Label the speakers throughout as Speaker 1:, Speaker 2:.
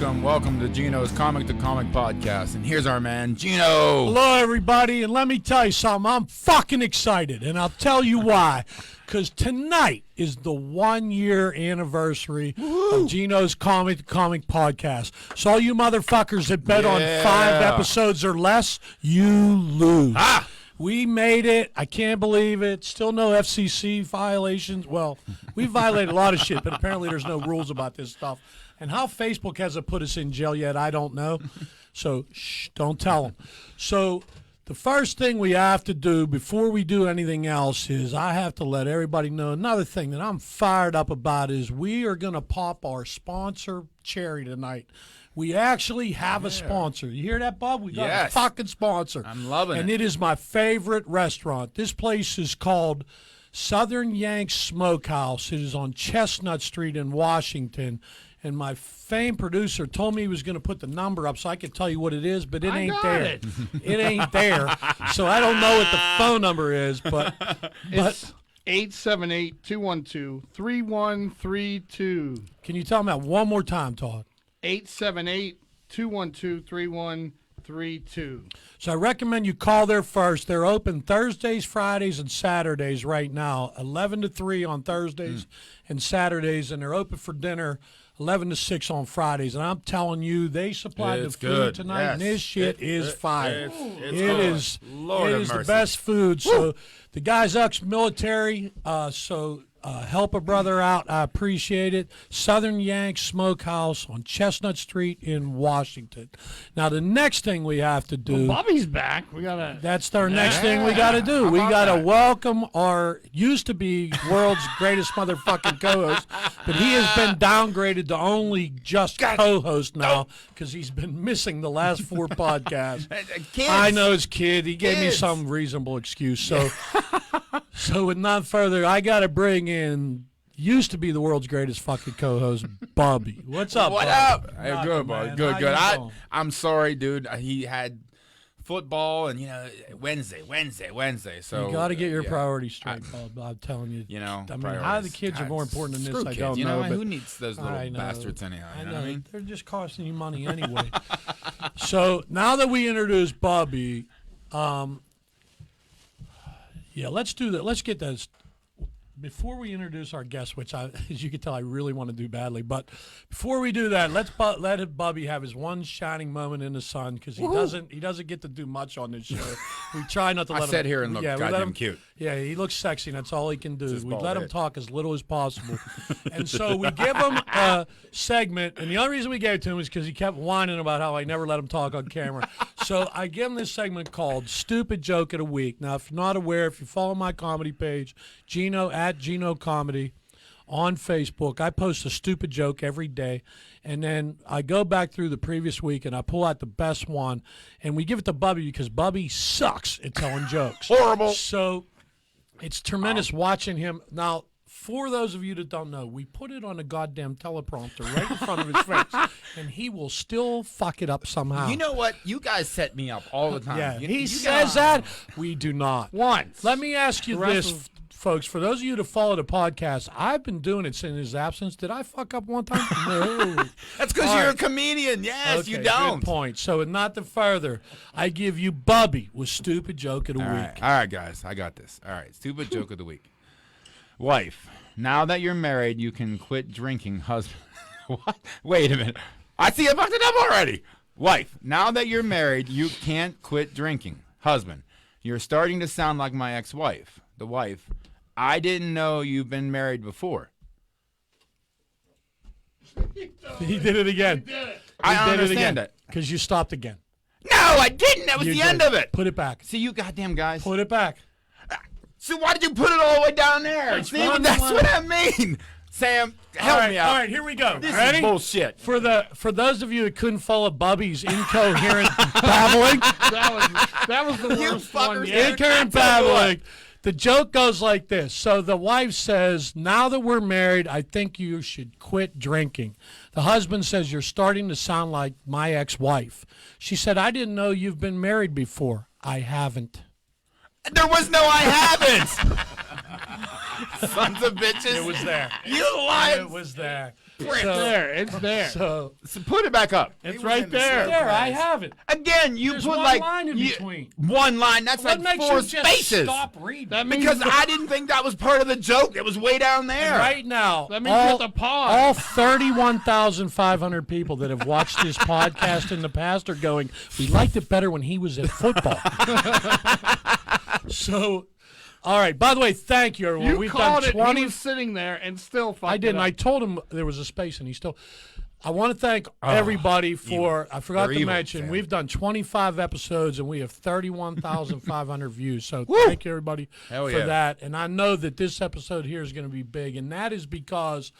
Speaker 1: Welcome to Gino's Comic to Comic podcast. And here's our man, Gino.
Speaker 2: Hello, everybody. And let me tell you something. I'm fucking excited. And I'll tell you why. Because tonight is the 1-year anniversary of Gino's Comic to Comic podcast. So all you motherfuckers that bet on 5 episodes or less, you lose. We made it. I can't believe it. Still no FCC violations. Well, we violated a lot of shit, but apparently there's no rules about this stuff. And how Facebook hasn't put us in jail yet, I don't know. So, shh, don't tell them. So, the first thing we have to do before we do anything else is I have to let everybody know. Another thing that I'm fired up about is we are going to pop our sponsor cherry tonight. We actually have a sponsor. You hear that, Bob? We got a fucking sponsor.
Speaker 1: I'm loving it.
Speaker 2: And it is my favorite restaurant. This place is called Southern Yanks Smokehouse. It is on Chestnut Street in Washington. And my famed producer told me he was going to put the number up so I could tell you what it is, but it ain't there. It ain't there. So I don't know what the phone number is, but
Speaker 3: it's 878-212-3132.
Speaker 2: Can you tell me that one more time, Todd?
Speaker 3: 878-212-3132.
Speaker 2: So I recommend you call there first. They're open Thursdays, Fridays, and Saturdays right now, 11 to 3 on Thursdays and Saturdays, and they're open for dinner 11 to 6 on Fridays. And I'm telling you, they supplied the food tonight, and this shit is fire. It is the best food. So the guy's ex-military, help a brother out. I appreciate it. Southern Yanks Smokehouse on Chestnut Street in Washington. Now, the next thing we have to do.
Speaker 3: Well, Bobby's back.
Speaker 2: That's our next thing we got to do. We got to welcome our used to be world's greatest motherfucking co-host, but he has been downgraded to only just co-host now because he's been missing the last 4 podcasts. I know his kid. He gave me some reasonable excuse. So with none further, I got to bring in used to be the world's greatest fucking co-host, Bubby. What's up,
Speaker 1: What
Speaker 2: Bubby?
Speaker 1: up? Hey, good, bud. Good. I'm sorry, dude. He had football and, Wednesday. So
Speaker 2: you got to get your priorities straight, Bub. I'm telling you. How the kids are more important than this, I don't know.
Speaker 1: Who needs those little bastards anyhow? You know what I mean?
Speaker 2: They're just costing you money anyway. So now that we introduced Bubby, let's do that. Let's get this. Before we introduce our guest, which, as you can tell, I really want to do badly, but before we do that, let's let Bubby have his one shining moment in the sun because he doesn't get to do much on this show. We try not to let him.
Speaker 1: I sit here and look goddamn cute.
Speaker 2: Yeah, he looks sexy, and that's all he can do. We let him talk as little as possible. And so we give him a segment, and the only reason we gave it to him is because he kept whining about how I never let him talk on camera. So I give him this segment called Stupid Joke of the Week. Now, if you're not aware, if you follow my comedy page, Gino Comedy on Facebook, I post a stupid joke every day, and then I go back through the previous week and I pull out the best one, and we give it to Bubby because Bubby sucks at telling jokes.
Speaker 1: Horrible.
Speaker 2: So it's tremendous watching him. Now, for those of you that don't know, we put it on a goddamn teleprompter right in front of his face, and he will still fuck it up somehow.
Speaker 1: You know what? You guys set me up all the time.
Speaker 2: Yeah, he says that. We do not.
Speaker 3: Once.
Speaker 2: Let me ask you this, folks. For those of you that follow the podcast, I've been doing it in his absence. Did I fuck up one time? No.
Speaker 1: That's because you're a comedian. Yes,
Speaker 2: okay,
Speaker 1: you don't.
Speaker 2: Good point. So, not the further, I give you Bubby with Stupid Joke of the Week.
Speaker 1: All right, guys. I got this. All right, Stupid Joke of the Week. Wife, now that you're married, you can quit drinking. Husband. What? Wait a minute. I see I fucked it up already. Wife, now that you're married, you can't quit drinking. Husband, you're starting to sound like my ex-wife. The wife, I didn't know you've been married before.
Speaker 2: He did it again.
Speaker 1: I understand it.
Speaker 2: Because you stopped again.
Speaker 1: No, I didn't. That was the end of it.
Speaker 2: Put it back.
Speaker 1: See, you goddamn guys.
Speaker 2: Put it back.
Speaker 1: So why did you put it all the way down there? See, that's what I mean. Sam, help me out.
Speaker 2: All right, here we go.
Speaker 1: This
Speaker 2: Ready?
Speaker 1: is bullshit.
Speaker 2: For those of you that couldn't follow Bubby's incoherent babbling,
Speaker 3: that was the worst one yet.
Speaker 2: Incoherent babbling. The joke goes like this. So the wife says, now that we're married, I think you should quit drinking. The husband says, you're starting to sound like my ex-wife. She said, I didn't know you've been married before. I haven't.
Speaker 1: There was no I haven't. Sons of bitches.
Speaker 2: It was there.
Speaker 1: You lied.
Speaker 2: It was there.
Speaker 3: It's there. It's there.
Speaker 2: So
Speaker 1: put it back up.
Speaker 3: It's right there.
Speaker 2: there, I have it.
Speaker 1: Again, you
Speaker 2: There's
Speaker 1: put
Speaker 2: one
Speaker 1: like
Speaker 2: line in between.
Speaker 1: one line. That's
Speaker 2: What
Speaker 1: like
Speaker 2: makes
Speaker 1: 4
Speaker 2: you just
Speaker 1: spaces.
Speaker 2: stop reading?
Speaker 3: That means
Speaker 1: Because I didn't think that was part of the joke. It was way down there.
Speaker 2: And right now,
Speaker 3: That means you have to pause.
Speaker 2: all 31,500 people that have watched this podcast in the past are going, we liked it better when he was at football. So, all right. By the way, thank you, everyone.
Speaker 3: you
Speaker 2: We've
Speaker 3: called
Speaker 2: done
Speaker 3: it.
Speaker 2: 20.
Speaker 3: He was sitting there and still fucked
Speaker 2: I didn't.
Speaker 3: it up.
Speaker 2: I told him there was a space, and he still. I want to thank everybody for. I forgot
Speaker 1: They're
Speaker 2: to
Speaker 1: evil,
Speaker 2: mention
Speaker 1: Sam.
Speaker 2: we've done 25 episodes and we have 31,500 views. So thank you everybody
Speaker 1: Hell
Speaker 2: for
Speaker 1: yeah.
Speaker 2: that. And I know that this episode here is going to be big, and that is because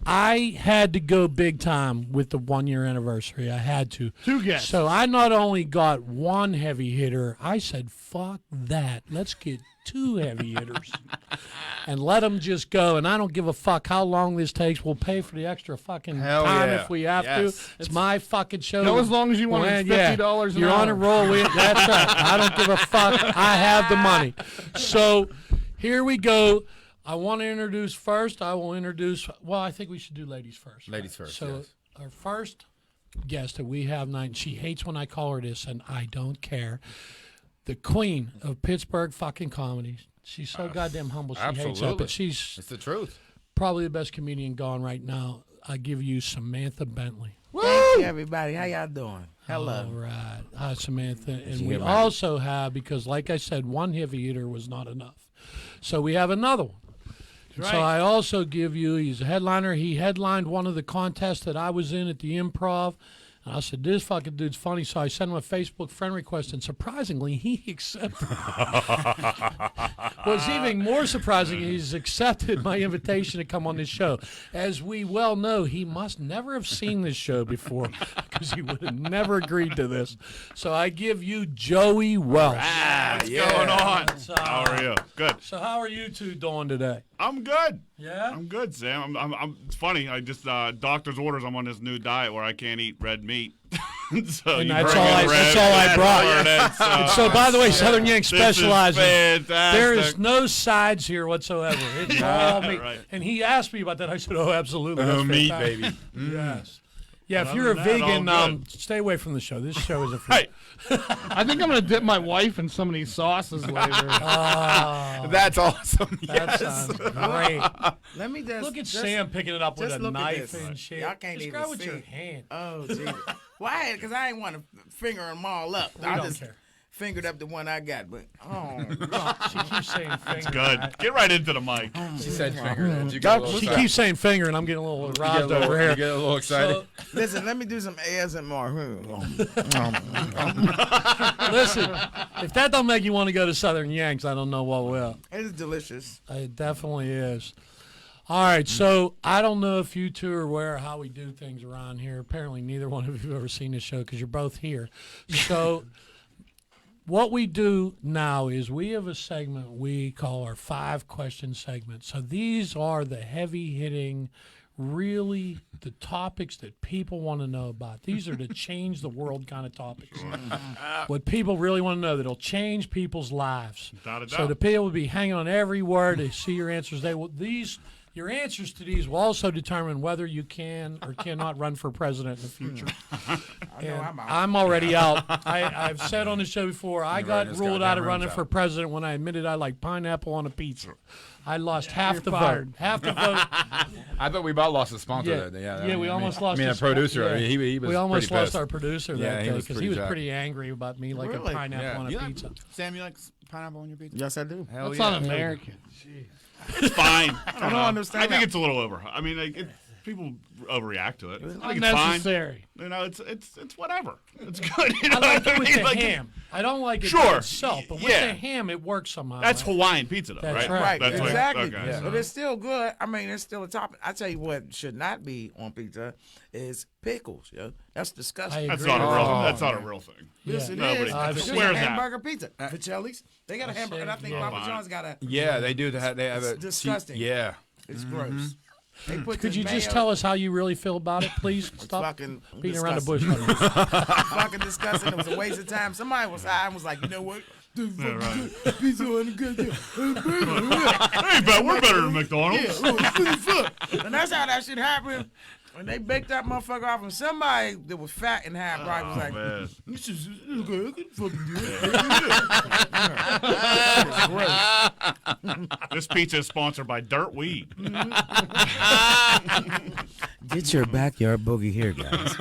Speaker 2: I had to go big time with the 1-year anniversary. I had to.
Speaker 3: 2 guests.
Speaker 2: So I not only got one heavy hitter, I said, fuck that. Let's get 2 heavy hitters and let them just go. And I don't give a fuck how long this takes. We'll pay for the extra fucking
Speaker 1: Hell
Speaker 2: time
Speaker 1: yeah.
Speaker 2: if we have
Speaker 1: Yes.
Speaker 2: to. It's my fucking show.
Speaker 3: Go as long as you want.
Speaker 2: Man,
Speaker 3: It's $50 an
Speaker 2: You're on a
Speaker 3: hour.
Speaker 2: roll. That's right. I don't give a fuck. I have the money. So here we go. I want to introduce first. I will introduce. Well, I think we should do ladies first.
Speaker 1: Ladies first,
Speaker 2: So
Speaker 1: yes.
Speaker 2: our first guest that we have tonight, and she hates when I call her this, and I don't care. The queen of Pittsburgh fucking comedy. She's so goddamn humble. She hates that,
Speaker 1: absolutely.
Speaker 2: but she's
Speaker 1: It's the truth.
Speaker 2: probably the best comedian gone right now. I give you Samantha Bentley.
Speaker 4: Thank you, everybody. How y'all doing? Hello.
Speaker 2: All right. Hi, Samantha. And we
Speaker 1: here, man.
Speaker 2: also have, because like I said, one heavy hitter was not enough. So we have another one.
Speaker 3: Right.
Speaker 2: So I also give you, he's a headliner. He headlined one of the contests that I was in at the Improv. And I said, this fucking dude's funny. So I sent him a Facebook friend request, and surprisingly, he accepted. What's even more surprising, he's accepted my invitation to come on this show. As we well know, he must never have seen this show before because he would have never agreed to this. So I give you Joey Welsh.
Speaker 5: What's going on?
Speaker 2: So,
Speaker 5: How are you? Good.
Speaker 2: So how are you two doing today?
Speaker 5: I'm good.
Speaker 2: Yeah?
Speaker 5: I'm good, Sam. It's funny. I just doctor's orders. I'm on this new diet where I can't eat red meat. So
Speaker 2: And
Speaker 5: you
Speaker 2: that's
Speaker 5: bring
Speaker 2: all
Speaker 5: in
Speaker 2: I-
Speaker 5: red,
Speaker 2: that's all I brought.
Speaker 5: and
Speaker 2: So, by the way, Southern Yank
Speaker 5: this is
Speaker 2: specializes.
Speaker 5: fantastic.
Speaker 2: There is no sides here whatsoever. It's all meat.
Speaker 5: Right.
Speaker 2: And he asked me about that. I said, "Oh, absolutely. That's
Speaker 1: meat,
Speaker 2: fantastic."
Speaker 1: baby.
Speaker 2: Yes. Yeah, if
Speaker 5: Other
Speaker 2: you're a
Speaker 5: than that, all
Speaker 2: vegan,
Speaker 5: good.
Speaker 2: stay away from the show. This show is a free.
Speaker 5: Right.
Speaker 3: I think I'm gonna dip my wife in some of these sauces later.
Speaker 1: That's awesome.
Speaker 2: That
Speaker 1: Yes.
Speaker 2: sounds great.
Speaker 4: Let me just
Speaker 2: Look at
Speaker 4: just-
Speaker 2: Sam picking it up with
Speaker 4: just
Speaker 2: a
Speaker 4: look at
Speaker 2: knife
Speaker 4: this.
Speaker 2: and shit.
Speaker 4: Y'all can't
Speaker 2: Just
Speaker 4: even
Speaker 2: go with
Speaker 4: see.
Speaker 2: your hand.
Speaker 4: Oh, Jesus. Why? Because I ain't want to finger them all up.
Speaker 2: We
Speaker 4: I
Speaker 2: don't
Speaker 4: just
Speaker 2: care.
Speaker 4: fingered up the one I got. But oh,
Speaker 2: She keeps saying finger.
Speaker 5: Good. Get right into the mic.
Speaker 1: She said finger. Did you get a little
Speaker 2: She
Speaker 1: excited?
Speaker 2: keeps saying finger, and I'm getting a little
Speaker 1: You get a
Speaker 2: roused
Speaker 1: little-
Speaker 2: over here.
Speaker 1: You get a little excited.
Speaker 2: So,
Speaker 4: listen. Let me do some ASMR.
Speaker 2: listen, if that don't make you want to go to Southern Yanks, I don't know what will.
Speaker 4: It is delicious.
Speaker 2: It definitely is. All right, so I don't know if you two are aware of how we do things around here. Apparently, neither one of you have ever seen this show because you're both here. So, what we do now is we have a segment we call our 5-question segment. So these are the heavy-hitting, really the topics that people want to know about. These are the change the world kind of topics. What people really want to know that'll change people's lives.
Speaker 5: Without a
Speaker 2: So
Speaker 5: doubt.
Speaker 2: the people will be hanging on every word to see your answers. Your answers to these will also determine whether you can or cannot run for president in the future. And
Speaker 4: I'm out.
Speaker 2: I'm already out. I've said on the show before, I got
Speaker 1: running this
Speaker 2: ruled
Speaker 1: goddamn
Speaker 2: out of running
Speaker 1: room's
Speaker 2: for
Speaker 1: out.
Speaker 2: president when I admitted I like pineapple on a pizza. I lost half
Speaker 3: you're
Speaker 2: the
Speaker 3: fired.
Speaker 2: vote. Half the vote.
Speaker 1: I thought we about lost a sponsor
Speaker 2: Yeah,
Speaker 1: there.
Speaker 2: yeah, we almost lost.
Speaker 1: I mean, a
Speaker 2: the
Speaker 1: producer.
Speaker 2: yeah.
Speaker 1: I mean, he was
Speaker 2: we almost
Speaker 1: pretty
Speaker 2: lost
Speaker 1: pissed.
Speaker 2: our producer
Speaker 1: Yeah,
Speaker 2: that
Speaker 1: he
Speaker 2: day
Speaker 1: was
Speaker 2: because
Speaker 1: pretty
Speaker 2: he was
Speaker 1: jacked.
Speaker 2: pretty angry about me like a
Speaker 4: Really?
Speaker 2: pineapple on
Speaker 1: You
Speaker 2: a
Speaker 1: like-
Speaker 2: pizza.
Speaker 1: Sam, you like pineapple on your pizza?
Speaker 4: Yes, I do.
Speaker 1: Hell
Speaker 3: That's
Speaker 1: yeah.
Speaker 3: not American.
Speaker 5: It's fine. I don't know.
Speaker 4: understand
Speaker 5: I think
Speaker 4: that.
Speaker 5: it's a little over. I mean, like, people overreact to it. I think it's fine.
Speaker 3: Unnecessary.
Speaker 5: You know, it's whatever. It's good. You know
Speaker 2: I like
Speaker 5: what
Speaker 2: it with
Speaker 5: mean?
Speaker 2: the
Speaker 5: Like,
Speaker 2: ham. I don't like it
Speaker 5: Sure.
Speaker 2: by itself, but with
Speaker 5: Yeah.
Speaker 2: the ham, it works somehow.
Speaker 5: That's Hawaiian pizza, though,
Speaker 2: That's
Speaker 5: right?
Speaker 2: right.
Speaker 5: That's what-
Speaker 4: exactly.
Speaker 5: okay,
Speaker 1: Yeah.
Speaker 4: But it's still good. I mean, it's still a topping. I tell you what should not be on pizza is pickles. Yo, that's disgusting.
Speaker 2: I
Speaker 5: That's
Speaker 2: agree.
Speaker 5: not a real.
Speaker 1: Oh,
Speaker 5: That's not a real thing.
Speaker 4: Yes, it
Speaker 5: Nobody
Speaker 4: is.
Speaker 2: I've
Speaker 4: Just
Speaker 2: seen
Speaker 4: a
Speaker 5: swears that.
Speaker 4: hamburger pizza. Vicelli's. They got a hamburger. And I think
Speaker 2: Yeah.
Speaker 4: Papa John's got a.
Speaker 1: Yeah, they do. They have
Speaker 4: It's
Speaker 1: a
Speaker 4: disgusting.
Speaker 1: Yeah.
Speaker 4: It's gross. They put
Speaker 2: Could
Speaker 4: the
Speaker 2: you just
Speaker 4: mayo-
Speaker 2: tell us how you really feel about it, please? Stop
Speaker 4: fucking
Speaker 2: beating around the bush.
Speaker 4: disgusting. Fucking disgusting. It was a waste of time. Somebody was high and was like, you know what?
Speaker 5: Yeah, right.
Speaker 4: Pizza wasn't good.
Speaker 5: Hey, but we're better than McDonald's.
Speaker 4: And that's how that shit happened. When they baked that motherfucker off, and somebody that was fat and half right was like,
Speaker 5: Man.
Speaker 4: "This is okay. I can fucking do it."
Speaker 5: This pizza is sponsored by Dirt Weed.
Speaker 4: Get your backyard boogie here, guys.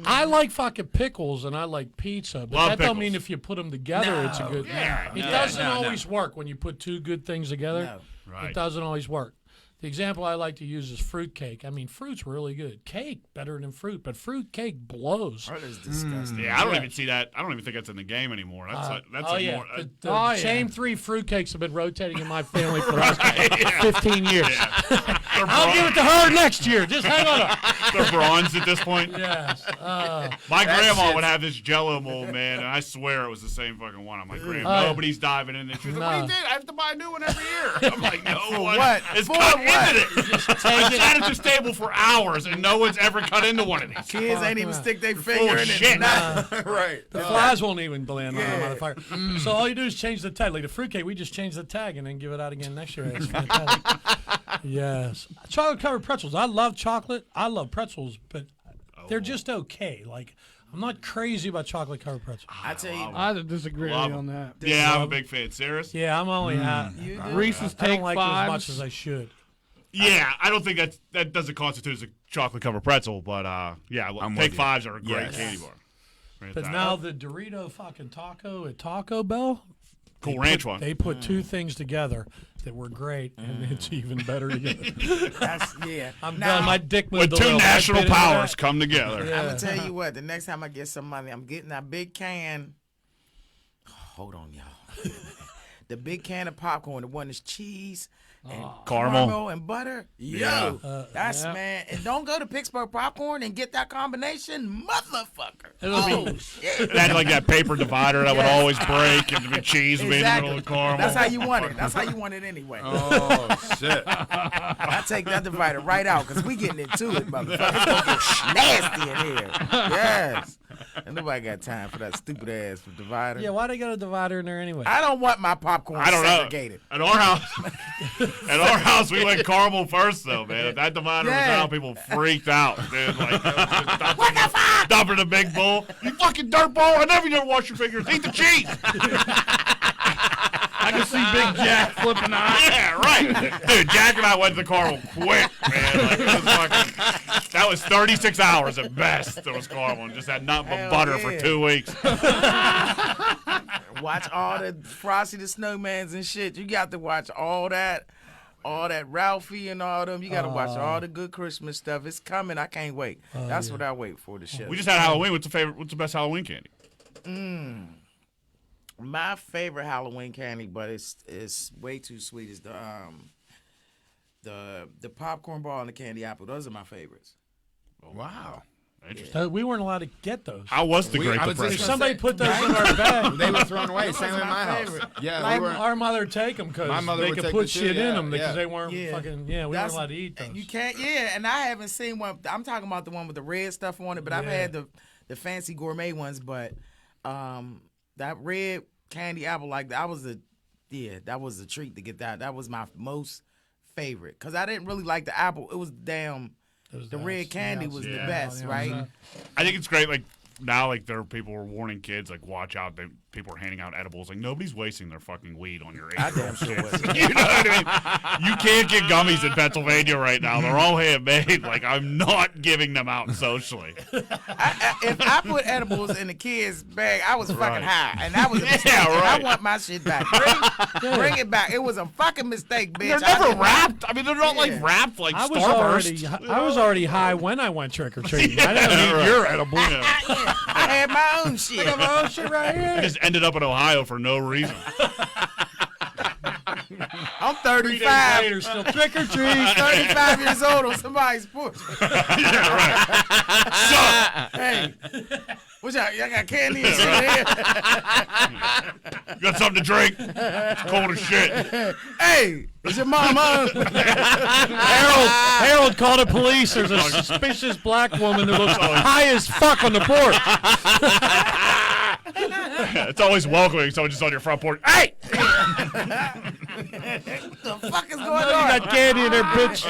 Speaker 2: I like fucking pickles and I like pizza, but
Speaker 5: Love
Speaker 2: that don't
Speaker 5: pickles.
Speaker 2: mean if you put them together, it's a good.
Speaker 5: Yeah,
Speaker 2: It
Speaker 5: no,
Speaker 2: doesn't always work when you put two good things together.
Speaker 4: No.
Speaker 5: Right.
Speaker 2: It doesn't always work. The example I like to use is fruit cake. I mean, fruit's really good. Cake better than fruit, but fruit cake blows.
Speaker 4: That is disgusting.
Speaker 5: Yeah, I don't even see that. I don't even think that's in the game anymore. That's
Speaker 2: Oh
Speaker 5: like
Speaker 2: yeah,
Speaker 5: more.
Speaker 2: the same three fruit cakes have been rotating in my family for the last 15 years. I'll give it to her next year. Just hang on.
Speaker 5: They're bronze at this point.
Speaker 2: Yes.
Speaker 5: My grandma would have this Jello mold, man, and I swear it was the same fucking one. I'm like, Grandma, nobody's diving in there. She's like, what you did? I have to buy a new one every year. I'm like, no one
Speaker 4: what?
Speaker 5: is
Speaker 4: For
Speaker 5: cut
Speaker 4: what?
Speaker 5: into it. I sat at this table for hours, and no one's ever cut into one of these.
Speaker 4: Kids ain't even stick their
Speaker 5: Full
Speaker 4: finger
Speaker 5: of
Speaker 4: in
Speaker 5: shit.
Speaker 4: it. Nah.
Speaker 1: Right.
Speaker 2: The flies won't even land on
Speaker 4: Yeah.
Speaker 2: the motherfucker. So all you do is change the tag. Like the fruitcake, we just change the tag and then give it out again next year. It's fantastic. Yes. Chocolate covered pretzels. I love chocolate. I love pretzels, but they're just okay. Like, I'm not crazy about chocolate covered pretzels.
Speaker 4: I tell you,
Speaker 3: I disagree with
Speaker 5: Love
Speaker 3: you on that.
Speaker 5: Yeah, I'm a big fan. Serious?
Speaker 2: Yeah, I'm only
Speaker 4: you do?
Speaker 3: Reese's
Speaker 2: I don't
Speaker 3: Take
Speaker 2: like it as
Speaker 3: Fives.
Speaker 2: much as I should.
Speaker 5: Yeah, I don't think that doesn't constitute as a chocolate covered pretzel, but yeah,
Speaker 1: I'm
Speaker 5: Take
Speaker 1: with you.
Speaker 5: Fives are a great
Speaker 1: Yes.
Speaker 5: candy bar. Right
Speaker 2: But
Speaker 5: there.
Speaker 2: now the Dorito fucking taco at Taco Bell,
Speaker 5: Cool Ranch one.
Speaker 2: they put two things together that were great, and it's even better together.
Speaker 4: that's yeah.
Speaker 2: I'm
Speaker 4: Now,
Speaker 2: done. My dick
Speaker 5: When
Speaker 2: moved a
Speaker 5: two
Speaker 2: little. I
Speaker 5: national
Speaker 2: bit into
Speaker 5: powers
Speaker 2: that.
Speaker 5: come together.
Speaker 2: Yeah.
Speaker 4: I'm gonna tell you what. The next time I get some money, I'm getting that big can. Hold on, y'all. The big can of popcorn. The one that's cheese and
Speaker 5: Caramel.
Speaker 4: and butter.
Speaker 5: Yeah.
Speaker 4: Yo, that's
Speaker 2: yeah.
Speaker 4: man. And don't go to Pittsburgh Popcorn and get that combination, motherfucker.
Speaker 2: It'll be-
Speaker 4: Oh shit.
Speaker 5: It had like that paper divider that would
Speaker 4: Yes.
Speaker 5: always break, and the cheese would be in the middle of the caramel.
Speaker 4: That's how you want it. That's how you want it anyway.
Speaker 1: Oh shit.
Speaker 4: I take that divider right out because we getting into it, motherfucker. It's gonna get nasty in here. Yes. And nobody got time for that stupid ass divider.
Speaker 2: yeah, why they got a divider in there anyway?
Speaker 4: I don't want my popcorn
Speaker 5: I don't know.
Speaker 4: segregated.
Speaker 5: At our house, we went caramel first, though, man. If that divider was
Speaker 4: Yeah.
Speaker 5: out, people freaked out, dude. Like, what the fuck? Dumping a big bowl. You fucking dirtball! I never wash your fingers. Eat the cheese.
Speaker 3: I can see Big Jack flipping out.
Speaker 5: Yeah, right. Dude, Jack and I went to the caramel quick, man. Like, it was fucking, that was 36 hours at best. There was caramel and just had nothing but
Speaker 4: Hell
Speaker 5: butter
Speaker 4: yeah.
Speaker 5: for 2 weeks.
Speaker 4: Watch all the Frosty the Snowmans and shit. You got to watch all that Ralphie and all them. You got to watch all the good Christmas stuff. It's coming. I can't wait. That's what I wait for. The show.
Speaker 5: We just had Halloween. What's the best Halloween candy?
Speaker 4: My favorite Halloween candy, but it's way too sweet, is the popcorn ball and the candy apple. Those are my favorites.
Speaker 1: Wow.
Speaker 5: Interesting.
Speaker 2: We weren't allowed to get those.
Speaker 5: How was the Great
Speaker 1: I was just
Speaker 5: Depression?
Speaker 2: If somebody put those in our bag,
Speaker 1: They were thrown away. Same in
Speaker 4: my
Speaker 1: my house.
Speaker 4: favorite.
Speaker 1: Yeah,
Speaker 2: like,
Speaker 1: we were.
Speaker 2: our mother would take them because
Speaker 1: My mother
Speaker 2: they
Speaker 1: would
Speaker 2: could
Speaker 1: take
Speaker 2: put
Speaker 1: them
Speaker 2: shit
Speaker 1: too,
Speaker 2: in
Speaker 1: yeah,
Speaker 2: them because
Speaker 1: yeah.
Speaker 2: they weren't
Speaker 4: Yeah.
Speaker 2: fucking. Yeah, we weren't
Speaker 4: That's-
Speaker 2: allowed to eat those.
Speaker 4: You can't, and I haven't seen one. I'm talking about the one with the red stuff on it, but I've
Speaker 2: Yeah.
Speaker 4: had the fancy gourmet ones. But that red candy apple, like that was a treat to get that. That was my most favorite because I didn't really like the apple. It was the red candy was the best, right?
Speaker 5: I think it's great. Like now, like there are people who are warning kids, like watch out. People are handing out edibles. Like nobody's wasting their fucking weed on your 8-year-old kids. You know what I mean? You can't get gummies in Pennsylvania right now. They're all handmade. Like I'm not giving them out socially.
Speaker 4: If I put edibles in the kids' bag, I was fucking
Speaker 5: Right.
Speaker 4: high, and that was a mistake.
Speaker 5: Yeah, right.
Speaker 4: I want my shit back. Bring it back. It was a fucking mistake, bitch.
Speaker 5: They're never wrapped. I mean, they're not like wrapped like
Speaker 2: I
Speaker 5: Starburst.
Speaker 2: was already high when I went trick or treating. I didn't need your edible.
Speaker 4: I had my own shit.
Speaker 2: Oh shit right
Speaker 5: I
Speaker 2: here.
Speaker 5: just ended up in Ohio for no reason.
Speaker 4: I'm
Speaker 2: 3 days
Speaker 4: 35.
Speaker 2: later, still trick or treat.
Speaker 4: 35 years old on somebody's porch.
Speaker 5: Yeah, right.
Speaker 4: Hey, what's y'all got candy and shit here?
Speaker 5: You got something to drink? It's cold as shit.
Speaker 4: Hey, is your mom home?
Speaker 2: Harold called the police. There's a suspicious black woman that looks high as fuck on the porch.
Speaker 5: It's always welcoming. Someone just on your front porch. Hey!
Speaker 4: What the fuck is going on?
Speaker 2: You got candy in there, bitch.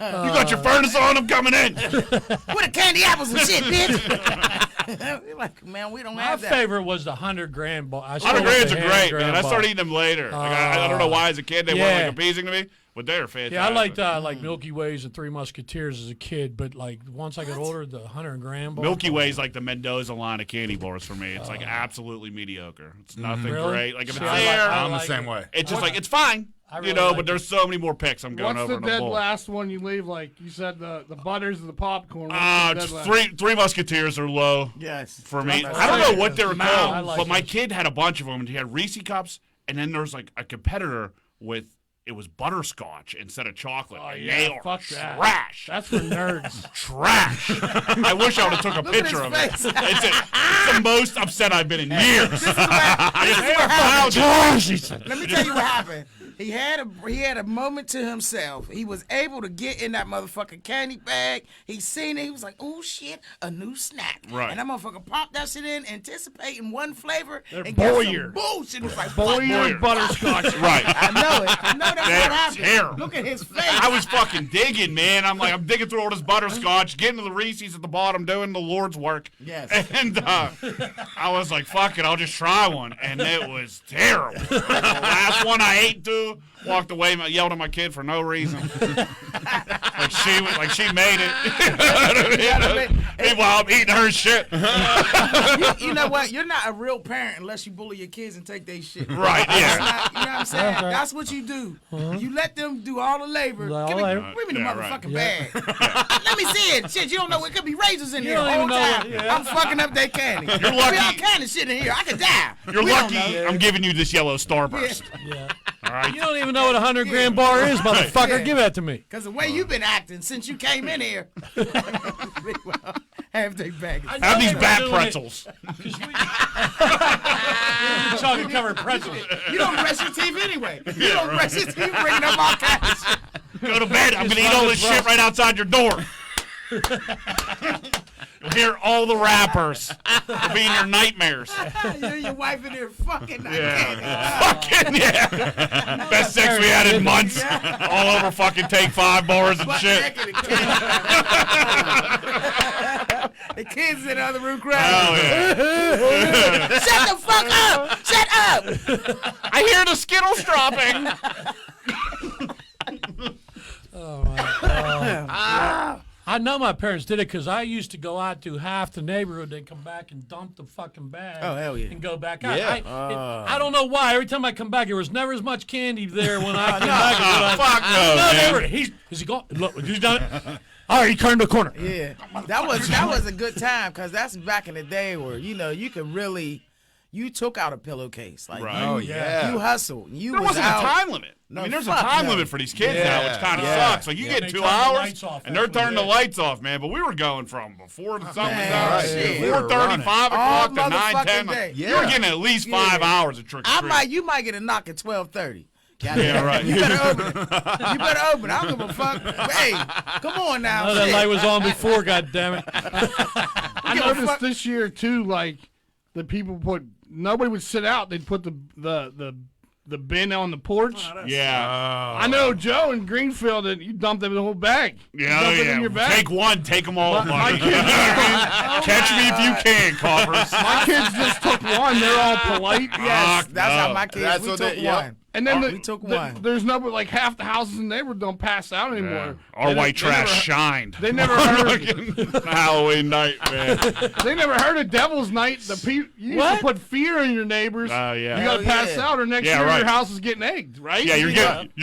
Speaker 5: You got your furnace on? I'm coming in.
Speaker 4: What the candy apples and shit, bitch? We're like, man, we don't
Speaker 2: My
Speaker 4: have that.
Speaker 2: favorite was the 100 bar.
Speaker 5: 100 grands are great, man. I started eating them later. Like, I don't know why as a kid they weren't
Speaker 2: Yeah.
Speaker 5: like appeasing to me, but they're fantastic.
Speaker 2: Yeah, I liked like Milky Ways and Three Musketeers as a kid, but like once I got older, the 100 bar.
Speaker 5: Milky Way's like the Mendoza line of candy bars for me. It's like absolutely mediocre. It's nothing
Speaker 2: Really?
Speaker 5: great. Like if
Speaker 2: See,
Speaker 5: it's
Speaker 2: I
Speaker 5: there,
Speaker 1: I'm the
Speaker 2: like
Speaker 1: same
Speaker 2: it.
Speaker 1: way.
Speaker 5: it's just like it's fine.
Speaker 2: really
Speaker 5: But
Speaker 2: like
Speaker 5: there's so many more picks I'm going
Speaker 3: What's
Speaker 5: over
Speaker 3: the
Speaker 5: in a
Speaker 3: dead
Speaker 5: bowl.
Speaker 3: last one you leave? Like you said, the butters and the popcorn. What's the dead last?
Speaker 5: Three Musketeers are low
Speaker 4: Yes.
Speaker 5: for me.
Speaker 4: That's
Speaker 5: I don't
Speaker 2: right.
Speaker 5: know what they were
Speaker 2: I
Speaker 5: called,
Speaker 2: like
Speaker 5: but my
Speaker 2: those.
Speaker 5: kid had a bunch of them. And he had Reese cups, and then there's like a competitor with it was butterscotch instead of chocolate.
Speaker 3: Oh,
Speaker 5: and
Speaker 3: yeah,
Speaker 5: they are
Speaker 3: fuck that.
Speaker 5: trash.
Speaker 3: That's for nerds.
Speaker 5: Trash. I wish I would have took a
Speaker 4: Look at
Speaker 5: picture
Speaker 4: his
Speaker 5: of it.
Speaker 4: face.
Speaker 5: It's the most upset I've been in years.
Speaker 4: This is what happened.
Speaker 5: Trash.
Speaker 4: Let me tell you what happened. He had a moment to himself. He was able to get in that motherfucking candy bag. He seen it. He was like, "Oh shit, a new snack!"
Speaker 5: Right.
Speaker 4: And that motherfucker popped that shit in, anticipating one flavor,
Speaker 3: They're
Speaker 4: and got some
Speaker 3: Boyer.
Speaker 4: bullshit. It was like,
Speaker 3: Boyer
Speaker 5: Boyer.
Speaker 3: butterscotch.
Speaker 5: Right.
Speaker 4: I know it. I know that's
Speaker 5: They're
Speaker 4: what happened.
Speaker 5: terrible.
Speaker 4: Look at his face.
Speaker 5: I was fucking digging, man. I'm digging through all this butterscotch, getting to the Reese's at the bottom, doing the Lord's work.
Speaker 4: Yes.
Speaker 5: And I was like, fuck it, I'll just try one. And it was terrible. The last one I ate too, walked away, yelled at my kid for no reason. like she made it. Meanwhile, I'm eating her shit.
Speaker 4: You know what? You're not a real parent unless you bully your kids and take their shit.
Speaker 5: Right,
Speaker 4: That's
Speaker 5: yeah.
Speaker 4: not- you know what I'm saying? That's what you do. You let them do all the labor.
Speaker 2: All
Speaker 4: Give
Speaker 2: the
Speaker 4: me,
Speaker 2: labor.
Speaker 4: bring me the
Speaker 5: Yeah, right.
Speaker 4: motherfucking bag. Let me see it. Shit, you don't know. It could be razors in here the
Speaker 2: don't
Speaker 4: whole
Speaker 2: even know
Speaker 4: time.
Speaker 2: what- yeah.
Speaker 4: I'm fucking up their candy. There
Speaker 5: You're
Speaker 4: be all
Speaker 5: lucky.
Speaker 4: kind of shit in here. I could die.
Speaker 5: You're
Speaker 4: We don't
Speaker 5: lucky
Speaker 4: know.
Speaker 5: I'm giving you this yellow starburst.
Speaker 2: Yeah.
Speaker 5: All right?
Speaker 2: You don't even know what a 100 bar is, motherfucker.
Speaker 4: Yeah.
Speaker 2: Give that to me.
Speaker 4: Because the way you've been acting since you came in here. Have they bag.
Speaker 5: Have these bat pretzels.
Speaker 2: Chocolate covered pretzels.
Speaker 4: You don't brush your teeth anyway. You don't brush your teeth. Bringing up all kinds of shit.
Speaker 5: Go to bed. I'm going to eat all this shit right outside your door. You'll hear all the rappers. It'll be in your nightmares.
Speaker 4: You and your wife in there fucking.
Speaker 5: Fucking yeah. Best sex we had in months. All over fucking Take 5 bars and
Speaker 4: Butt
Speaker 5: shit.
Speaker 4: naked and the kids in the other room crying.
Speaker 5: Oh, yeah.
Speaker 4: Shut the fuck up! Shut up!
Speaker 5: I hear the Skittles dropping.
Speaker 2: I know my parents did it because I used to go out to half the neighborhood, then come back and dump the fucking bag.
Speaker 4: Oh, hell yeah.
Speaker 2: And go back out.
Speaker 1: Yeah.
Speaker 2: I don't know why. Every time I come back, there was never as much candy there when I came back. as when
Speaker 5: Fuck no,
Speaker 2: no,
Speaker 5: man.
Speaker 2: never. Is he gone? Look, he's done it. All right, he turned the corner.
Speaker 4: Yeah, that was a good time because that's back in the day where you could really took out a pillowcase like
Speaker 5: Right.
Speaker 1: Oh, yeah.
Speaker 4: you hustled. You
Speaker 5: There
Speaker 4: was
Speaker 5: wasn't
Speaker 4: out.
Speaker 5: a time limit.
Speaker 4: No,
Speaker 5: I mean, there's a
Speaker 4: fuck
Speaker 5: time
Speaker 4: no.
Speaker 5: limit for these kids
Speaker 1: Yeah.
Speaker 5: now, which kind of
Speaker 1: Yeah.
Speaker 5: sucks. Like, you
Speaker 2: Yeah.
Speaker 5: get
Speaker 2: They
Speaker 5: 2
Speaker 2: turn the
Speaker 5: hours,
Speaker 2: lights off
Speaker 5: and they're
Speaker 2: after
Speaker 5: turning the
Speaker 2: that.
Speaker 5: lights off, man. But we were going from before the sun was
Speaker 4: Man,
Speaker 5: out,
Speaker 4: right. Yeah.
Speaker 1: We were
Speaker 5: 4:30,
Speaker 1: running.
Speaker 5: 5
Speaker 4: All
Speaker 5: o'clock to 9,
Speaker 4: motherfucking
Speaker 5: 10.
Speaker 4: day.
Speaker 5: You were getting at least 5 hours of trick or treat.
Speaker 4: You might get a knock at 12:30.
Speaker 5: Yeah, right.
Speaker 4: You better open it. You better open it. I don't give a fuck. Hey, come on now.
Speaker 2: Oh, that
Speaker 4: Shit.
Speaker 2: light was on before, goddammit.
Speaker 3: I
Speaker 4: give a
Speaker 3: noticed
Speaker 4: fuck.
Speaker 3: this year too, like the people nobody would sit out. They'd put the bin on the porch.
Speaker 5: Yeah.
Speaker 3: I know Joe in Greenfield, and you dumped them in the whole bag. You
Speaker 5: Yeah,
Speaker 3: dump it
Speaker 5: yeah.
Speaker 3: in your bag.
Speaker 5: Take one, take them all,
Speaker 3: My
Speaker 5: buddy.
Speaker 3: kids,
Speaker 5: Catch me if you can, coffers.
Speaker 3: my kids just took one. They're all polite.
Speaker 4: Yes,
Speaker 5: Fuck
Speaker 4: that's
Speaker 5: no.
Speaker 4: how my kids.
Speaker 1: That's
Speaker 4: We
Speaker 1: what
Speaker 4: took
Speaker 1: they- yep.
Speaker 4: one.
Speaker 3: And then
Speaker 4: We took one.
Speaker 3: There's no like half the houses in the neighborhood don't pass out anymore.
Speaker 5: Our white
Speaker 3: They never-
Speaker 5: trash shined.
Speaker 3: They never heard.
Speaker 5: Halloween night, man.
Speaker 3: They never heard of Devil's Night. You used to put fear in your neighbors.
Speaker 5: Oh, yeah.
Speaker 3: You got to
Speaker 4: Hell
Speaker 3: pass
Speaker 4: yeah.
Speaker 3: out, or next
Speaker 5: Yeah,
Speaker 3: year
Speaker 5: right.
Speaker 3: your house is getting egged, right?
Speaker 5: Yeah, you're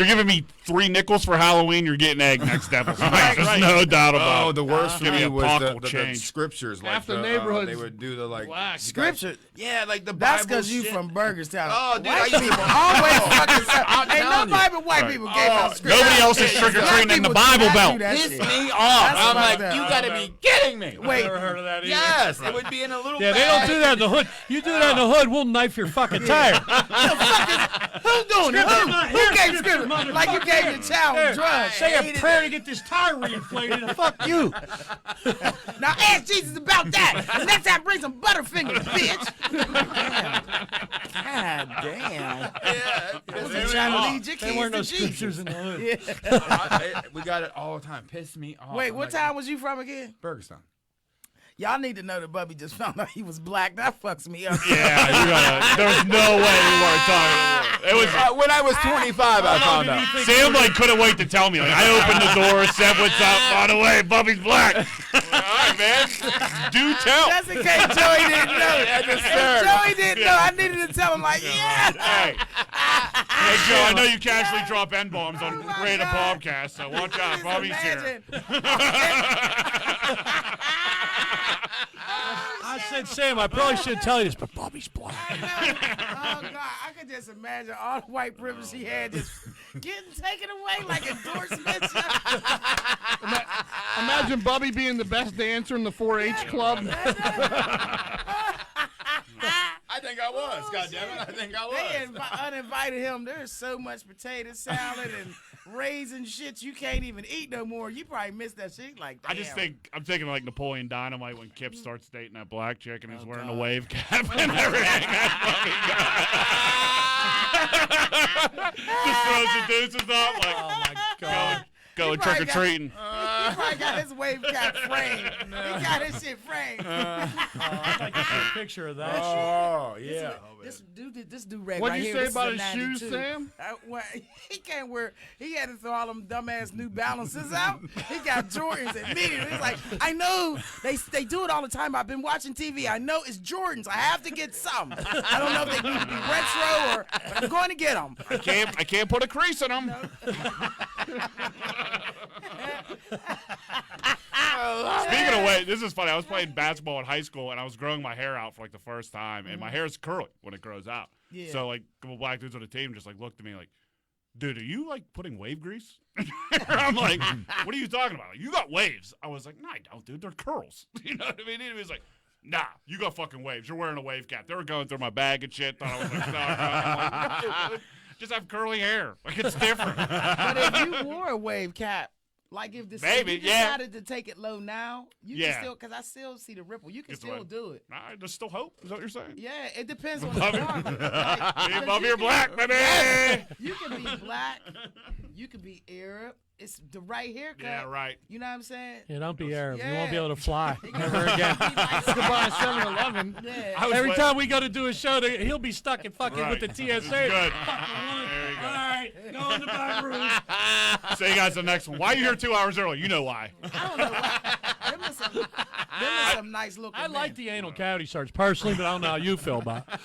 Speaker 5: giving me 3 nickels for Halloween. You're getting egg next Devil's Night. There's no doubt about
Speaker 1: Oh,
Speaker 5: it.
Speaker 1: the worst for
Speaker 5: Give me
Speaker 1: me
Speaker 5: a
Speaker 1: was
Speaker 5: pocket
Speaker 1: the
Speaker 5: change.
Speaker 1: scriptures. Like
Speaker 3: Half the
Speaker 1: the
Speaker 3: neighborhood's
Speaker 1: they would do the like
Speaker 3: black.
Speaker 4: Scripture.
Speaker 1: Yeah, like the
Speaker 4: That's
Speaker 1: Bible
Speaker 4: because you
Speaker 1: shit.
Speaker 4: from Burgerstown.
Speaker 1: Oh, dude,
Speaker 4: White
Speaker 1: I
Speaker 4: people always fucking self. Ain't
Speaker 1: telling
Speaker 4: nobody but white people gave out scripture.
Speaker 5: Nobody else is trick-or-treating in the Bible Belt.
Speaker 1: Piss me off. I'm like,
Speaker 4: fucked
Speaker 1: you
Speaker 4: up.
Speaker 1: gotta be kidding me.
Speaker 4: Wait,
Speaker 2: Never heard of that either.
Speaker 1: Yes, it would be in a little
Speaker 2: Yeah,
Speaker 1: bag.
Speaker 2: they don't do that in the hood. You do that in the hood, we'll knife your fucking tire.
Speaker 4: who's doing it? Who gave scripture? Like you gave your child drugs.
Speaker 2: Say a prayer to get this tire reinflated and fuck you.
Speaker 4: Now ask Jesus about that. And next time bring some Butterfingers, bitch. God damn.
Speaker 1: Yeah,
Speaker 4: I was trying to lead your
Speaker 2: There weren't no
Speaker 4: kids to Jesus.
Speaker 2: scriptures in the hood.
Speaker 1: we got it all the time. Piss me off.
Speaker 4: Wait,
Speaker 1: I'm
Speaker 4: what
Speaker 1: like,
Speaker 4: town was you from again?
Speaker 1: Burgerstown.
Speaker 4: Y'all need to know that Bubby just found out he was black. That fucks me up.
Speaker 5: Yeah, there's no way we weren't talking. It was
Speaker 1: When I was 25, I found out.
Speaker 5: Sam couldn't wait to tell me. Like, I opened the door, said what's up. By the way, Bubby's black. All right, man. Do tell.
Speaker 4: Just in case Joey didn't know.
Speaker 1: Yes,
Speaker 4: If
Speaker 1: sir.
Speaker 4: Joey didn't know, I needed to tell him like, yeah.
Speaker 5: Hey, Joe, I know you casually drop N-bombs on
Speaker 4: my
Speaker 5: Rate a
Speaker 4: God.
Speaker 5: Podcast, so watch out.
Speaker 4: Just
Speaker 5: Bobby's here.
Speaker 4: imagine.
Speaker 2: I said, Sam, I probably should tell you this, but Bobby's black.
Speaker 4: Oh God, I could just imagine all the white privilege he had just getting taken away like endorsements.
Speaker 3: Imagine Bubby being the best dancer in the 4-H club.
Speaker 1: I think I was. God damn it. I think I
Speaker 4: They
Speaker 1: was.
Speaker 4: uninvited him. There's so much potato salad and raisin shit you can't even eat no more. You probably missed that shit. Like, damn.
Speaker 5: I just think I'm thinking like Napoleon Dynamite when Kip starts dating that black chick and he's wearing a
Speaker 4: God.
Speaker 5: wave cap and everything. Just throws the deuces up like,
Speaker 2: Oh, my God.
Speaker 5: going
Speaker 4: probably
Speaker 5: trick or treating.
Speaker 4: He probably got his wave cap framed. He got his shit framed.
Speaker 2: I'd like to see a picture of that shit.
Speaker 1: Oh, yeah.
Speaker 4: This dude rag
Speaker 3: What'd
Speaker 4: right
Speaker 3: you
Speaker 4: here.
Speaker 3: say
Speaker 4: This is
Speaker 3: about
Speaker 4: a
Speaker 3: his shoes,
Speaker 4: 92.
Speaker 3: Sam?
Speaker 4: Well, he can't wear. He had to throw all them dumbass New Balances out. He got Jordans immediately. He's like, I know they do it all the time. I've been watching TV. I know it's Jordans. I have to get some. I don't know if they need to be retro or, but I'm going to get them.
Speaker 5: I can't put a crease in them. Speaking of which, this is funny. I was playing basketball in high school, and I was growing my hair out for like the first time, and my hair is curly when it grows out.
Speaker 4: Yeah.
Speaker 5: So like, a couple black dudes on the team just like looked at me like, "Dude, are you like putting wave grease?" I'm like, "What are you talking about? Like, you got waves?" I was like, "No, I don't, dude. They're curls." You know what I mean? He was like, "Nah, you got fucking waves. You're wearing a wave cap." They were going through my bag and shit. Thought I was like, I'm like, just have curly hair. Like it's different.
Speaker 4: But if you wore a wave cap, like if the
Speaker 5: Maybe,
Speaker 4: if you
Speaker 5: yeah.
Speaker 4: decided to take it low now, you
Speaker 5: Yeah.
Speaker 4: can still, because I still see the ripple. You can
Speaker 5: It's
Speaker 4: still
Speaker 5: what-
Speaker 4: do it.
Speaker 5: Nah, there's still hope. Is that what you're saying?
Speaker 4: Yeah, it depends on the
Speaker 5: Bobby.
Speaker 4: barber.
Speaker 5: Hey, Bobby, you're black, baby.
Speaker 4: You can be black. You can be Arab. It's the right haircut.
Speaker 5: Yeah, right.
Speaker 4: You know what I'm saying?
Speaker 2: Yeah, don't be Arab. You won't be
Speaker 4: Yeah.
Speaker 2: able to fly. Never again.
Speaker 3: Goodbye, 7-Eleven.
Speaker 4: Yeah.
Speaker 2: Every time we go to do a show, he'll be stuck in fucking
Speaker 5: Right.
Speaker 2: with the TSA.
Speaker 5: Good.
Speaker 2: All
Speaker 5: There you go.
Speaker 2: right, go in the back room.
Speaker 5: Say, guys, the next one. Why are you here 2 hours early? You know why.
Speaker 4: I don't know why. Them are some nice looking
Speaker 2: I like
Speaker 4: men.
Speaker 2: the anal cavity search personally, but I don't know how you feel about it.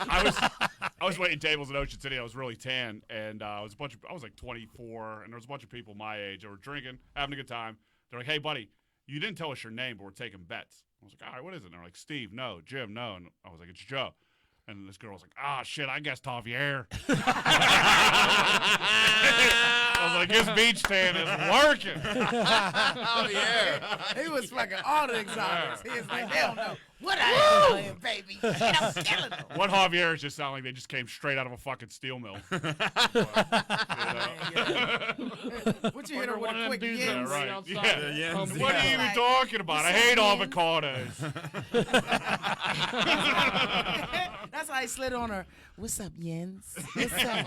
Speaker 5: I was waiting tables in Ocean City. I was really tan, and I was like 24, and there was a bunch of people my age that were drinking, having a good time. They're like, "Hey, buddy, you didn't tell us your name, but we're taking bets." I was like, "All right, what is it?" And they're like, "Steve, no. Jim, no." And I was like, "It's Joe." And this girl was like, "Ah, shit, I guess Javier." I was like, "This beach tan is working."
Speaker 1: Oh, yeah.
Speaker 4: He was fucking all the exotics. He was like, they don't know what I am playing, baby. And I'm killing them.
Speaker 5: One Javier's just sound like they just came straight out of a fucking steel mill.
Speaker 4: What you hit her with
Speaker 3: One
Speaker 4: a
Speaker 3: of them
Speaker 4: quick
Speaker 3: dudes
Speaker 4: yins?
Speaker 3: that
Speaker 5: Right.
Speaker 3: outside.
Speaker 5: Yeah.
Speaker 1: Yens,
Speaker 5: What are you even talking about? I hate avocados.
Speaker 4: That's how he slid on her. What's up, Yens? What's up?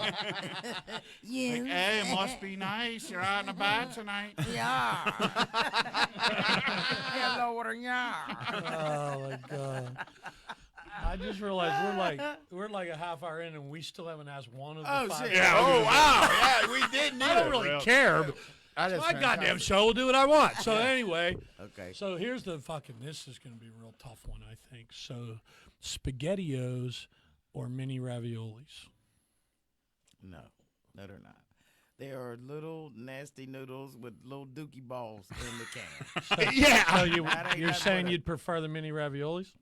Speaker 4: Yens.
Speaker 5: Hey, it must be nice. You're out and about tonight.
Speaker 4: Yeah. Hello, what are ya?
Speaker 2: Oh my god! I just realized we're like a half hour in and we still haven't asked one of the
Speaker 4: Oh,
Speaker 2: five.
Speaker 4: shit.
Speaker 5: Yeah.
Speaker 1: Oh, wow. Yeah, we did need
Speaker 2: I don't
Speaker 1: it.
Speaker 2: really
Speaker 5: Real.
Speaker 2: care. But
Speaker 1: That is
Speaker 2: my goddamn
Speaker 1: fantastic.
Speaker 2: show will do what I want. So anyway,
Speaker 4: Okay.
Speaker 2: so here's the fucking. This is going to be a real tough one, I think. So, SpaghettiOs or mini raviolis?
Speaker 4: No, they're not. They are little nasty noodles with little dookie balls in the can.
Speaker 5: Yeah.
Speaker 2: So
Speaker 4: That ain't
Speaker 2: you're
Speaker 4: nothing
Speaker 2: saying
Speaker 4: but a-
Speaker 2: you'd prefer the mini raviolis?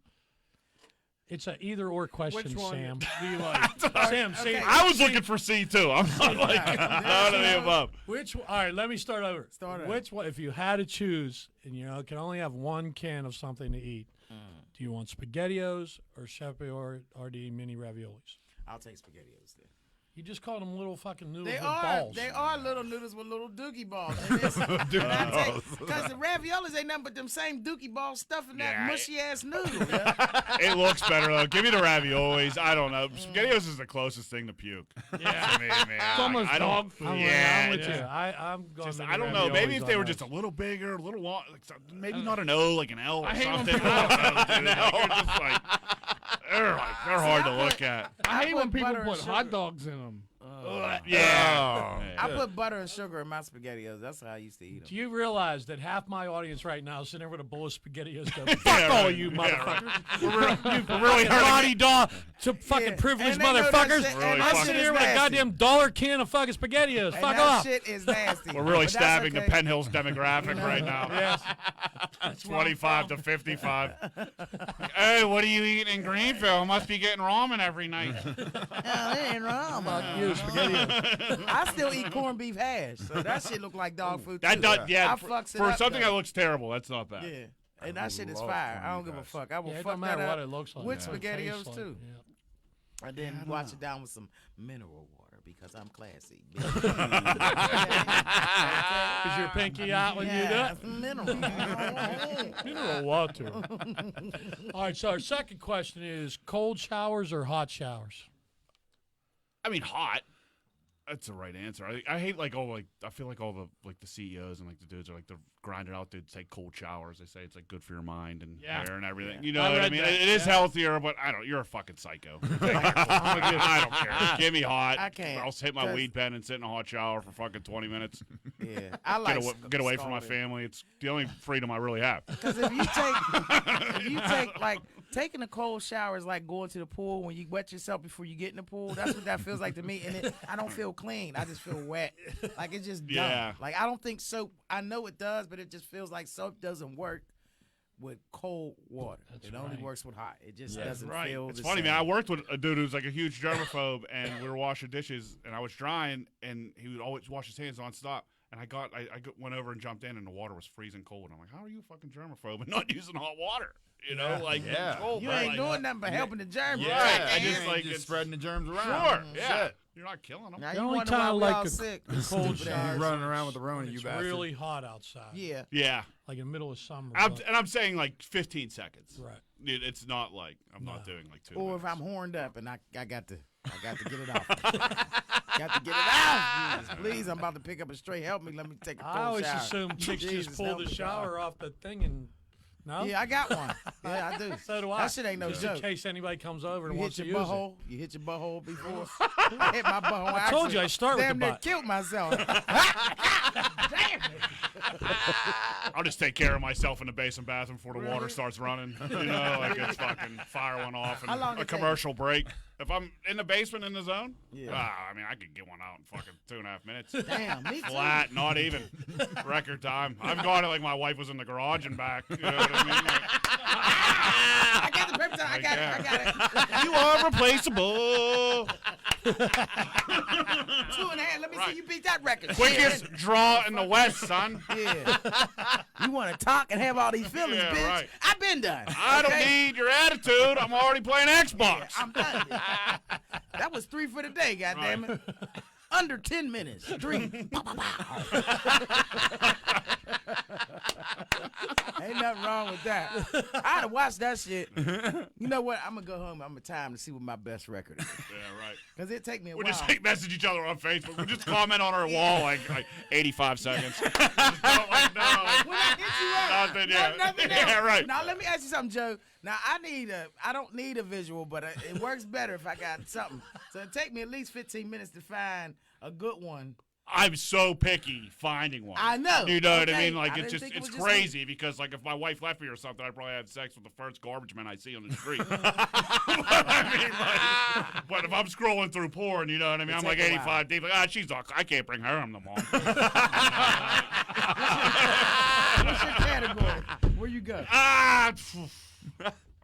Speaker 2: It's an either or question,
Speaker 3: Which one
Speaker 2: Sam.
Speaker 3: do you like?
Speaker 2: Sam, see,
Speaker 5: I was looking for C too. I'm not like none of the above.
Speaker 2: which? All right, let me start over.
Speaker 4: Start over.
Speaker 2: Which one? If you had to choose, and can only have one can of something to eat, do you want SpaghettiOs or Chef Boyardee mini raviolis?
Speaker 4: I'll take SpaghettiOs then.
Speaker 2: You just called them little fucking noodles
Speaker 4: They
Speaker 2: with
Speaker 4: are.
Speaker 2: balls.
Speaker 4: They are little noodles with little dookie balls. Because the raviolis ain't nothing but them same dookie ball stuff in that
Speaker 5: Yeah.
Speaker 4: mushy ass noodle. Yeah.
Speaker 5: It looks better though. Give me the raviolis. I don't know. SpaghettiOs is the closest thing to puke. Yeah, to me, man.
Speaker 3: It's almost
Speaker 5: I don't.
Speaker 3: dog food.
Speaker 2: I'm with
Speaker 5: yeah.
Speaker 2: you. I'm going.
Speaker 5: Just,
Speaker 2: mini
Speaker 5: I don't know. Maybe
Speaker 2: raviolis
Speaker 5: if they
Speaker 2: on
Speaker 5: were
Speaker 2: those.
Speaker 5: just a little bigger, a little long, like maybe not an O, like an L or
Speaker 3: I hate when
Speaker 5: something.
Speaker 3: people-
Speaker 5: I don't know, dude. Like, you're just like, they're hard to look at.
Speaker 3: I hate when
Speaker 4: put
Speaker 3: people
Speaker 4: butter and
Speaker 3: put
Speaker 4: sugar.
Speaker 3: hot dogs in them.
Speaker 5: Yeah.
Speaker 4: I put butter and sugar in my SpaghettiOs. That's how I used to eat them.
Speaker 2: Do you realize that half my audience right now is sitting there with a bowl of SpaghettiOs go, fuck
Speaker 5: Yeah,
Speaker 2: all
Speaker 5: right.
Speaker 2: you
Speaker 5: Yeah,
Speaker 2: motherfuckers.
Speaker 5: We're really hurting.
Speaker 2: Body dog to fucking
Speaker 4: Yeah.
Speaker 2: privileged
Speaker 4: And they know that
Speaker 2: motherfuckers.
Speaker 4: shit-
Speaker 5: Really
Speaker 4: and that
Speaker 5: fucking-
Speaker 2: I'm
Speaker 4: shit
Speaker 2: sitting
Speaker 4: is
Speaker 2: here with a
Speaker 4: nasty.
Speaker 2: goddamn dollar can of fucking SpaghettiOs.
Speaker 4: And
Speaker 2: Fuck
Speaker 4: that
Speaker 2: off.
Speaker 4: shit is nasty.
Speaker 5: We're really
Speaker 4: But that's
Speaker 5: stabbing
Speaker 4: okay.
Speaker 5: the Penn Hills demographic right now.
Speaker 2: Yes.
Speaker 5: 25 to 55. Hey, what are you eating in Greenville? Must be getting ramen every night.
Speaker 4: That ain't wrong.
Speaker 2: Fuck you, SpaghettiOs.
Speaker 4: I still eat corned beef hash, so that shit look like dog food too.
Speaker 5: That does, yeah.
Speaker 4: I fucks it
Speaker 5: For
Speaker 4: up,
Speaker 5: something
Speaker 4: though.
Speaker 5: that looks terrible, that's not bad.
Speaker 4: Yeah, and that shit is fire. I don't give a fuck. I will
Speaker 2: Yeah, it
Speaker 4: fuck
Speaker 2: don't matter
Speaker 4: that
Speaker 2: what
Speaker 4: up
Speaker 2: it looks like.
Speaker 4: with
Speaker 2: It's what it tastes
Speaker 4: SpaghettiOs
Speaker 2: like.
Speaker 4: too.
Speaker 2: Yeah.
Speaker 4: And then wash it down with some mineral water because I'm classy.
Speaker 2: Is your pinky out when you do
Speaker 4: Yeah,
Speaker 2: that?
Speaker 4: mineral.
Speaker 2: Mineral water. All right, so our second question is cold showers or hot showers?
Speaker 5: I mean, hot. That's the right answer. I hate I feel like all the the CEOs and the dudes are they're grinding out dudes take cold showers. They say it's good for your mind and hair and everything. You know what I
Speaker 2: read
Speaker 5: mean?
Speaker 2: that,
Speaker 5: It is healthier, but I don't. You're a fucking psycho. I don't care. Give me hot.
Speaker 4: I can't,
Speaker 5: I'll hit my
Speaker 4: 'cause-
Speaker 5: weed pen and sit in a hot shower for fucking 20 minutes.
Speaker 4: Yeah, I like
Speaker 5: Get away from my
Speaker 4: scalding.
Speaker 5: family. It's the only freedom I really have.
Speaker 4: Because if you take taking a cold shower is like going to the pool when you wet yourself before you get in the pool. That's what that feels like to me. And I don't feel clean. I just feel wet. Like it's just dumb.
Speaker 5: Yeah.
Speaker 4: Like I don't think soap. I know it does, but it just feels like soap doesn't work with cold water. It only works with hot. It just doesn't feel.
Speaker 5: It's
Speaker 4: the
Speaker 5: funny,
Speaker 4: same.
Speaker 5: man. I worked with a dude who's a huge germaphobe, and we were washing dishes, and I was drying, and he would always wash his hands nonstop. And I went over and jumped in, and the water was freezing cold. And I'm like, how are you a fucking germaphobe and not using hot water? You know,
Speaker 1: Yeah.
Speaker 5: cold,
Speaker 4: You
Speaker 5: but,
Speaker 4: ain't doing nothing but helping the germs.
Speaker 5: Yeah, I just
Speaker 1: Just
Speaker 5: it's
Speaker 1: spreading the germs around.
Speaker 5: Sure, yeah.
Speaker 1: Shit.
Speaker 5: You're not killing them.
Speaker 4: Now
Speaker 2: The
Speaker 4: you
Speaker 2: only
Speaker 4: wonder why
Speaker 2: time
Speaker 4: we
Speaker 2: I like
Speaker 4: all
Speaker 2: a
Speaker 4: sick.
Speaker 2: cold
Speaker 4: Stupid
Speaker 2: shower
Speaker 4: ass.
Speaker 1: Running around with the Rona, you
Speaker 2: It's
Speaker 1: bastard.
Speaker 2: really hot outside.
Speaker 4: Yeah.
Speaker 5: Yeah,
Speaker 2: Like in the middle of summer.
Speaker 5: and
Speaker 2: but-
Speaker 5: I'm saying 15 seconds.
Speaker 2: Right.
Speaker 5: It's not like I'm not doing 2
Speaker 4: Or if
Speaker 5: minutes.
Speaker 4: I'm horned up and I got to get it off. Got to get it out. Jesus, please, I'm about to pick up a stray. Help me. Let me take a cold
Speaker 2: I always
Speaker 4: shower.
Speaker 2: assume chicks
Speaker 4: Jesus,
Speaker 2: just pull
Speaker 4: help
Speaker 2: the
Speaker 4: me,
Speaker 2: shower off the thing and no.
Speaker 4: Yeah, I got one. Yeah, I do.
Speaker 2: So do I.
Speaker 4: That shit ain't no
Speaker 2: Just
Speaker 4: joke.
Speaker 2: in case anybody comes over and
Speaker 4: You
Speaker 2: wants
Speaker 4: hit
Speaker 2: to
Speaker 4: your
Speaker 2: use
Speaker 4: butthole. You hit your butthole before. I hit my butthole.
Speaker 2: I told you I start with
Speaker 4: damn
Speaker 2: the
Speaker 4: near
Speaker 2: butt.
Speaker 4: killed myself.
Speaker 5: I'll just take care of myself in the basement bathroom before the water starts running. You know, it's fucking fire one off and
Speaker 4: How long
Speaker 5: a
Speaker 4: it take?
Speaker 5: commercial break. If I'm in the basement in the zone,
Speaker 4: Yeah.
Speaker 5: I mean, I could get one out in fucking 2.5 minutes.
Speaker 4: Damn, me too.
Speaker 5: Flat, not even. Record time. I've gone it like my wife was in the garage and back. You know what I mean?
Speaker 4: I got the paper towel. I got it. I got it.
Speaker 5: You are replaceable.
Speaker 4: 2.5. Let me see you beat that record.
Speaker 5: Quickest draw in the West, son.
Speaker 4: Yeah. You want to talk and have all these feelings,
Speaker 5: Yeah,
Speaker 4: bitch?
Speaker 5: right.
Speaker 4: I've been done.
Speaker 5: I don't
Speaker 4: okay?
Speaker 5: need your attitude. I'm already playing Xbox.
Speaker 4: I'm done. That was 3 for the day, goddammit. it. Under 10 minutes. 3. Ain't nothing wrong with that. I'd have watched that shit. You know what? I'm going to go home. I'm going to time to see what my best record is.
Speaker 5: Yeah, right.
Speaker 4: Because it take me a
Speaker 5: We'll
Speaker 4: while.
Speaker 5: just message each other on Facebook. We'll just comment on our wall like 85 seconds. Just go like, no, like,
Speaker 4: When I hit you up,
Speaker 5: Nothing, yeah.
Speaker 4: nothing else.
Speaker 5: Yeah, right.
Speaker 4: Now let me ask you something, Joe. Now I don't need a visual, but it works better if I got something. So it take me at least 15 minutes to find a good one.
Speaker 5: I'm so picky finding one.
Speaker 4: I know.
Speaker 5: You know what I
Speaker 4: Okay.
Speaker 5: mean? Like
Speaker 4: I
Speaker 5: it's
Speaker 4: didn't
Speaker 5: just
Speaker 4: think it
Speaker 5: it's
Speaker 4: was just
Speaker 5: crazy because if my wife left me or something, I'd probably have sex with the first garbage man I see on the street. but if I'm scrolling through porn, you know what I mean? I'm like
Speaker 4: take a
Speaker 5: 85 deep. Like, she's like, I can't bring her. I'm the mom.
Speaker 4: What's your category? Where you go?
Speaker 5: I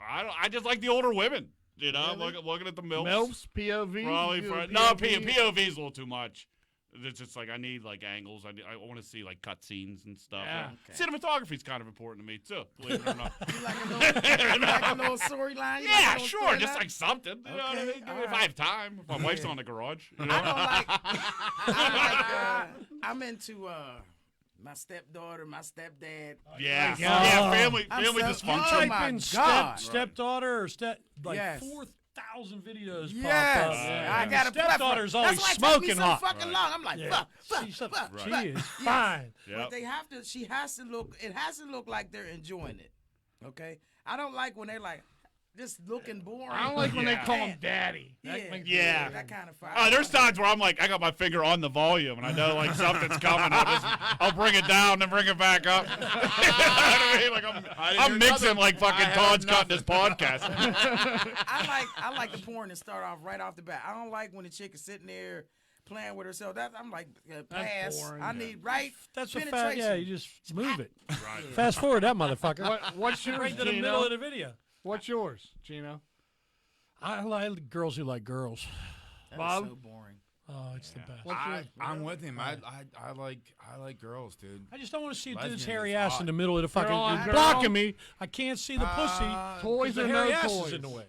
Speaker 5: I just like the older women. You know,
Speaker 3: Really?
Speaker 5: I'm looking at the MILFs.
Speaker 3: MILFs, POV.
Speaker 5: Probably
Speaker 3: You
Speaker 5: for,
Speaker 3: do
Speaker 5: no,
Speaker 3: POV?
Speaker 5: POV is a little too much. It's just like I need like angles. I want to see like cut scenes and stuff.
Speaker 3: Yeah.
Speaker 5: Cinematography is kind of important to me too. Believe it or not.
Speaker 4: You like a little storyline? You
Speaker 5: Yeah,
Speaker 4: like a little
Speaker 5: sure. Just
Speaker 4: storyline?
Speaker 5: like something. You know what I
Speaker 4: Okay,
Speaker 5: mean?
Speaker 4: all
Speaker 5: If I
Speaker 4: right.
Speaker 5: have time. If my wife's on the garage. You know?
Speaker 4: I'm into my stepdaughter, my stepdad.
Speaker 5: Yeah.
Speaker 2: God.
Speaker 5: Yeah. Family
Speaker 4: I'm
Speaker 5: dysfunction.
Speaker 4: Oh,
Speaker 2: Type
Speaker 4: my
Speaker 2: in
Speaker 4: God.
Speaker 2: stepdaughter or
Speaker 4: Yes.
Speaker 2: 4,000 videos
Speaker 4: Yes,
Speaker 2: pop up.
Speaker 4: I got a
Speaker 2: Stepdaughter's
Speaker 4: plethora.
Speaker 2: always
Speaker 4: That's why it took me
Speaker 2: smoking
Speaker 4: so
Speaker 2: hot.
Speaker 4: fucking long. I'm like, fuck.
Speaker 2: She is fine.
Speaker 5: Yep.
Speaker 4: But they have to. She has to look. It has to look like they're enjoying it. Okay. I don't like when they're like just looking boring.
Speaker 3: I don't like when they
Speaker 5: Yeah.
Speaker 3: call him daddy.
Speaker 5: Yeah.
Speaker 4: That kind of fire.
Speaker 5: Oh, there's times where I'm like, I got my finger on the volume, and I know like something's coming. I'll bring it down, then bring it back up. You know what I mean? Like I'm mixing like fucking Todd's cutting his podcast.
Speaker 4: I like the porn to start off right off the bat. I don't like when the chick is sitting there playing with herself. I'm like, pass.
Speaker 3: boring.
Speaker 4: I need right.
Speaker 2: That's a fact.
Speaker 4: penetration.
Speaker 2: Yeah, you just move it.
Speaker 5: Right.
Speaker 2: Fast forward that motherfucker.
Speaker 3: What's yours,
Speaker 2: Right to the
Speaker 3: Gino?
Speaker 2: middle of the video.
Speaker 3: What's yours, Gino?
Speaker 2: I like girls who like girls.
Speaker 4: That is
Speaker 3: Bob?
Speaker 4: so boring.
Speaker 2: Oh, it's the best.
Speaker 3: What's yours?
Speaker 1: I'm with him. I like girls, dude.
Speaker 2: I just don't want to see a dude's
Speaker 1: Lesbian
Speaker 2: hairy
Speaker 1: is
Speaker 2: ass
Speaker 1: hot.
Speaker 2: in the middle of the fucking.
Speaker 3: Girl,
Speaker 2: You're
Speaker 3: girl.
Speaker 2: blocking me. I can't see the pussy.
Speaker 3: Toys
Speaker 2: the
Speaker 3: or
Speaker 2: hairy
Speaker 3: no
Speaker 2: ass
Speaker 3: toys?
Speaker 2: is in the way.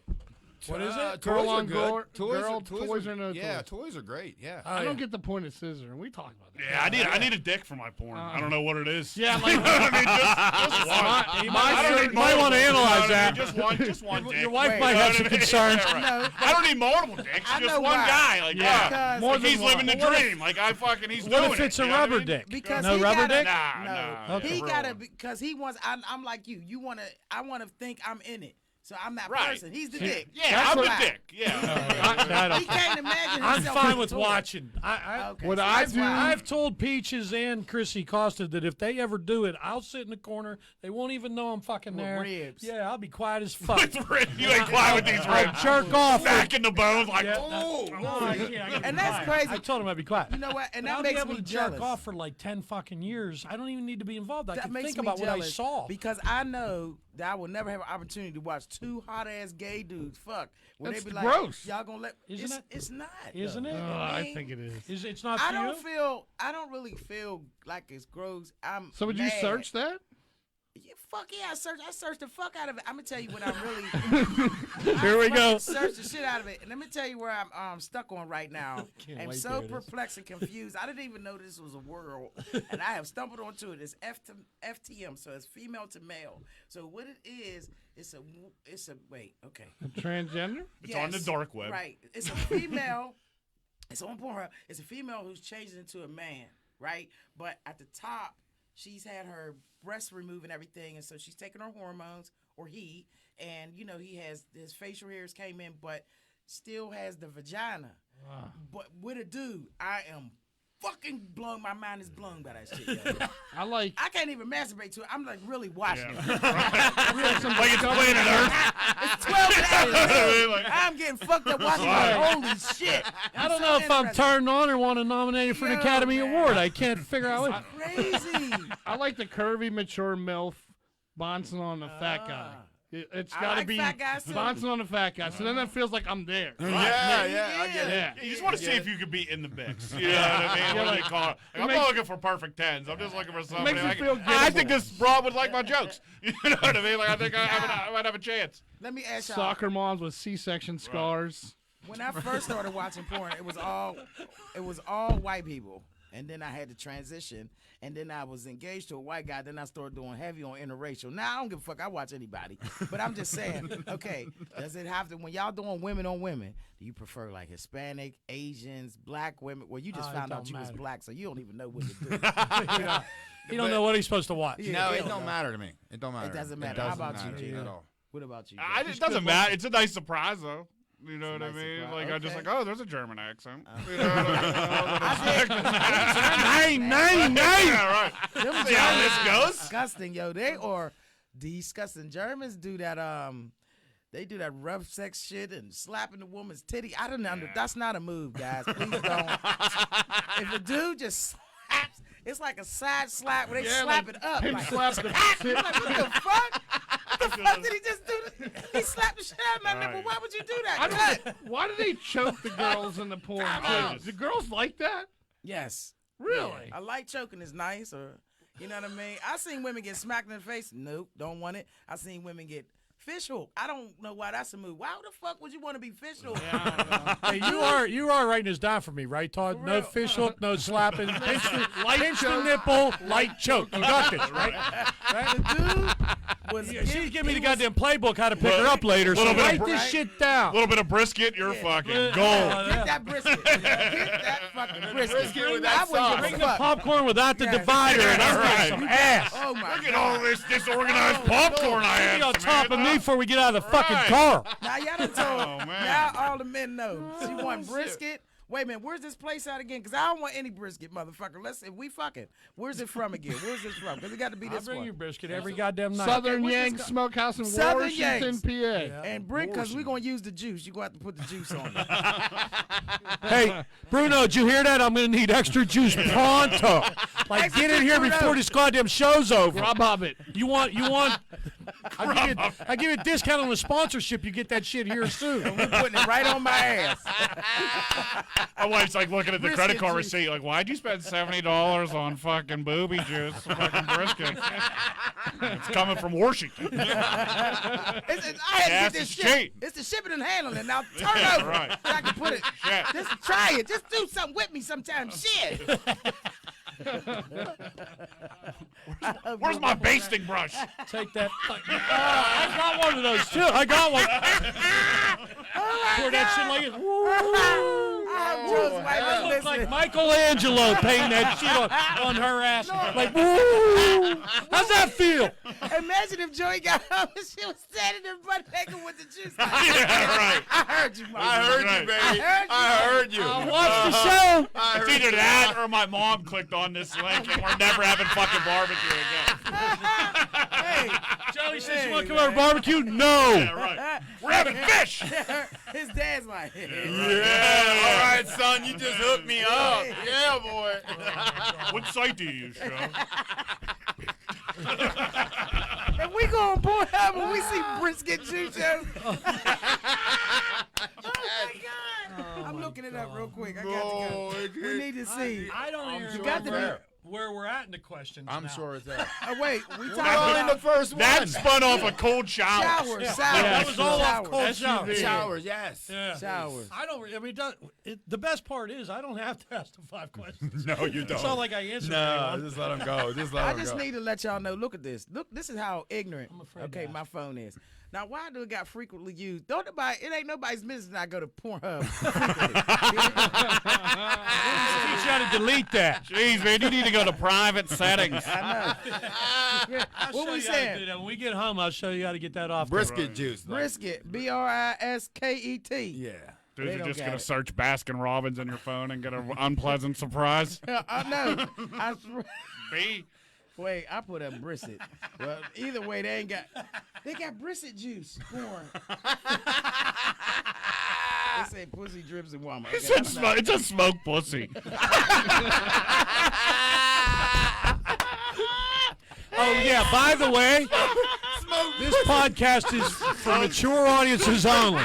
Speaker 2: What is it?
Speaker 3: Girl
Speaker 1: Toys
Speaker 3: on
Speaker 1: are good.
Speaker 3: girl-
Speaker 1: Toys,
Speaker 3: girl,
Speaker 1: are,
Speaker 3: toys or no
Speaker 1: Yeah,
Speaker 3: toys?
Speaker 1: toys are great. Yeah.
Speaker 3: I don't get the point of scissor, and we talk about that.
Speaker 5: Yeah, I need a dick for my porn. I don't know what it is.
Speaker 3: Yeah, like
Speaker 5: I mean, just one.
Speaker 2: You
Speaker 5: I don't need
Speaker 2: might want to
Speaker 5: multiple.
Speaker 2: analyze
Speaker 5: You know what I
Speaker 2: that.
Speaker 5: mean? Just one dick.
Speaker 2: Your wife
Speaker 4: Wait.
Speaker 2: might have some
Speaker 5: You know what I mean?
Speaker 2: concerns.
Speaker 5: Yeah, right. I don't need multiple dicks.
Speaker 4: I
Speaker 5: Just
Speaker 4: know
Speaker 5: one
Speaker 4: why.
Speaker 5: guy. Like,
Speaker 3: Yeah.
Speaker 5: more
Speaker 3: than
Speaker 5: he's
Speaker 3: one.
Speaker 5: living the
Speaker 2: What if-
Speaker 5: dream. Like I fucking, he's
Speaker 2: What
Speaker 5: doing
Speaker 2: if it's
Speaker 5: it,
Speaker 2: a
Speaker 5: you know what I
Speaker 2: rubber
Speaker 5: mean?
Speaker 2: dick?
Speaker 4: Because
Speaker 2: No
Speaker 4: he
Speaker 2: rubber
Speaker 4: gotta-
Speaker 2: dick?
Speaker 5: Nah,
Speaker 4: No,
Speaker 5: nah.
Speaker 2: Okay.
Speaker 4: he
Speaker 5: Real
Speaker 4: gotta
Speaker 5: one.
Speaker 4: because he wants. I'm like you. I want to think I'm in it. So I'm that
Speaker 5: Right.
Speaker 4: person. He's the dick.
Speaker 5: Yeah, I'm the dick. Yeah.
Speaker 4: He can't imagine
Speaker 2: I'm
Speaker 4: himself.
Speaker 2: fine
Speaker 4: as a
Speaker 2: with
Speaker 4: toy.
Speaker 2: watching.
Speaker 4: Okay,
Speaker 3: What
Speaker 4: so
Speaker 3: I
Speaker 4: that's
Speaker 3: do-
Speaker 4: why-
Speaker 2: I've told Peaches and Chrissy Costa that if they ever do it, I'll sit in the corner. They won't even know I'm fucking
Speaker 4: With
Speaker 2: there.
Speaker 4: ribs.
Speaker 2: Yeah, I'll be quiet as fuck.
Speaker 5: You ain't quiet with these
Speaker 2: I'll
Speaker 5: ribs.
Speaker 2: jerk off.
Speaker 5: Back in the bones, like,
Speaker 2: Yeah,
Speaker 5: oh.
Speaker 2: No, I can't. I gotta be
Speaker 4: And that's
Speaker 2: quiet.
Speaker 4: crazy.
Speaker 2: I told him I'd be quiet.
Speaker 4: You know what? And that
Speaker 2: I'll
Speaker 4: makes
Speaker 2: be able
Speaker 4: me
Speaker 2: to
Speaker 4: jealous.
Speaker 2: jerk off for like 10 fucking years. I don't even need to be involved. I
Speaker 4: That
Speaker 2: can
Speaker 4: makes
Speaker 2: think
Speaker 4: me
Speaker 2: about what I
Speaker 4: jealous
Speaker 2: saw.
Speaker 4: because I know that I will never have an opportunity to watch two hot ass gay dudes fuck. When
Speaker 3: That's
Speaker 4: they be like,
Speaker 3: gross.
Speaker 4: y'all gonna let?
Speaker 2: Isn't it?
Speaker 4: It's not.
Speaker 2: Isn't
Speaker 4: though.
Speaker 2: it?
Speaker 3: I think it is.
Speaker 2: It's not for
Speaker 4: I don't
Speaker 2: you?
Speaker 4: feel. I don't really feel like it's gross. I'm.
Speaker 3: So would you
Speaker 4: mad.
Speaker 3: search that?
Speaker 4: Yeah, fuck yeah! I searched the fuck out of it. I'm gonna tell you what I'm really.
Speaker 2: Here we go.
Speaker 4: Search the shit out of it, and let me tell you where I'm stuck on right now.
Speaker 2: Can't
Speaker 4: I'm
Speaker 2: wait
Speaker 4: so
Speaker 2: to hear this.
Speaker 4: perplexed and confused. I didn't even know this was a world, and I have stumbled onto it. It's FTM, so it's female to male. So what it is, it's a wait, okay.
Speaker 3: Transgender?
Speaker 5: It's on the dark web.
Speaker 4: Right. It's a female. It's on Pornhub. It's a female who's changed into a man, right? But at the top, she's had her breasts removed and everything, and so she's taking her hormones, or he, and you know he has his facial hairs came in, but still has the vagina. But with a dude, I am fucking blown. My mind is blown by that shit. Yo.
Speaker 3: I like.
Speaker 4: I can't even masturbate to it. I'm like really watching it.
Speaker 5: Like it's planet Earth.
Speaker 4: It's 12 hours.
Speaker 5: Like,
Speaker 4: I'm getting fucked up watching it. Holy shit.
Speaker 2: I don't know if I'm turned on or want to nominate for an
Speaker 4: Yo,
Speaker 2: Academy
Speaker 4: man.
Speaker 2: Award. I can't figure out what.
Speaker 4: Crazy.
Speaker 3: I like the curvy, mature MILF bouncing on the fat guy. It's
Speaker 4: I
Speaker 3: got to
Speaker 4: like
Speaker 3: be
Speaker 4: fat guys, too.
Speaker 3: bouncing on the fat guy. So then that feels like I'm there.
Speaker 1: Yeah, I get it.
Speaker 3: Yeah.
Speaker 5: you just want to see if you could be in the mix. You know what I mean? What do they call it? Like, I'm not looking for perfect tens. I'm just looking for somebody.
Speaker 3: makes you
Speaker 5: like,
Speaker 3: feel
Speaker 5: I
Speaker 3: gettable.
Speaker 5: think this broad would like my jokes. You know what I mean? Like I think I might have a chance.
Speaker 4: Let me ask y'all.
Speaker 3: Soccer moms with C-section scars.
Speaker 4: When I first started watching porn, it was all white people. And then I had to transition. And then I was engaged to a white guy. Then I started doing heavy on interracial. Now, I don't give a fuck. I watch anybody. But I'm just saying, okay, does it have to, when y'all doing women on women, do you prefer like Hispanic, Asians, black women? Well, you just
Speaker 2: It
Speaker 4: found out
Speaker 2: don't
Speaker 4: you was
Speaker 2: matter.
Speaker 4: black, so you don't even know what to do.
Speaker 2: He don't know what he's supposed to watch.
Speaker 1: No,
Speaker 4: Yeah,
Speaker 1: it don't matter to me. It don't matter.
Speaker 4: It doesn't matter. How about you,
Speaker 1: matter
Speaker 4: Gino?
Speaker 1: at all.
Speaker 4: What about you?
Speaker 5: It doesn't matter. It's a nice surprise though. You know what I
Speaker 4: nice
Speaker 5: mean?
Speaker 4: surprise.
Speaker 5: Like I just
Speaker 4: Okay.
Speaker 5: like, oh, there's a German accent. You know what I mean?
Speaker 2: Nine.
Speaker 5: Yeah, right.
Speaker 4: Them
Speaker 5: See how
Speaker 4: Germans
Speaker 5: this goes?
Speaker 4: disgusting, yo. They are disgusting. Germans do that. They do that rough sex shit and slapping the woman's titty. I don't know. That's not a move, guys. Please don't. If a dude just slaps, it's like a side slap where they slap it up.
Speaker 3: Him
Speaker 4: Like,
Speaker 3: slap the
Speaker 4: like, what the fuck? the fuck did he just do? He slapped the shit out of my nipple. Why would you do that?
Speaker 3: Why do they choke the girls in the porn? Too? Do girls like that?
Speaker 4: Yes.
Speaker 3: Really?
Speaker 4: Yeah. I like choking. It's nice, or you know what I mean. I seen women get smacked in the face. Nope, don't want it. I seen women get fish hook. I don't know why that's a move. Why the fuck would you want to be fish hook?
Speaker 2: Hey, you are writing this down for me, right, Todd? No fish hook, no slapping. Pinch the nipple, light choke. You got this, right?
Speaker 4: The dude was.
Speaker 2: She's giving me the goddamn playbook how to pick her up later. So write this shit down.
Speaker 5: A little bit of brisket, you're fucking gold.
Speaker 4: Get that brisket. Get that fucking brisket.
Speaker 1: With that sauce.
Speaker 2: Bring the popcorn without the divider, and I'm getting some ass.
Speaker 4: Oh my
Speaker 5: Look at all this disorganized popcorn I
Speaker 2: Be
Speaker 5: have.
Speaker 2: on top of me before we get out of the fucking
Speaker 5: Right.
Speaker 2: car.
Speaker 4: Now y'all done told.
Speaker 5: Oh, man.
Speaker 4: Now all the men know. She want brisket. Wait a minute, where's this place at again? Because I don't want any brisket, motherfucker. Let's if we fucking. Where's it from again? Where's this from? Because it got to be
Speaker 2: I
Speaker 4: this
Speaker 2: bring
Speaker 4: one.
Speaker 2: you brisket every goddamn night.
Speaker 3: Southern
Speaker 4: what's this
Speaker 3: Yanks
Speaker 4: guy-
Speaker 3: Smokehouse in
Speaker 4: Southern
Speaker 3: Washington,
Speaker 4: Yanks.
Speaker 3: PA.
Speaker 4: And Brink, because we're going to use the juice. You're going to have to put the juice on it.
Speaker 2: Hey, Bruno, did you hear that? I'm going to need extra juice pronto. Like,
Speaker 4: Extra
Speaker 2: get in here
Speaker 4: Bruno.
Speaker 2: before this goddamn show's over.
Speaker 3: Grubhub it.
Speaker 2: You want? I give you a discount on the sponsorship. You get that shit here soon.
Speaker 4: We're putting it right on my ass.
Speaker 5: My wife's like looking at the credit
Speaker 4: Brisket
Speaker 5: card
Speaker 4: juice.
Speaker 5: receipt, like, why'd you spend $70 on fucking booby juice, fucking brisket? It's coming from Washington.
Speaker 4: I had to
Speaker 5: Yes,
Speaker 4: get this
Speaker 5: it's
Speaker 4: shit.
Speaker 5: cheap.
Speaker 4: It's the shipping and handling. Now turn over.
Speaker 5: Right.
Speaker 4: So I can put it.
Speaker 5: Shit.
Speaker 4: Just try it. Just do something with me sometime. Shit.
Speaker 5: Where's my basting brush?
Speaker 2: Take that. I got one of those too. I got one. Pour that shit like it.
Speaker 4: I'm just
Speaker 2: I look like
Speaker 4: listening.
Speaker 2: Michelangelo painting that shit on her ass. Like, woo! How's that feel?
Speaker 4: Imagine if Joey got home and she was standing there butt naked with the juice.
Speaker 5: Yeah, right.
Speaker 4: I heard you,
Speaker 1: I heard
Speaker 5: Right.
Speaker 1: you, baby.
Speaker 4: I
Speaker 1: I heard you.
Speaker 2: Watch the show.
Speaker 5: It's either that or my mom clicked on this link and we're never having fucking barbecue again.
Speaker 4: Hey,
Speaker 2: Joey says you want to come over to barbecue? No.
Speaker 5: Yeah, right. We're having fish.
Speaker 4: his dad's like,
Speaker 1: Yeah, all right, son, you just hooked me up. Yeah, boy.
Speaker 5: What site do you use, Joe?
Speaker 4: if we go on Pornhub and we see brisket juice, oh my God. I'm looking it up real quick. I got to go. We need to see.
Speaker 2: I don't even
Speaker 1: sure
Speaker 2: got to
Speaker 1: it's there.
Speaker 2: where we're at in the questions.
Speaker 1: I'm
Speaker 2: now.
Speaker 1: sure it's that.
Speaker 4: Oh, wait, we
Speaker 1: We're
Speaker 4: talking
Speaker 1: on in the
Speaker 4: about
Speaker 1: first one.
Speaker 5: That spun off a cold shower.
Speaker 4: showers.
Speaker 2: Yeah,
Speaker 4: Showers.
Speaker 2: that was all off cold
Speaker 4: Showers.
Speaker 2: showers.
Speaker 1: Showers, yes.
Speaker 2: Yeah.
Speaker 4: Showers.
Speaker 2: I don't. I mean, the best part is I don't have to ask the 5 questions.
Speaker 1: No, you don't.
Speaker 2: It's not like I answered
Speaker 1: No,
Speaker 2: anyone.
Speaker 1: just let him go. Just let
Speaker 4: I
Speaker 1: him
Speaker 4: just
Speaker 1: go.
Speaker 4: need to let y'all know. Look at this. Look, this is how ignorant.
Speaker 2: afraid
Speaker 4: Okay,
Speaker 2: to
Speaker 4: my phone is. Now, why do it got frequently used? Don't nobody. It ain't nobody's business. That I go to Pornhub.
Speaker 2: Teach you how to delete that.
Speaker 5: Jeez, man, you need to go to private settings.
Speaker 4: I know.
Speaker 2: I'll
Speaker 4: What
Speaker 2: show
Speaker 4: we
Speaker 2: you how to
Speaker 4: saying?
Speaker 2: do that. When we get home, I'll show you how to get that off.
Speaker 1: Brisket juice. like-
Speaker 4: Brisket. Brisket.
Speaker 1: Yeah.
Speaker 5: Dude,
Speaker 4: They
Speaker 5: you're
Speaker 4: don't
Speaker 5: just
Speaker 4: got
Speaker 5: going
Speaker 4: it.
Speaker 5: to search Baskin Robbins on your phone and get an unpleasant surprise?
Speaker 4: I know.
Speaker 5: B?
Speaker 4: Wait, I put up brisket. Well, either way, they ain't got. They got brisket juice corn. They say pussy drips and warm.
Speaker 5: It said it's a smoked pussy.
Speaker 2: Oh yeah. By the way, this podcast is for mature audiences only.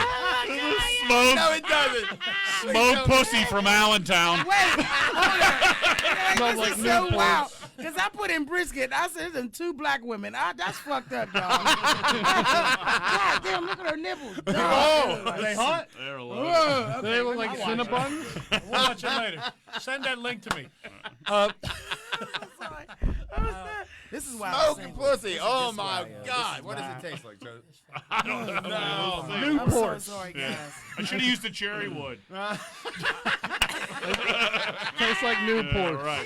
Speaker 5: Smoked,
Speaker 1: No, it doesn't.
Speaker 5: smoked pussy from Allentown.
Speaker 4: Wait, hold on.
Speaker 3: Smells
Speaker 4: This
Speaker 3: like
Speaker 4: is so
Speaker 3: Newport.
Speaker 4: wild. Because I put in brisket. I said, them 2 black women. That's fucked up, dog. God damn, look at her nipples. Dog.
Speaker 2: Are they hot?
Speaker 5: They're
Speaker 4: Whoa,
Speaker 5: low.
Speaker 4: okay,
Speaker 3: They look
Speaker 4: let
Speaker 3: like
Speaker 4: me watch it.
Speaker 3: Cinnabons.
Speaker 2: We'll watch it later. Send that link to me.
Speaker 4: This is why.
Speaker 1: Smoking pussy. Oh, my God. What does it taste like, Joe?
Speaker 5: I don't know.
Speaker 1: No.
Speaker 4: I'm so
Speaker 3: Newport.
Speaker 4: sorry, guys.
Speaker 5: I should have used the cherry wood.
Speaker 3: Tastes like Newport.
Speaker 5: Right.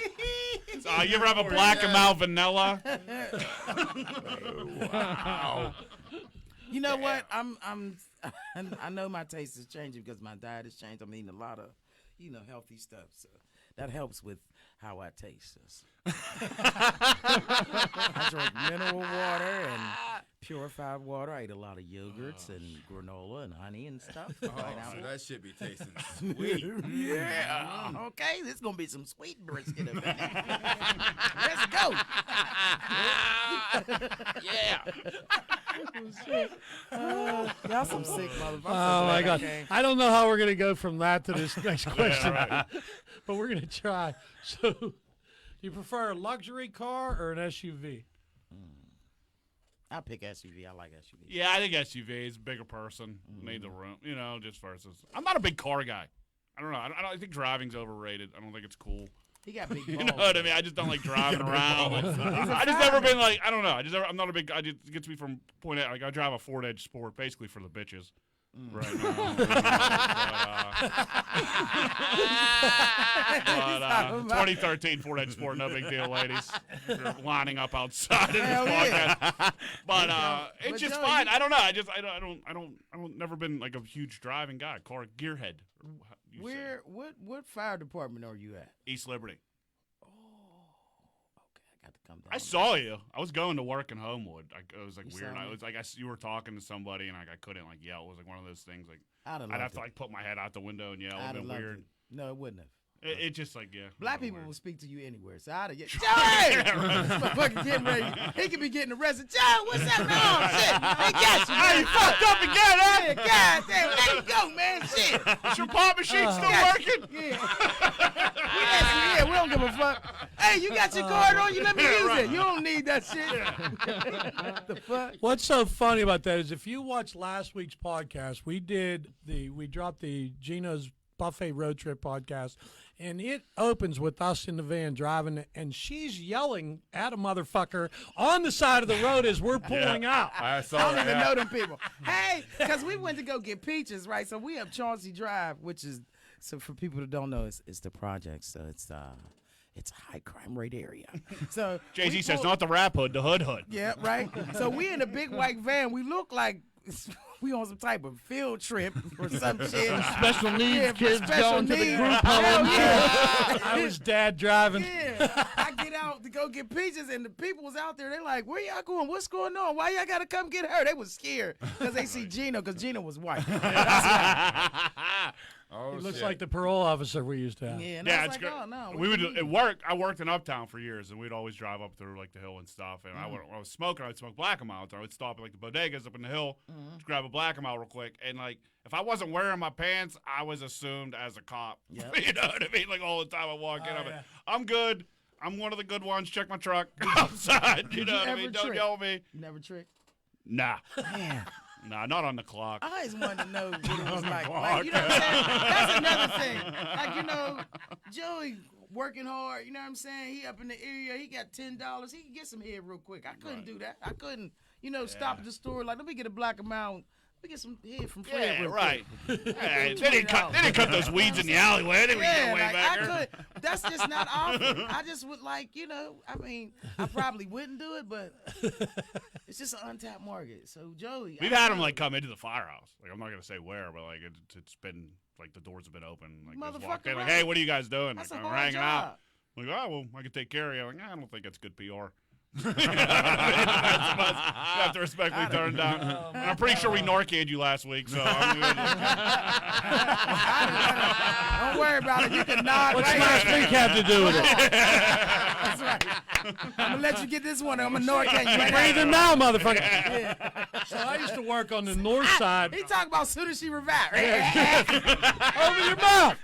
Speaker 5: You ever have a black and mild vanilla?
Speaker 4: You know what? I know my taste is changing because my diet has changed. I'm eating a lot of, healthy stuff. So that helps with how I taste. I drink mineral water and purified water. I eat a lot of yogurts and granola and honey and stuff.
Speaker 1: So that should be tasting sweet.
Speaker 4: Yeah. Okay, this is going to be some sweet brisket up in there. Let's go.
Speaker 1: Yeah.
Speaker 4: Y'all some sick motherfuckers.
Speaker 2: Oh my God! I don't know how we're gonna go from that to this next question, but we're gonna try. So, you prefer a luxury car or an SUV?
Speaker 4: I pick SUV. I like SUV.
Speaker 5: Yeah, I think SUV is a bigger person. Need the room, just versus. I'm not a big car guy. I don't know. I think driving's overrated. I don't think it's cool.
Speaker 4: He got big balls.
Speaker 5: You know what I mean? I just don't like driving around. I just never been like, I don't know. I'm not a big. It gets me from point A. Like I drive a Ford Edge Sport, basically for the bitches. Right now. But 2013 Ford Edge Sport, no big deal, ladies. You're lining up outside of this podcast. But it's just fine. I don't know. I don't never been like a huge driving guy. Car gearhead.
Speaker 4: What fire department are you at?
Speaker 5: East Liberty.
Speaker 4: I got to come down.
Speaker 5: I saw you. I was going to work in Homewood. It was like weird.
Speaker 4: saw
Speaker 5: I
Speaker 4: me?
Speaker 5: was like, you were talking to somebody, and I couldn't like yell. It was like one of those things. Like
Speaker 4: I'd have
Speaker 5: have to
Speaker 4: it.
Speaker 5: like put my head out the window and yell. It
Speaker 4: I'd
Speaker 5: would
Speaker 4: have
Speaker 5: been
Speaker 4: loved
Speaker 5: weird.
Speaker 4: it. No, it wouldn't have.
Speaker 5: It just like
Speaker 4: Black people
Speaker 5: weird.
Speaker 4: will speak to you anywhere. So I'd have Joey! Motherfucker getting ready. He could be getting arrested. Joe, what's up? No, shit. They got you, man.
Speaker 5: You fucked up again, huh?
Speaker 4: Yeah, God damn, let him go, man. Shit.
Speaker 5: Is your pop machine still working?
Speaker 4: Yeah. We don't give a fuck. Hey, you got your card on you? Let me use it. You don't need that shit. The fuck?
Speaker 2: What's so funny about that is if you watch last week's podcast, we dropped the Gino's Buffet Road Trip podcast, and it opens with us in the van driving, and she's yelling at a motherfucker on the side of the road as we're pulling out.
Speaker 1: I saw
Speaker 4: I don't
Speaker 1: that.
Speaker 4: even know them people. Hey, because we went to go get peaches, right? So we have Chauncey Drive, which is, so for people that don't know, it's the project. So it's a high crime rate area. So
Speaker 5: Jay-Z says not the rap hood, the hood.
Speaker 4: yeah, right. So we in a big white van. We look like we on some type of field trip or some shit.
Speaker 3: Special needs kids
Speaker 4: special
Speaker 3: going to the
Speaker 4: needs.
Speaker 3: group
Speaker 4: Hell
Speaker 3: home.
Speaker 4: yeah.
Speaker 2: I was dad driving.
Speaker 4: Yeah, I get out to go get peaches, and the people was out there. They're like, "Where y'all going? What's going on? Why y'all gotta come get her?" They was scared because they see Gino, because Gino was white.
Speaker 1: Oh,
Speaker 2: It looks
Speaker 1: shit.
Speaker 2: like the parole officer we used to have.
Speaker 4: Yeah, and
Speaker 5: Yeah,
Speaker 4: I
Speaker 5: it's
Speaker 4: was like,
Speaker 5: good.
Speaker 4: "Oh no."
Speaker 5: We would at work. I worked in Uptown for years, and we'd always drive up through like the hill and stuff. And when I was smoking, I'd smoke Black and Mild. So I would stop at like the bodegas up in the hill, to grab a Black and Mild real quick. And like if I wasn't wearing my pants, I was assumed as a cop.
Speaker 4: Yep.
Speaker 5: You know what I mean? Like all the time I walk in,
Speaker 2: yeah.
Speaker 5: I'm good. I'm one of the good ones. Check my truck outside. You know what I
Speaker 4: ever
Speaker 5: mean? Don't
Speaker 4: trick?
Speaker 5: yell at me.
Speaker 4: You never trick.
Speaker 5: Nah,
Speaker 4: Man,
Speaker 5: nah, not on the clock.
Speaker 4: I always wanted to know what it was like. Like, you know what I'm saying? That's another thing. Like, Joey working hard. You know what I'm saying? He up in the area. He got $10. He can get some head real quick. I couldn't do that. I couldn't, stop at the store. Like, let me get a Black amount. Let me get some head from Fred
Speaker 5: Yeah,
Speaker 4: real
Speaker 5: right.
Speaker 4: quick.
Speaker 5: Hey, they didn't cut those weeds in the alleyway. They were
Speaker 4: Yeah,
Speaker 5: way
Speaker 4: like
Speaker 5: back
Speaker 4: I
Speaker 5: there.
Speaker 4: could. That's just not often. I just would like, I mean, I probably wouldn't do it, but it's just an untapped market. So Joey,
Speaker 5: We've had them like come into the firehouse. Like I'm not gonna say where, but like it's been like the doors have been open. Like they just walk in, like,
Speaker 4: Motherfucker,
Speaker 5: hey, what are you guys doing?
Speaker 4: That's
Speaker 5: Like
Speaker 4: a
Speaker 5: we're
Speaker 4: hard
Speaker 5: hanging
Speaker 4: job.
Speaker 5: out. Like, oh well, I can take care of you. Like, I don't think that's good PR. You know what I mean? You have to respectfully turn it down. And I'm pretty sure we Narcaned you last week, so I'm good.
Speaker 4: Don't worry about it. You can nod
Speaker 2: What's
Speaker 4: right
Speaker 2: last
Speaker 4: here.
Speaker 2: week have to do with it?
Speaker 4: That's right. I'm gonna let you get this one. I'm gonna Norcan you right
Speaker 2: Breathe
Speaker 4: now.
Speaker 2: him now, motherfucker. So I used to work on the north side.
Speaker 4: He talking about soon as she revived.
Speaker 2: Over your mouth.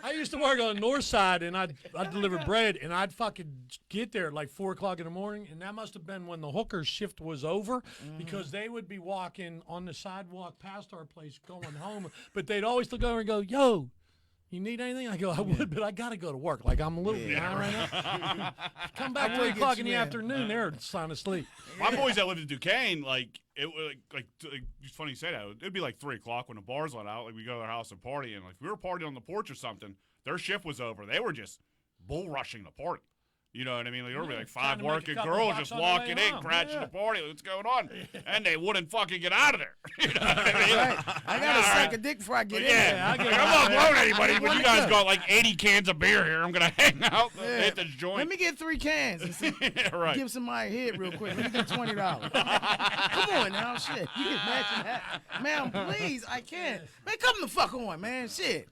Speaker 2: I used to work on the north side, and I'd deliver bread, and I'd fucking get there at like 4 o'clock in the morning, and that must have been when the hooker shift was over, because they would be walking on the sidewalk past our place going home, but they'd always look over and go, "Yo, you need anything?" I go, "I would, but I got to go to work. Like, I'm a little behind right now." Come back 3 o'clock in the afternoon, they're sound asleep.
Speaker 5: My boys that lived in Duquesne, like it was like it's funny you say that. It'd be like 3 o'clock when the bars let out. Like we go to their house and party, and like if we were partying on the porch or something, their shift was over. They were just bull rushing the party. You know what I mean? Like, there would be like
Speaker 2: trying
Speaker 5: 5
Speaker 2: to make a
Speaker 5: working
Speaker 2: couple
Speaker 5: girls
Speaker 2: bucks
Speaker 5: just
Speaker 2: on the way
Speaker 5: walking in,
Speaker 2: home.
Speaker 5: crashing
Speaker 2: Yeah.
Speaker 5: the party. What's going on? And they wouldn't fucking get out of there. You know what I mean?
Speaker 4: Right. I gotta suck a dick before I get in there.
Speaker 5: Yeah,
Speaker 2: I get
Speaker 5: like,
Speaker 2: it.
Speaker 5: I'm not blowing anybody, but you
Speaker 4: One
Speaker 5: guys
Speaker 4: cup.
Speaker 5: got like 80 cans of beer here. I'm gonna hang out, hit this
Speaker 4: Let
Speaker 5: joint.
Speaker 4: me get 3 cans and see,
Speaker 5: Yeah, right.
Speaker 4: give somebody a hit real quick. Let me get $20. Come on now, shit. You can imagine that. Man, please, I can't. Man, come the fuck on, man. Shit.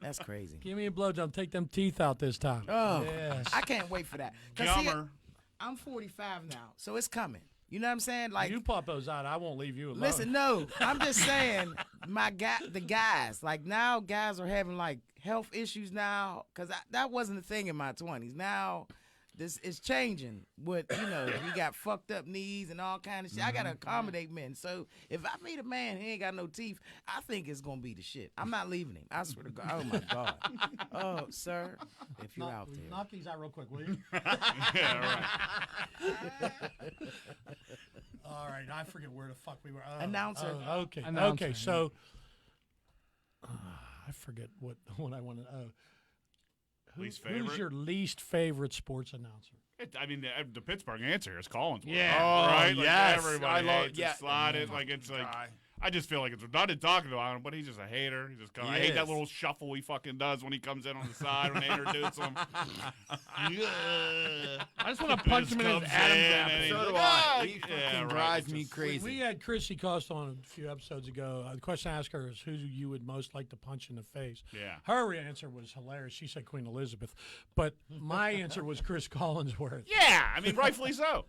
Speaker 4: That's crazy.
Speaker 2: Give me a blowjob. Take them teeth out this time.
Speaker 4: Oh,
Speaker 2: Yes.
Speaker 4: I can't wait for that. 'Cause see,
Speaker 5: Yummer.
Speaker 4: I'm 45 now, so it's coming. You know what I'm saying? Like,
Speaker 2: You pop those out, I won't leave you alone.
Speaker 4: listen, no, I'm just saying, the guys, like now, guys are having like health issues now, because that wasn't a thing in my 20s. Now, this is changing. What you got fucked up knees and all kind of shit. I gotta accommodate men. So if I meet a man who ain't got no teeth, I think it's gonna be the shit. I'm not leaving him. I swear to God. Oh my God. Oh, sir, if you're out there.
Speaker 2: Knock these out real quick, will you?
Speaker 5: Yeah, right.
Speaker 2: All right, I forget where the fuck we were.
Speaker 4: Announcer.
Speaker 2: Okay.
Speaker 3: Announcer,
Speaker 2: Okay, so I forget what I want to.
Speaker 5: Least
Speaker 2: Who's
Speaker 5: favorite?
Speaker 2: your least favorite sports announcer?
Speaker 5: I mean, the Pittsburgh answer is Collinsworth.
Speaker 3: Yeah.
Speaker 1: Oh,
Speaker 5: right? Like,
Speaker 1: yes.
Speaker 5: everybody
Speaker 1: I love-
Speaker 5: hates
Speaker 1: yeah.
Speaker 5: it, slide it. Like, it's like,
Speaker 1: guy.
Speaker 5: I just feel like it's not talking about him, but he's just a hater. He's just I hate that
Speaker 1: is.
Speaker 5: little shuffle he fucking does when he comes in on the side when they introduce him. Yeah.
Speaker 3: I just want to punch him in his
Speaker 5: Comes
Speaker 3: Adam's
Speaker 5: in
Speaker 3: apple.
Speaker 5: and he's
Speaker 1: So do
Speaker 5: like,
Speaker 1: I.
Speaker 5: "Ah!"
Speaker 1: He fucking
Speaker 5: Yeah, right.
Speaker 1: drives
Speaker 5: It's
Speaker 1: me
Speaker 5: just-
Speaker 1: crazy.
Speaker 2: We had Chrissy Costa on a few episodes ago. The question I asked her is who you would most like to punch in the face.
Speaker 5: Yeah.
Speaker 2: Her answer was hilarious. She said Queen Elizabeth. But my answer was Chris Collinsworth.
Speaker 5: Yeah, I mean, rightfully so.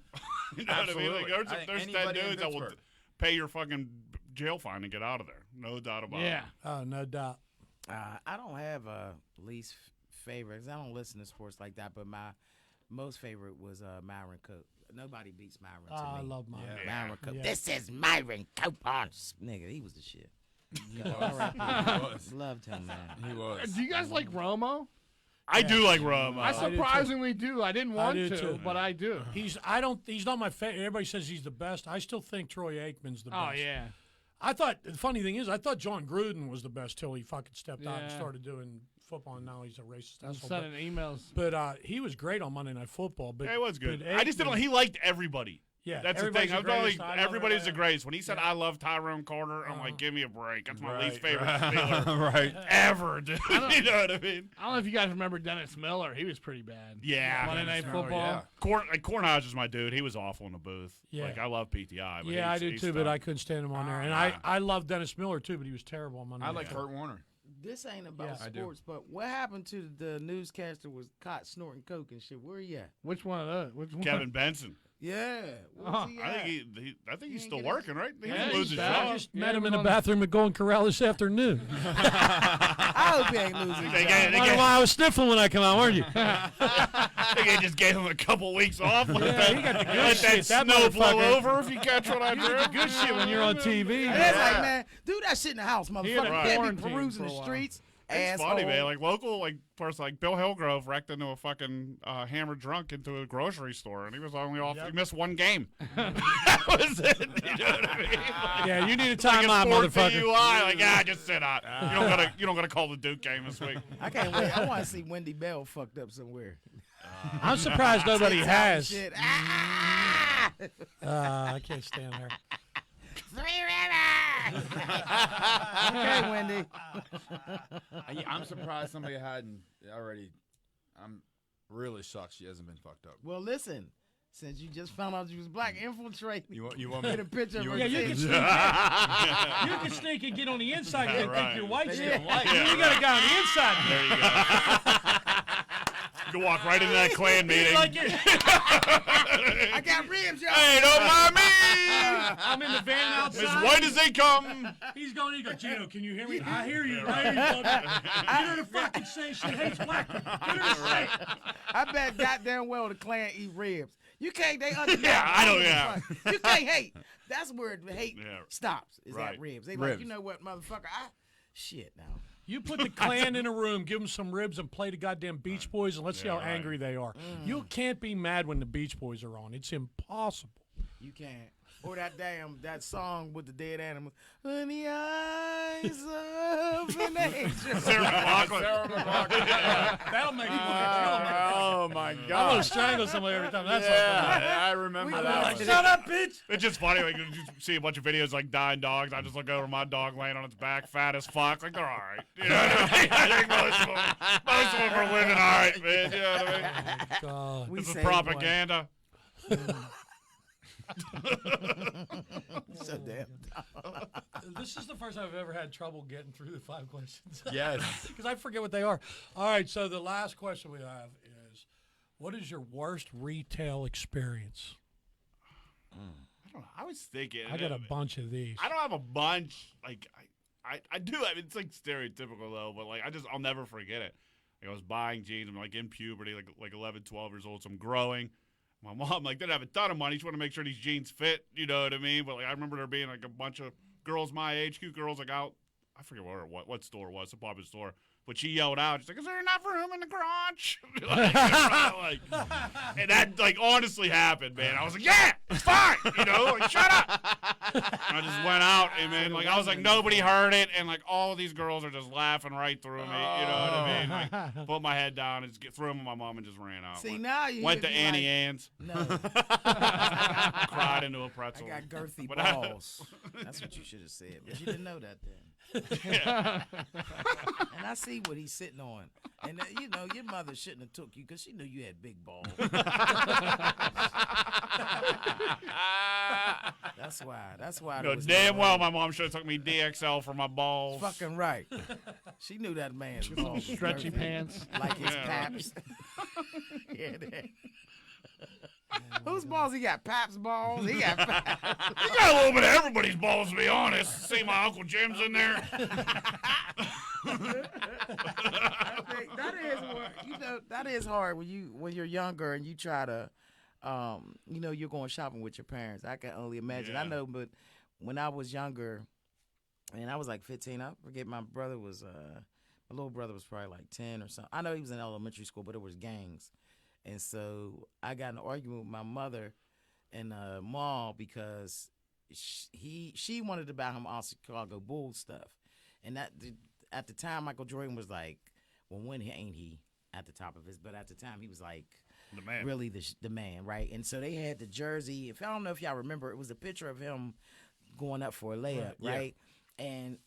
Speaker 5: You know what I mean? Like,
Speaker 1: Absolutely. I think
Speaker 5: there's 10
Speaker 1: anybody in
Speaker 5: dudes that will
Speaker 1: Pittsburgh.
Speaker 5: pay your fucking jail fine and get out of there. No doubt about
Speaker 3: Yeah.
Speaker 5: it.
Speaker 2: Oh, no doubt.
Speaker 4: I don't have a least favorite 'cause I don't listen to sports like that. But my most favorite was Myron Cope. Nobody beats Myron to me.
Speaker 2: I love mine.
Speaker 5: Yeah.
Speaker 4: Myron Cope.
Speaker 2: Yeah.
Speaker 4: This is Myron Cope. Nigga, he was the shit.
Speaker 1: He was.
Speaker 4: Loved him, man.
Speaker 1: He was.
Speaker 3: Do you guys like Romo?
Speaker 5: I do like Romo.
Speaker 3: I
Speaker 2: do too.
Speaker 3: surprisingly do. I didn't want
Speaker 2: do
Speaker 3: to,
Speaker 2: too.
Speaker 3: but I do.
Speaker 2: He's not my favorite. Everybody says he's the best. I still think Troy Aikman's the best.
Speaker 3: Oh yeah.
Speaker 2: I thought the funny thing is I thought John Gruden was the best till he fucking stepped out and
Speaker 3: Yeah.
Speaker 2: started doing football, and now he's a racist
Speaker 3: I'm
Speaker 2: asshole.
Speaker 3: sending emails.
Speaker 2: But he was great on Monday Night Football. But
Speaker 5: Yeah, it was good.
Speaker 2: but
Speaker 5: I just didn't.
Speaker 2: Aikman-
Speaker 5: He liked everybody.
Speaker 2: Yeah,
Speaker 5: That's the
Speaker 2: everybody's
Speaker 5: thing.
Speaker 2: the greatest. I love
Speaker 5: Everybody's the
Speaker 2: everybody.
Speaker 5: greatest. When he said, "I love Tyrone Carter," I'm like, "Give me a break." That's my least favorite
Speaker 1: Right.
Speaker 5: Steeler
Speaker 1: right.
Speaker 5: ever, dude. You know what I mean?
Speaker 3: I don't know if you guys remember Dennis Miller. He was pretty bad.
Speaker 5: Yeah.
Speaker 3: Monday Night
Speaker 1: Miller,
Speaker 3: Football.
Speaker 1: yeah.
Speaker 5: Cornhouse is my dude. He was awful in the booth.
Speaker 2: Yeah.
Speaker 5: Like, I love PTI. But
Speaker 2: Yeah, I do
Speaker 5: he's
Speaker 2: too, but I
Speaker 5: tough.
Speaker 2: couldn't stand him on there. And
Speaker 5: Ah.
Speaker 2: I love Dennis Miller too, but he was terrible on Monday
Speaker 1: I
Speaker 2: Night
Speaker 1: like
Speaker 2: Football.
Speaker 1: Kurt Warner.
Speaker 4: This ain't about
Speaker 2: Yeah,
Speaker 1: I do.
Speaker 4: sports, but what happened to the newscaster was caught snorting coke and shit? Where he at?
Speaker 3: Which one of those? Which one?
Speaker 5: Kevin Benson.
Speaker 4: Yeah. Where's he
Speaker 5: I
Speaker 4: at?
Speaker 5: think I think he's
Speaker 4: He
Speaker 5: still
Speaker 4: ain't get
Speaker 5: working, right? He
Speaker 3: Yeah,
Speaker 5: didn't
Speaker 3: he's
Speaker 5: lose his
Speaker 3: back.
Speaker 5: job.
Speaker 2: I just
Speaker 3: Yeah,
Speaker 2: met him
Speaker 3: he
Speaker 2: in the
Speaker 3: was on-
Speaker 2: bathroom at Golden Corral this afternoon.
Speaker 4: I hope he ain't losing his
Speaker 5: They
Speaker 4: job.
Speaker 5: get- they
Speaker 2: Wonder why I was sniffling when I come out, weren't you?
Speaker 5: I think they just gave him a couple weeks off.
Speaker 2: Yeah, he got the good
Speaker 5: Let
Speaker 2: shit.
Speaker 5: that
Speaker 2: That
Speaker 5: snow blow
Speaker 2: motherfucker-
Speaker 5: over if you catch what I drift.
Speaker 2: Good shit when you're on TV.
Speaker 4: And it's like, man, do that shit in the house, motherfucker. You
Speaker 3: had a
Speaker 4: can't be
Speaker 3: quarantine
Speaker 4: perusing
Speaker 3: for
Speaker 4: the
Speaker 3: a while.
Speaker 4: streets.
Speaker 5: It's
Speaker 4: asshole.
Speaker 5: funny, man. Like local, like person, like Bill Hillgrove wrecked into a fucking hammered drunk into a grocery store, and he was only off.
Speaker 2: Yep.
Speaker 5: He missed one game. That was it. You know what I mean? Like,
Speaker 2: Yeah, you need a
Speaker 5: like
Speaker 2: timeout,
Speaker 5: a sport
Speaker 2: motherfucker.
Speaker 5: DUI. Like, just sit out. You don't gotta call the Duke game this week.
Speaker 4: I can't wait. I want to see Wendy Bell fucked up somewhere.
Speaker 2: I'm surprised nobody
Speaker 4: TikTok and
Speaker 2: has.
Speaker 4: shit. Ah!
Speaker 2: I can't stand her.
Speaker 4: Three Rivers. Okay, Wendy.
Speaker 1: I'm surprised somebody hadn't already. I'm really shocked she hasn't been fucked up.
Speaker 4: Well, listen. Since you just found out you was black, infiltrate me.
Speaker 1: You want me
Speaker 4: Get a picture of her.
Speaker 2: Yeah, you can
Speaker 4: titties.
Speaker 2: sneak in. You can sneak and get on the inside and
Speaker 5: right.
Speaker 2: think you're white.
Speaker 4: Yeah.
Speaker 2: Still white. You got a guy on the inside.
Speaker 5: There you go. You can walk right into that Klan meeting.
Speaker 2: Like it.
Speaker 4: I got ribs, y'all.
Speaker 5: Hey, don't mind me.
Speaker 2: I'm in the van
Speaker 5: As
Speaker 2: outside.
Speaker 5: white as they come.
Speaker 2: He's going. He goes, Gino, can you hear me? I hear you. I hear you. Bubba. Get her to fucking say she hates black people. Get her to say it.
Speaker 4: I bet goddamn well the Klan eat ribs. You can't. They understand.
Speaker 5: Yeah, I don't- yeah.
Speaker 4: You can't hate. That's where the hate
Speaker 5: Yeah.
Speaker 4: stops. Is
Speaker 5: Right.
Speaker 4: at ribs. They like,
Speaker 1: Ribs.
Speaker 4: you know what, motherfucker? Shit now.
Speaker 2: You put the Klan in a room, give them some ribs, and play the goddamn Beach Boys, and let's see how
Speaker 5: right.
Speaker 2: angry they are. You can't be mad when the Beach Boys are on. It's impossible.
Speaker 4: You can't. Or that song with the dead animals. In the eyes of an angel.
Speaker 5: Sarah McLachlan.
Speaker 2: That'll make you want to kill me.
Speaker 1: Oh my
Speaker 2: I want
Speaker 1: God!
Speaker 2: to strangle somebody every time that's
Speaker 1: I remember that.
Speaker 2: like,
Speaker 1: one.
Speaker 2: shut up, bitch.
Speaker 5: It's just funny. Like, you see a bunch of videos like dying dogs. I just look over my dog laying on its back, fat as fuck. Like, they're all right. You know what I mean? I think most of them are living all right, man. You know what I mean?
Speaker 2: God.
Speaker 4: We
Speaker 5: This is
Speaker 4: saved
Speaker 5: propaganda.
Speaker 4: So damn.
Speaker 2: This is the first time I've ever had trouble getting through the 5 questions.
Speaker 1: Yes.
Speaker 2: Because I forget what they are. All right, so the last question we have is, what is your worst retail experience?
Speaker 5: I don't know. I was thinking.
Speaker 2: I got a bunch of these.
Speaker 5: I don't have a bunch. Like I do. I mean, it's like stereotypical though, but like I'll never forget it. Like I was buying jeans. I'm like in puberty, like 11, 12 years old. So I'm growing. My mom like didn't have a ton of money. She wanted to make sure these jeans fit. You know what I mean? But like I remember there being like a bunch of girls my age, cute girls, like out. I forget what store it was, some popular store. But she yelled out, she's like, "Is there enough room in the garage?" like, and that like honestly happened, man. I was like, "Yeah, it's fine," you know, like shut up. And I just went out, and man, like I was like, nobody heard it, and like all these girls are just laughing right through me. You know what I mean? Like, put my head down and just threw them at my mom and just ran out.
Speaker 4: See, now you
Speaker 5: went to
Speaker 4: be
Speaker 5: Annie
Speaker 4: like,
Speaker 5: Ann's,
Speaker 4: No,
Speaker 5: cried into a pretzel.
Speaker 4: I got girthy
Speaker 5: But
Speaker 4: balls. That's what you should have said, but you didn't know that then. And I see what he's sitting on, and you know your mother shouldn't have took you because she knew you had big balls. That's why.
Speaker 5: You
Speaker 4: there
Speaker 5: know
Speaker 4: was
Speaker 5: damn
Speaker 4: no
Speaker 5: well
Speaker 4: way.
Speaker 5: my mom should have took me DXL for my balls.
Speaker 4: Fucking right. She knew that man's balls. was
Speaker 3: Stretchy
Speaker 4: girthy,
Speaker 3: pants.
Speaker 4: like his
Speaker 5: Yeah.
Speaker 4: paps. Yeah, that. Whose balls he got? Paps balls. He got paps.
Speaker 5: You got a little bit of everybody's balls, to be honest. See my Uncle Jim's in there.
Speaker 4: That is hard. You know, that is hard when you're younger and you try to, you know, you're going shopping with your parents. I can only imagine. I
Speaker 5: Yeah.
Speaker 4: know, but when I was younger, and I was like 15, I forget my brother was, my little brother was probably like 10 or something. I know he was in elementary school, but it was gangs. And so I got in an argument with my mother in the mall because she wanted to buy him all Chicago Bulls stuff. And that at the time, Michael Jordan was like, well, when ain't he at the top of his, but at the time he was like
Speaker 5: The man.
Speaker 4: really the man, right? And so they had the jersey. If I don't know if y'all remember, it was a picture of him going up for a layup, right? And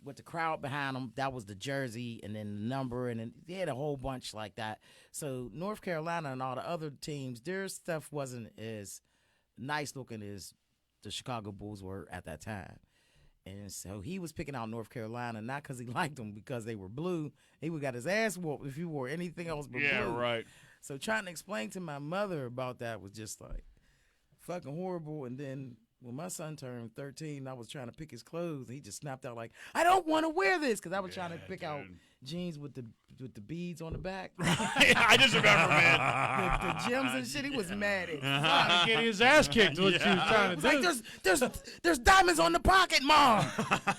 Speaker 4: with the crowd behind him, that was the jersey, and then the number, and then they had a whole bunch like that. So North Carolina and all the other teams, their stuff wasn't as nice looking as the Chicago Bulls were at that time. And so he was picking out North Carolina, not because he liked them, because they were blue. He would got his ass whooped if he wore anything else but
Speaker 5: Yeah,
Speaker 4: blue.
Speaker 5: right.
Speaker 4: So trying to explain to my mother about that was just like fucking horrible. And then when my son turned 13, I was trying to pick his clothes, and he just snapped out like, "I don't want to wear this," because I was trying to pick out jeans with the beads on the back,
Speaker 5: I just remember, man.
Speaker 4: the gems and shit. He was mad at.
Speaker 2: Trying to get his ass kicked. What you was trying to
Speaker 4: Like
Speaker 2: do?
Speaker 4: there's diamonds on the pocket, Mom.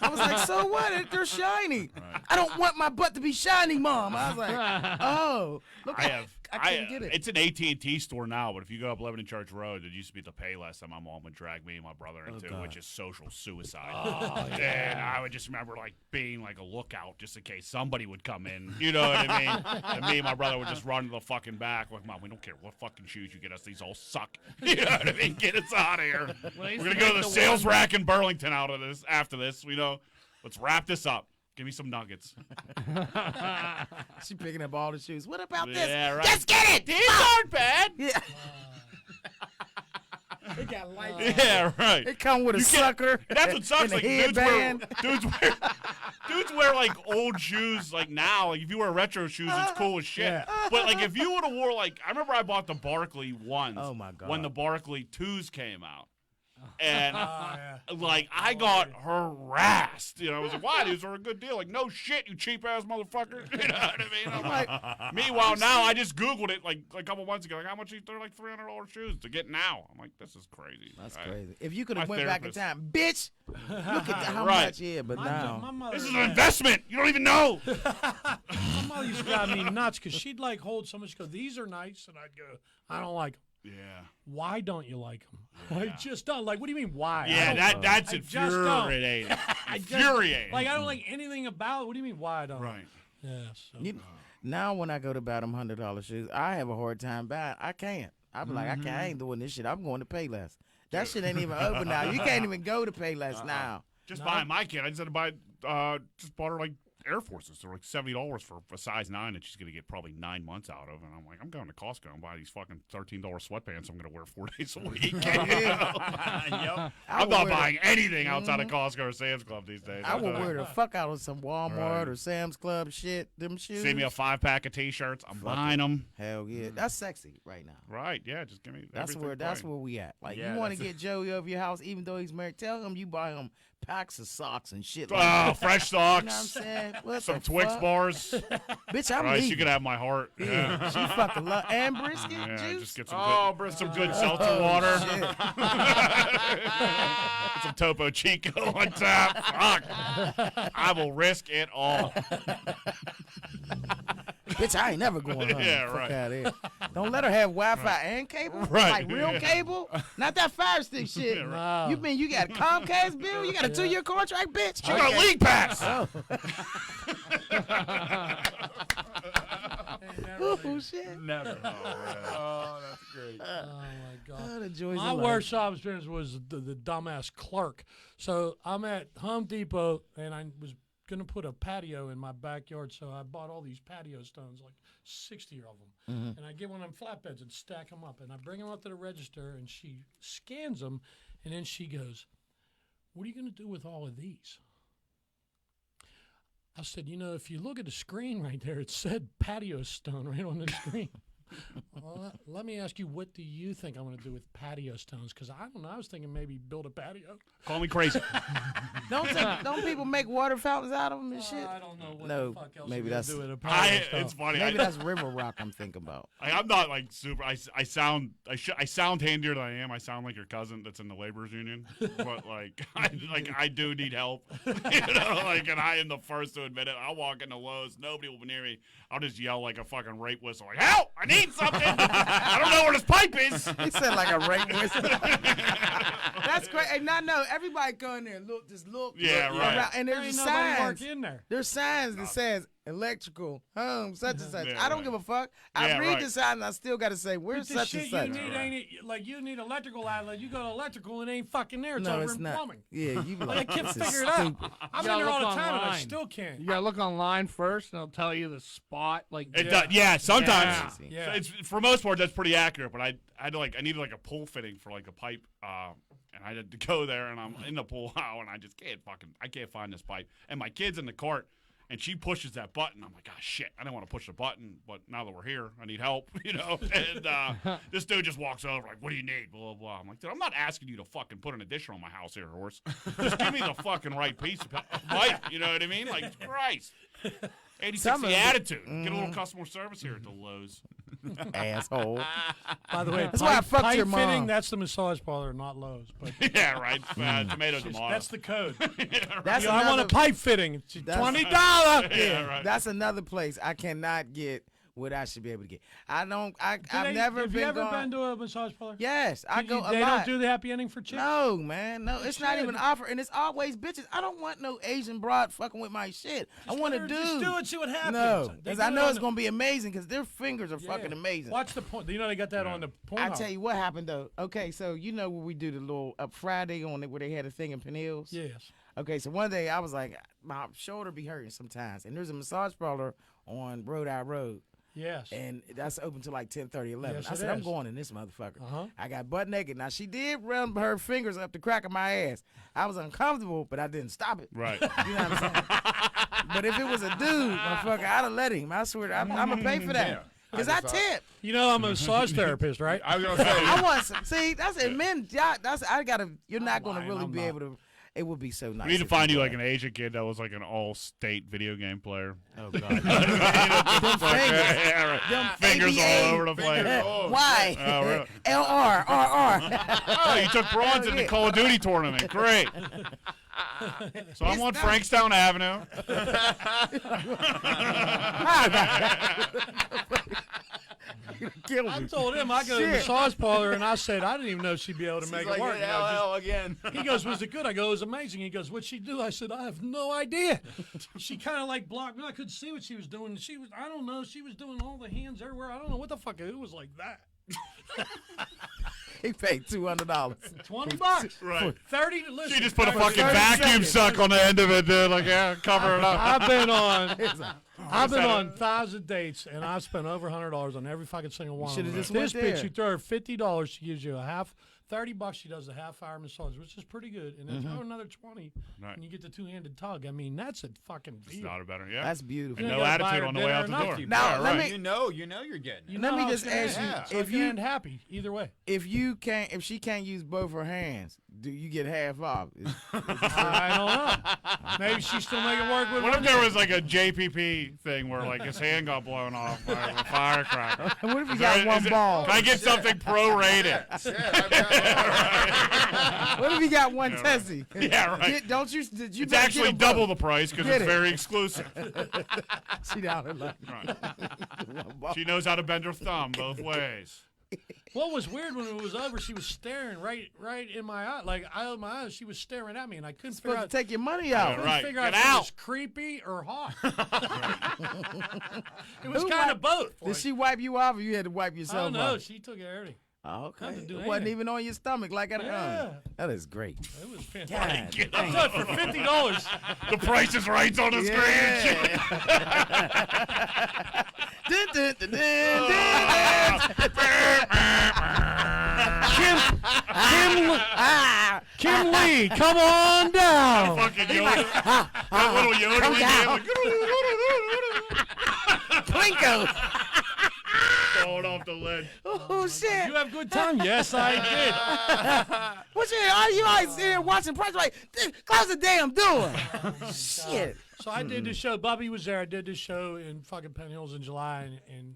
Speaker 4: I was like, so what? They're shiny. I don't want my butt to be shiny, Mom. I was like, oh, look, I couldn't get it.
Speaker 5: It's an AT&T store now, but if you go up Lebanon Church Road, it used to be the Payless that my mom would drag me and my brother into,
Speaker 4: God.
Speaker 5: which is social suicide. And I would just remember like being like a lookout just in case somebody would come in. You know what I mean? And me and my brother would just run to the fucking back like, "Mom, we don't care what fucking shoes you get us. These all suck." You know what I mean? Get us out of here. We're gonna go to the sales rack in Burlington after this. You know, let's wrap this up. Give me some nuggets.
Speaker 4: She picking up all the shoes. What about this?
Speaker 5: Yeah, right.
Speaker 4: Let's get it.
Speaker 5: These aren't bad.
Speaker 4: Yeah. It got light.
Speaker 5: Yeah, right.
Speaker 4: It come with a sucker.
Speaker 5: That's what sucks.
Speaker 4: and a
Speaker 5: Like
Speaker 4: headband.
Speaker 5: dudes wear like old shoes. Like now, like if you wear retro shoes, it's cool as shit. But like if you would have wore like, I remember I bought the Barkley ones.
Speaker 4: Oh, my God.
Speaker 5: When the Barkley 2s came out. And
Speaker 2: yeah.
Speaker 5: like I got harassed, you know. I was like, "Why? These are a good deal." Like, "No shit, you cheap ass motherfucker." You know what I mean? I'm like, meanwhile, now I just Googled it like a couple months ago. Like, how much they're like $300 shoes to get now. I'm like, this is crazy.
Speaker 4: That's
Speaker 5: Right?
Speaker 4: crazy. If you could have
Speaker 5: My
Speaker 4: went back in
Speaker 5: therapist.
Speaker 4: time, bitch, look at how
Speaker 5: Right.
Speaker 4: much. Yeah, but
Speaker 2: My
Speaker 4: now.
Speaker 2: mother,
Speaker 5: This is an investment. You don't even know.
Speaker 2: my mother used to drive me nuts because she'd like hold someone. She'd go, "These are nice," and I'd go, "I don't like them."
Speaker 5: Yeah.
Speaker 2: Why don't you like them? I just don't. Like, what do you mean, why?
Speaker 5: Yeah, that's
Speaker 2: I just don't.
Speaker 5: infuriating.
Speaker 2: Infuriating. Like, I don't like anything about it. What do you mean, why I don't?
Speaker 5: Right.
Speaker 2: Yeah. So.
Speaker 4: Now when I go to buy them $100 shoes, I have a hard time buying. I can't. I'm like, I ain't doing this shit. I'm going to Payless. That shit ain't even open now. You can't even go to Payless now.
Speaker 5: Just buying my kid. I just had to buy. Just bought her like Air Forces. They're like $70 for a size 9 that she's gonna get probably 9 months out of. And I'm like, I'm going to Costco and buy these fucking $13 sweatpants. I'm gonna wear 4 days a week. Yep. I'm not buying anything outside of Costco or Sam's Club these days.
Speaker 4: I will wear the fuck out of some Walmart or Sam's Club shit. Them shoes.
Speaker 5: See me a 5-pack of T-shirts. I'm buying them.
Speaker 4: Hell yeah, that's sexy right now.
Speaker 5: Right? Yeah. Just give me.
Speaker 4: That's where we at. Like you want to get Joey over your house, even though he's married. Tell him you buy him packs of socks and shit. Like that.
Speaker 5: Fresh socks.
Speaker 4: You know what I'm saying? What
Speaker 5: Some
Speaker 4: the
Speaker 5: Twix
Speaker 4: fuck?
Speaker 5: bars.
Speaker 4: Bitch, I'm
Speaker 5: Right,
Speaker 4: leaving.
Speaker 5: you could have my heart.
Speaker 4: Yeah, she fucking love and brisket
Speaker 5: Yeah,
Speaker 4: juice.
Speaker 5: just get some good seltzer water. Get some Topo Chico on top. Fuck. I will risk it all.
Speaker 4: Bitch, I ain't never going home.
Speaker 5: Yeah,
Speaker 4: Fuck
Speaker 5: right.
Speaker 4: out of here. Don't let her have Wi-Fi and cable.
Speaker 5: Right.
Speaker 4: Like real cable. Not that Fire Stick shit.
Speaker 2: No.
Speaker 4: You mean you got a Comcast bill? You got a 2-year contract, bitch?
Speaker 5: You got a league pass.
Speaker 4: Oh, shit.
Speaker 1: Never. Oh, that's great.
Speaker 2: Oh my God.
Speaker 4: Oh, the joys
Speaker 2: My
Speaker 4: of life.
Speaker 2: worst job experience was the dumbass clerk. So I'm at Home Depot and I was going to put a patio in my backyard. So I bought all these patio stones, like 60 of them. And I get one of them flatbeds and stack them up. And I bring them up to the register and she scans them. And then she goes, "What are you going to do with all of these?" I said, if you look at the screen right there, it said patio stone right on the screen. Well, let me ask you, what do you think I'm going to do with patio stones? Because I don't know. I was thinking maybe build a patio.
Speaker 5: Call me crazy.
Speaker 4: Don't people make water fountains out of them and shit?
Speaker 2: I don't know what
Speaker 4: No,
Speaker 2: the fuck else
Speaker 4: maybe
Speaker 2: you're gonna
Speaker 4: that's-
Speaker 2: do with a patio stone.
Speaker 5: It's funny.
Speaker 4: Maybe that's River Rock I'm thinking about.
Speaker 5: I'm not like super. I sound handier than I am. I sound like your cousin that's in the laborers union, but I do need help. And I am the first to admit it. I'll walk into Lowe's, nobody will be near me. I'll just yell like a fucking rape whistle, like help! I need something. I don't know where this pipe is.
Speaker 4: He said like a rape whistle. That's great. And no, everybody go in there and look.
Speaker 5: Yeah,
Speaker 4: look
Speaker 5: right.
Speaker 4: around. And
Speaker 2: There
Speaker 4: there's
Speaker 2: ain't nobody
Speaker 4: signs.
Speaker 2: worked in there.
Speaker 4: There's signs that says electrical, home, such and such.
Speaker 5: Yeah,
Speaker 4: I don't
Speaker 5: right.
Speaker 4: give a fuck. I
Speaker 5: Yeah,
Speaker 4: read
Speaker 5: right.
Speaker 4: the sign and I still got to say,
Speaker 2: But
Speaker 4: where's
Speaker 2: the
Speaker 4: such
Speaker 2: shit
Speaker 4: and such?
Speaker 2: you need ain't it? Like you need electrical outlet. You go to electrical and it ain't fucking there. It's
Speaker 4: No,
Speaker 2: over
Speaker 4: it's
Speaker 2: in
Speaker 4: not.
Speaker 2: plumbing.
Speaker 4: Yeah, you be
Speaker 2: Like, I
Speaker 4: like,
Speaker 2: can't
Speaker 4: this is
Speaker 2: figure it out.
Speaker 4: stupid.
Speaker 2: I'm
Speaker 3: You gotta
Speaker 2: in there all the
Speaker 3: look
Speaker 2: time and I
Speaker 3: online.
Speaker 2: still can't.
Speaker 3: You gotta look online first, and it'll tell you the spot. Like
Speaker 5: It does, yeah, sometimes.
Speaker 2: Yeah.
Speaker 5: So it's for most part that's pretty accurate, but I needed like a pull fitting for like a pipe, and I had to go there, and I'm in the pool now, and I just can't find this pipe, and my kid's in the cart, and she pushes that button. I'm like, oh shit, I didn't want to push the button, but now that we're here, I need help, And this dude just walks over like, what do you need? Blah blah blah. I'm like, dude, I'm not asking you to fucking put an addition on my house here, horse. Just give me the fucking right piece of pipe. You know what I mean? Like, Christ. 80-60 attitude. Get a little customer service here at the Lowe's.
Speaker 4: Asshole.
Speaker 2: By the way,
Speaker 4: That's why I fucked
Speaker 2: pipe
Speaker 4: your mom.
Speaker 2: fitting, that's the massage parlor, not Lowe's. But
Speaker 5: Yeah, right. Tomato, tomato.
Speaker 2: that's the code.
Speaker 4: That's
Speaker 2: I want a
Speaker 4: another-
Speaker 2: pipe fitting. It's
Speaker 4: That's-
Speaker 2: $20.
Speaker 5: Yeah, right.
Speaker 4: That's another place I cannot get what I should be able to get. I've
Speaker 2: Have
Speaker 4: never
Speaker 2: you
Speaker 4: been
Speaker 2: ever
Speaker 4: gone.
Speaker 2: been to a massage parlor?
Speaker 4: Yes, I go a
Speaker 2: They
Speaker 4: lot.
Speaker 2: don't do the happy ending for chicks?
Speaker 4: No, man, no, it's not
Speaker 2: should.
Speaker 4: even offer, and it's always bitches. I don't want no Asian broad fucking with my shit. I want to do.
Speaker 2: Just do it, see what happens.
Speaker 4: No,
Speaker 2: They
Speaker 4: because
Speaker 2: do
Speaker 4: I
Speaker 2: it
Speaker 4: know
Speaker 2: on
Speaker 4: it's
Speaker 2: the-
Speaker 4: gonna be amazing because their fingers are
Speaker 2: Yeah.
Speaker 4: fucking amazing.
Speaker 2: Watch the point. You know they got that on the porn.
Speaker 4: I tell you what happened though. Okay, so you know where we do the little up Friday on it where they had a thing in Penn Hills.
Speaker 2: Yes.
Speaker 4: Okay, so one day I was like, my shoulder be hurting sometimes, and there's a massage parlor on Rhode Island Road.
Speaker 2: Yes.
Speaker 4: And that's open till like 10:30, 11.
Speaker 2: Yes,
Speaker 4: I
Speaker 2: it
Speaker 4: said, I'm
Speaker 2: is.
Speaker 4: going in this motherfucker.
Speaker 2: Uh-huh.
Speaker 4: I got butt naked. Now, she did run her fingers up the crack of my ass. I was uncomfortable, but I didn't stop it.
Speaker 5: Right.
Speaker 4: You know what I'm saying? But if it was a dude, motherfucker, I'd have let him. I swear, I'm going to pay for
Speaker 1: Yeah.
Speaker 4: that. Because I tip.
Speaker 2: You know I'm a massage therapist, right?
Speaker 1: I was gonna say.
Speaker 4: I want some. See, that's it. Men, I got to, you're not going to
Speaker 2: lying,
Speaker 4: really
Speaker 2: I'm
Speaker 4: be
Speaker 2: not.
Speaker 4: able to. It would be so nice.
Speaker 5: We need to
Speaker 4: if
Speaker 5: find you
Speaker 4: were.
Speaker 5: like an Asian kid that was like an all-state video game player.
Speaker 4: Oh, God.
Speaker 5: Them
Speaker 4: fingers.
Speaker 5: Yeah, right.
Speaker 4: Them
Speaker 5: Fingers
Speaker 4: ABA.
Speaker 5: all over the place.
Speaker 4: Why?
Speaker 5: Oh, really?
Speaker 4: LR, RR.
Speaker 5: Oh, you took bronze in the Call of Duty tournament. Great. So I'm on Frankstown Avenue.
Speaker 3: Kill
Speaker 2: I
Speaker 3: me.
Speaker 2: told him I go to the massage parlor, and I said I didn't even know she'd be able to make it work. You know,
Speaker 1: again.
Speaker 2: he goes, was it good? I go, it was amazing. He goes, what'd she do? I said, I have no idea. She kind of like blocked me. I couldn't see what she was doing. I don't know. She was doing all the hands everywhere. I don't know what the fuck. It was like that.
Speaker 4: He paid $200.
Speaker 2: $20.
Speaker 5: Right.
Speaker 2: 30 to listen.
Speaker 5: She just put a
Speaker 2: for
Speaker 5: fucking
Speaker 2: 30
Speaker 5: vacuum
Speaker 2: seconds.
Speaker 5: suck on the end of it, dude. Like, yeah, cover it up.
Speaker 2: I've been on thousands of dates, and I've spent over $100 on every fucking single one.
Speaker 4: should've
Speaker 2: of them.
Speaker 4: just
Speaker 2: This
Speaker 4: went
Speaker 2: bitch,
Speaker 4: there.
Speaker 2: you throw her $50, she gives you a half. $30, she does a half-hour massage, which is pretty good, and then throw another 20,
Speaker 5: Right.
Speaker 2: and you get the two-handed tug. I mean, that's a fucking
Speaker 5: It's
Speaker 2: deal.
Speaker 5: not a better, yeah.
Speaker 4: That's beautiful.
Speaker 5: And
Speaker 2: You
Speaker 5: no
Speaker 2: gotta buy
Speaker 5: attitude
Speaker 2: her
Speaker 5: on the way
Speaker 2: dinner
Speaker 5: out the
Speaker 2: enough
Speaker 5: door.
Speaker 2: to you.
Speaker 4: Now,
Speaker 5: Yeah,
Speaker 4: let
Speaker 5: right.
Speaker 4: me-
Speaker 1: You know you're getting it.
Speaker 2: You
Speaker 4: Let
Speaker 2: know
Speaker 4: me
Speaker 2: how
Speaker 4: just
Speaker 2: it's gonna
Speaker 4: ask
Speaker 2: end.
Speaker 4: you,
Speaker 2: So
Speaker 4: if
Speaker 2: you
Speaker 4: you-
Speaker 2: end happy either way.
Speaker 4: If she can't use both her hands, do you get half off?
Speaker 2: I don't know. Maybe she still make it work with
Speaker 5: What if
Speaker 2: one
Speaker 5: there
Speaker 2: hand.
Speaker 5: was like a JPP thing where like his hand got blown off by a firecracker?
Speaker 4: What if you
Speaker 5: Is
Speaker 4: got
Speaker 5: there-
Speaker 4: one
Speaker 5: is it-
Speaker 4: ball?
Speaker 5: Can I get something prorated?
Speaker 4: What if you got one testy?
Speaker 5: Yeah, right.
Speaker 4: Don't you? Did you?
Speaker 5: It's
Speaker 4: better
Speaker 5: actually
Speaker 4: get 'em both.
Speaker 5: double the price because
Speaker 4: Get
Speaker 5: it's
Speaker 4: it.
Speaker 5: very exclusive.
Speaker 4: She down there like,
Speaker 5: Right. She knows how to bend her thumb both ways.
Speaker 2: What was weird when it was over, she was staring right in my eye. Like, I opened my eyes, she was staring at me, and I couldn't figure
Speaker 4: supposed
Speaker 2: out.
Speaker 4: to take your money out.
Speaker 5: Right.
Speaker 2: Figure
Speaker 5: Get
Speaker 2: out if it
Speaker 5: out.
Speaker 2: was creepy or hot. It was kind of both.
Speaker 4: Did she wipe you off, or you had to wipe
Speaker 2: I
Speaker 4: yourself
Speaker 2: don't know.
Speaker 4: off?
Speaker 2: She took everything.
Speaker 4: Oh, okay.
Speaker 2: Nothing to do
Speaker 4: It wasn't
Speaker 2: anything.
Speaker 4: even on your stomach like at home.
Speaker 2: Yeah.
Speaker 4: That is great.
Speaker 2: It was fantastic.
Speaker 4: God,
Speaker 2: I thought for $50.
Speaker 5: The price is right on the screen and shit.
Speaker 4: Dun, dun, dun, dun, dun.
Speaker 2: Kim Lee, come on down.
Speaker 5: Fucking Yoda. That little Yoda we did.
Speaker 4: Plinko.
Speaker 5: Falling off the lid.
Speaker 4: Oh shit!
Speaker 2: You have good time? Yes, I did.
Speaker 4: What you? Are you always sitting there watching Price Right? Close the damn door. Shit.
Speaker 2: So I did this show. Bobby was there. I did this show in fucking Penn Hills in July, and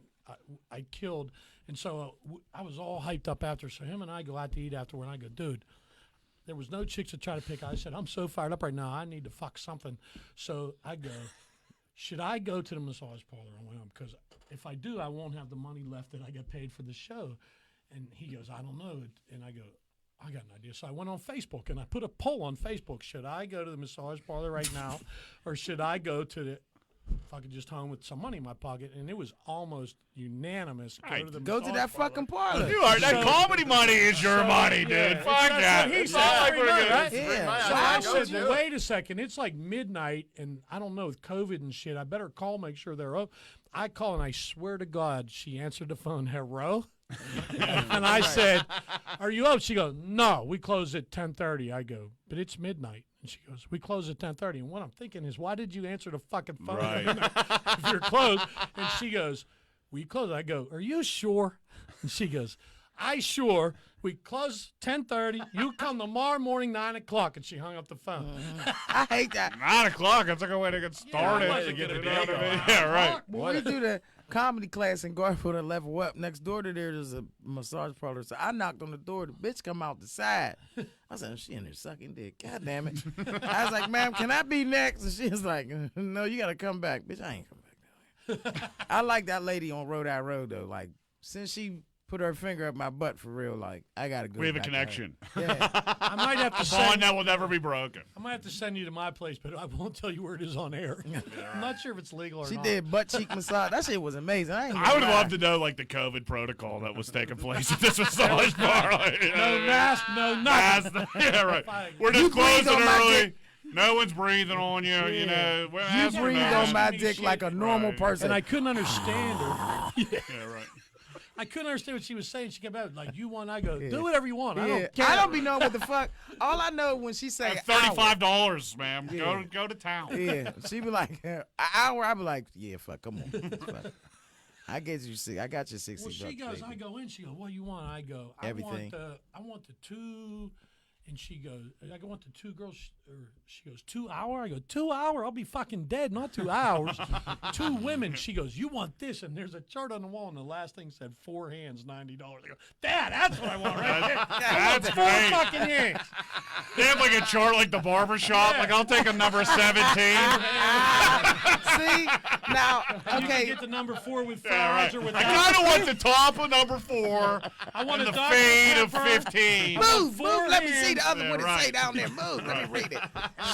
Speaker 2: I killed. And so I was all hyped up after. So him and I go out to eat afterward, and I go, dude, there was no chicks to try to pick. I said, I'm so fired up right now. I need to fuck something. So I go, should I go to the massage parlor on my own? Because if I do, I won't have the money left that I got paid for the show. And he goes, I don't know. And I go, I got an idea. So I went on Facebook, and I put a poll on Facebook. Should I go to the massage parlor right now, or should I go to the fucking just home with some money in my pocket? And it was almost unanimous.
Speaker 5: Right.
Speaker 4: Go to that fucking parlor.
Speaker 5: You are that comedy money is your money, dude.
Speaker 2: Yeah,
Speaker 5: Fuck
Speaker 2: that's
Speaker 5: that.
Speaker 2: what he
Speaker 5: It's
Speaker 2: said.
Speaker 5: not like
Speaker 2: Pretty
Speaker 5: we're
Speaker 2: much,
Speaker 5: gonna-
Speaker 2: right?
Speaker 4: Yeah.
Speaker 2: So I said,
Speaker 1: do
Speaker 2: well,
Speaker 1: it.
Speaker 2: wait a second. It's like midnight, and I don't know, with COVID and shit, I better call, make sure they're open. I call, and I swear to God, she answered the phone, hello? And I said, are you open? She goes, no, we close at 10:30. I go, but it's midnight. And she goes, we close at 10:30. And what I'm thinking is, why did you answer the fucking phone
Speaker 5: Right.
Speaker 2: if you're closed? And she goes, we close. I go, are you sure? And she goes, I sure. We close 10:30. You come tomorrow morning, 9 o'clock. And she hung up the phone.
Speaker 4: I hate that.
Speaker 5: 9 o'clock. That's a good way to get started.
Speaker 2: wasn't gonna
Speaker 5: You
Speaker 2: be
Speaker 5: know what I
Speaker 2: able
Speaker 5: mean?
Speaker 2: to-
Speaker 5: Yeah, right.
Speaker 4: When we do the comedy class in Garfield and level up, next door to there's a massage parlor. So I knocked on the door. The bitch come out the side. I said, she in there sucking dick. God damn it. I was like, ma'am, can I be next? And she was like, no, you got to come back. Bitch, I ain't come back down here. I like that lady on Rhode Island Road, though. Like, since she put her finger up my butt for real, like, I got to go
Speaker 5: We have a
Speaker 4: back to her.
Speaker 5: connection.
Speaker 4: Yeah.
Speaker 2: I might have to
Speaker 5: Bond
Speaker 2: send.
Speaker 5: that will never be broken.
Speaker 2: I might have to send you to my place, but I won't tell you where it is on air. I'm not sure if it's legal or
Speaker 4: She
Speaker 2: not.
Speaker 4: did butt cheek massage. That shit was amazing. I
Speaker 5: I would love to know like the COVID protocol that was taking place at this massage bar. Like, you know
Speaker 2: No
Speaker 5: what I mean?
Speaker 2: mask, no nothing.
Speaker 5: Mask. Yeah, right.
Speaker 2: Fine.
Speaker 5: We're
Speaker 4: You
Speaker 5: just
Speaker 4: breathe
Speaker 5: closing
Speaker 4: on my
Speaker 5: early.
Speaker 4: dick.
Speaker 5: No one's breathing on you. You know.
Speaker 4: You
Speaker 5: Ask for
Speaker 4: breathe
Speaker 5: mask.
Speaker 4: on my
Speaker 2: Me
Speaker 4: dick
Speaker 2: shit.
Speaker 4: like a normal
Speaker 5: Right.
Speaker 4: person.
Speaker 2: And I couldn't understand her.
Speaker 5: Yeah, right.
Speaker 2: I couldn't understand what she was saying. She kept out like, "You want?" I go, "Do whatever you want. I
Speaker 4: Yeah.
Speaker 2: don't care."
Speaker 4: I don't be knowing what the fuck. All I know when she say
Speaker 5: $35, ma'am.
Speaker 4: Yeah.
Speaker 5: Go to town.
Speaker 4: hour, yeah, she be like an hour. I be like, yeah, fuck, come on. Fuck. I get you I got you $60.
Speaker 2: Well, she goes,
Speaker 4: baby.
Speaker 2: I go in. She goes, "What do you want?" I go,
Speaker 4: Everything.
Speaker 2: I want the two." And she goes, I want the two girls. Or she goes, 2 hour? I go, 2 hour? I'll be fucking dead, not 2 hours. 2 women. She goes, you want this? And there's a chart on the wall, and the last thing said 4 hands, $90. I go, Dad, that's what I want right there.
Speaker 5: That's
Speaker 2: 4
Speaker 5: great.
Speaker 2: fucking hands.
Speaker 5: They have like a chart like the barber shop. Like I'll take a number 17.
Speaker 4: See now,
Speaker 2: You can
Speaker 4: okay.
Speaker 2: get the number 4 with
Speaker 5: Yeah,
Speaker 2: fries
Speaker 5: right.
Speaker 2: or
Speaker 5: I
Speaker 2: without.
Speaker 5: kind of want the top of number 4
Speaker 2: I want
Speaker 5: and
Speaker 2: a
Speaker 5: the
Speaker 2: Dr.
Speaker 5: fade of
Speaker 2: Pepper.
Speaker 5: 15.
Speaker 4: Move. Let me see the other
Speaker 5: Yeah,
Speaker 4: what it
Speaker 5: right.
Speaker 4: say down there. Move. Let me read it.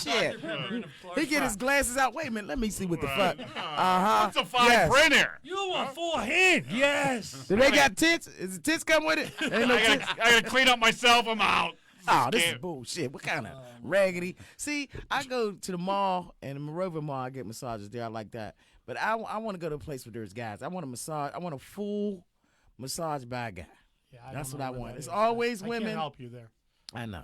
Speaker 4: Shit.
Speaker 2: Pepper and a large
Speaker 4: He get his
Speaker 2: fry.
Speaker 4: glasses out. Wait a minute. Let me see what the fuck.
Speaker 5: What's a fine
Speaker 4: Yes.
Speaker 5: print here?
Speaker 2: You want full hand? Yes.
Speaker 4: Do they got tits? Is the tits come with it? Ain't no tits.
Speaker 5: I gotta clean up myself. I'm out.
Speaker 4: Oh, this is
Speaker 5: Can't-
Speaker 4: bullshit. What kind of raggedy? See, I go to the mall and the Monrovia Mall. I get massages there. I like that. But I want to go to a place where there's guys. I want a massage. I want a full massage by a guy.
Speaker 2: Yeah,
Speaker 4: That's
Speaker 2: don't
Speaker 4: what
Speaker 2: know
Speaker 4: I
Speaker 2: where
Speaker 4: want.
Speaker 2: that
Speaker 4: It's
Speaker 2: is.
Speaker 4: always
Speaker 2: I
Speaker 4: women.
Speaker 2: can't help you there.
Speaker 4: I know.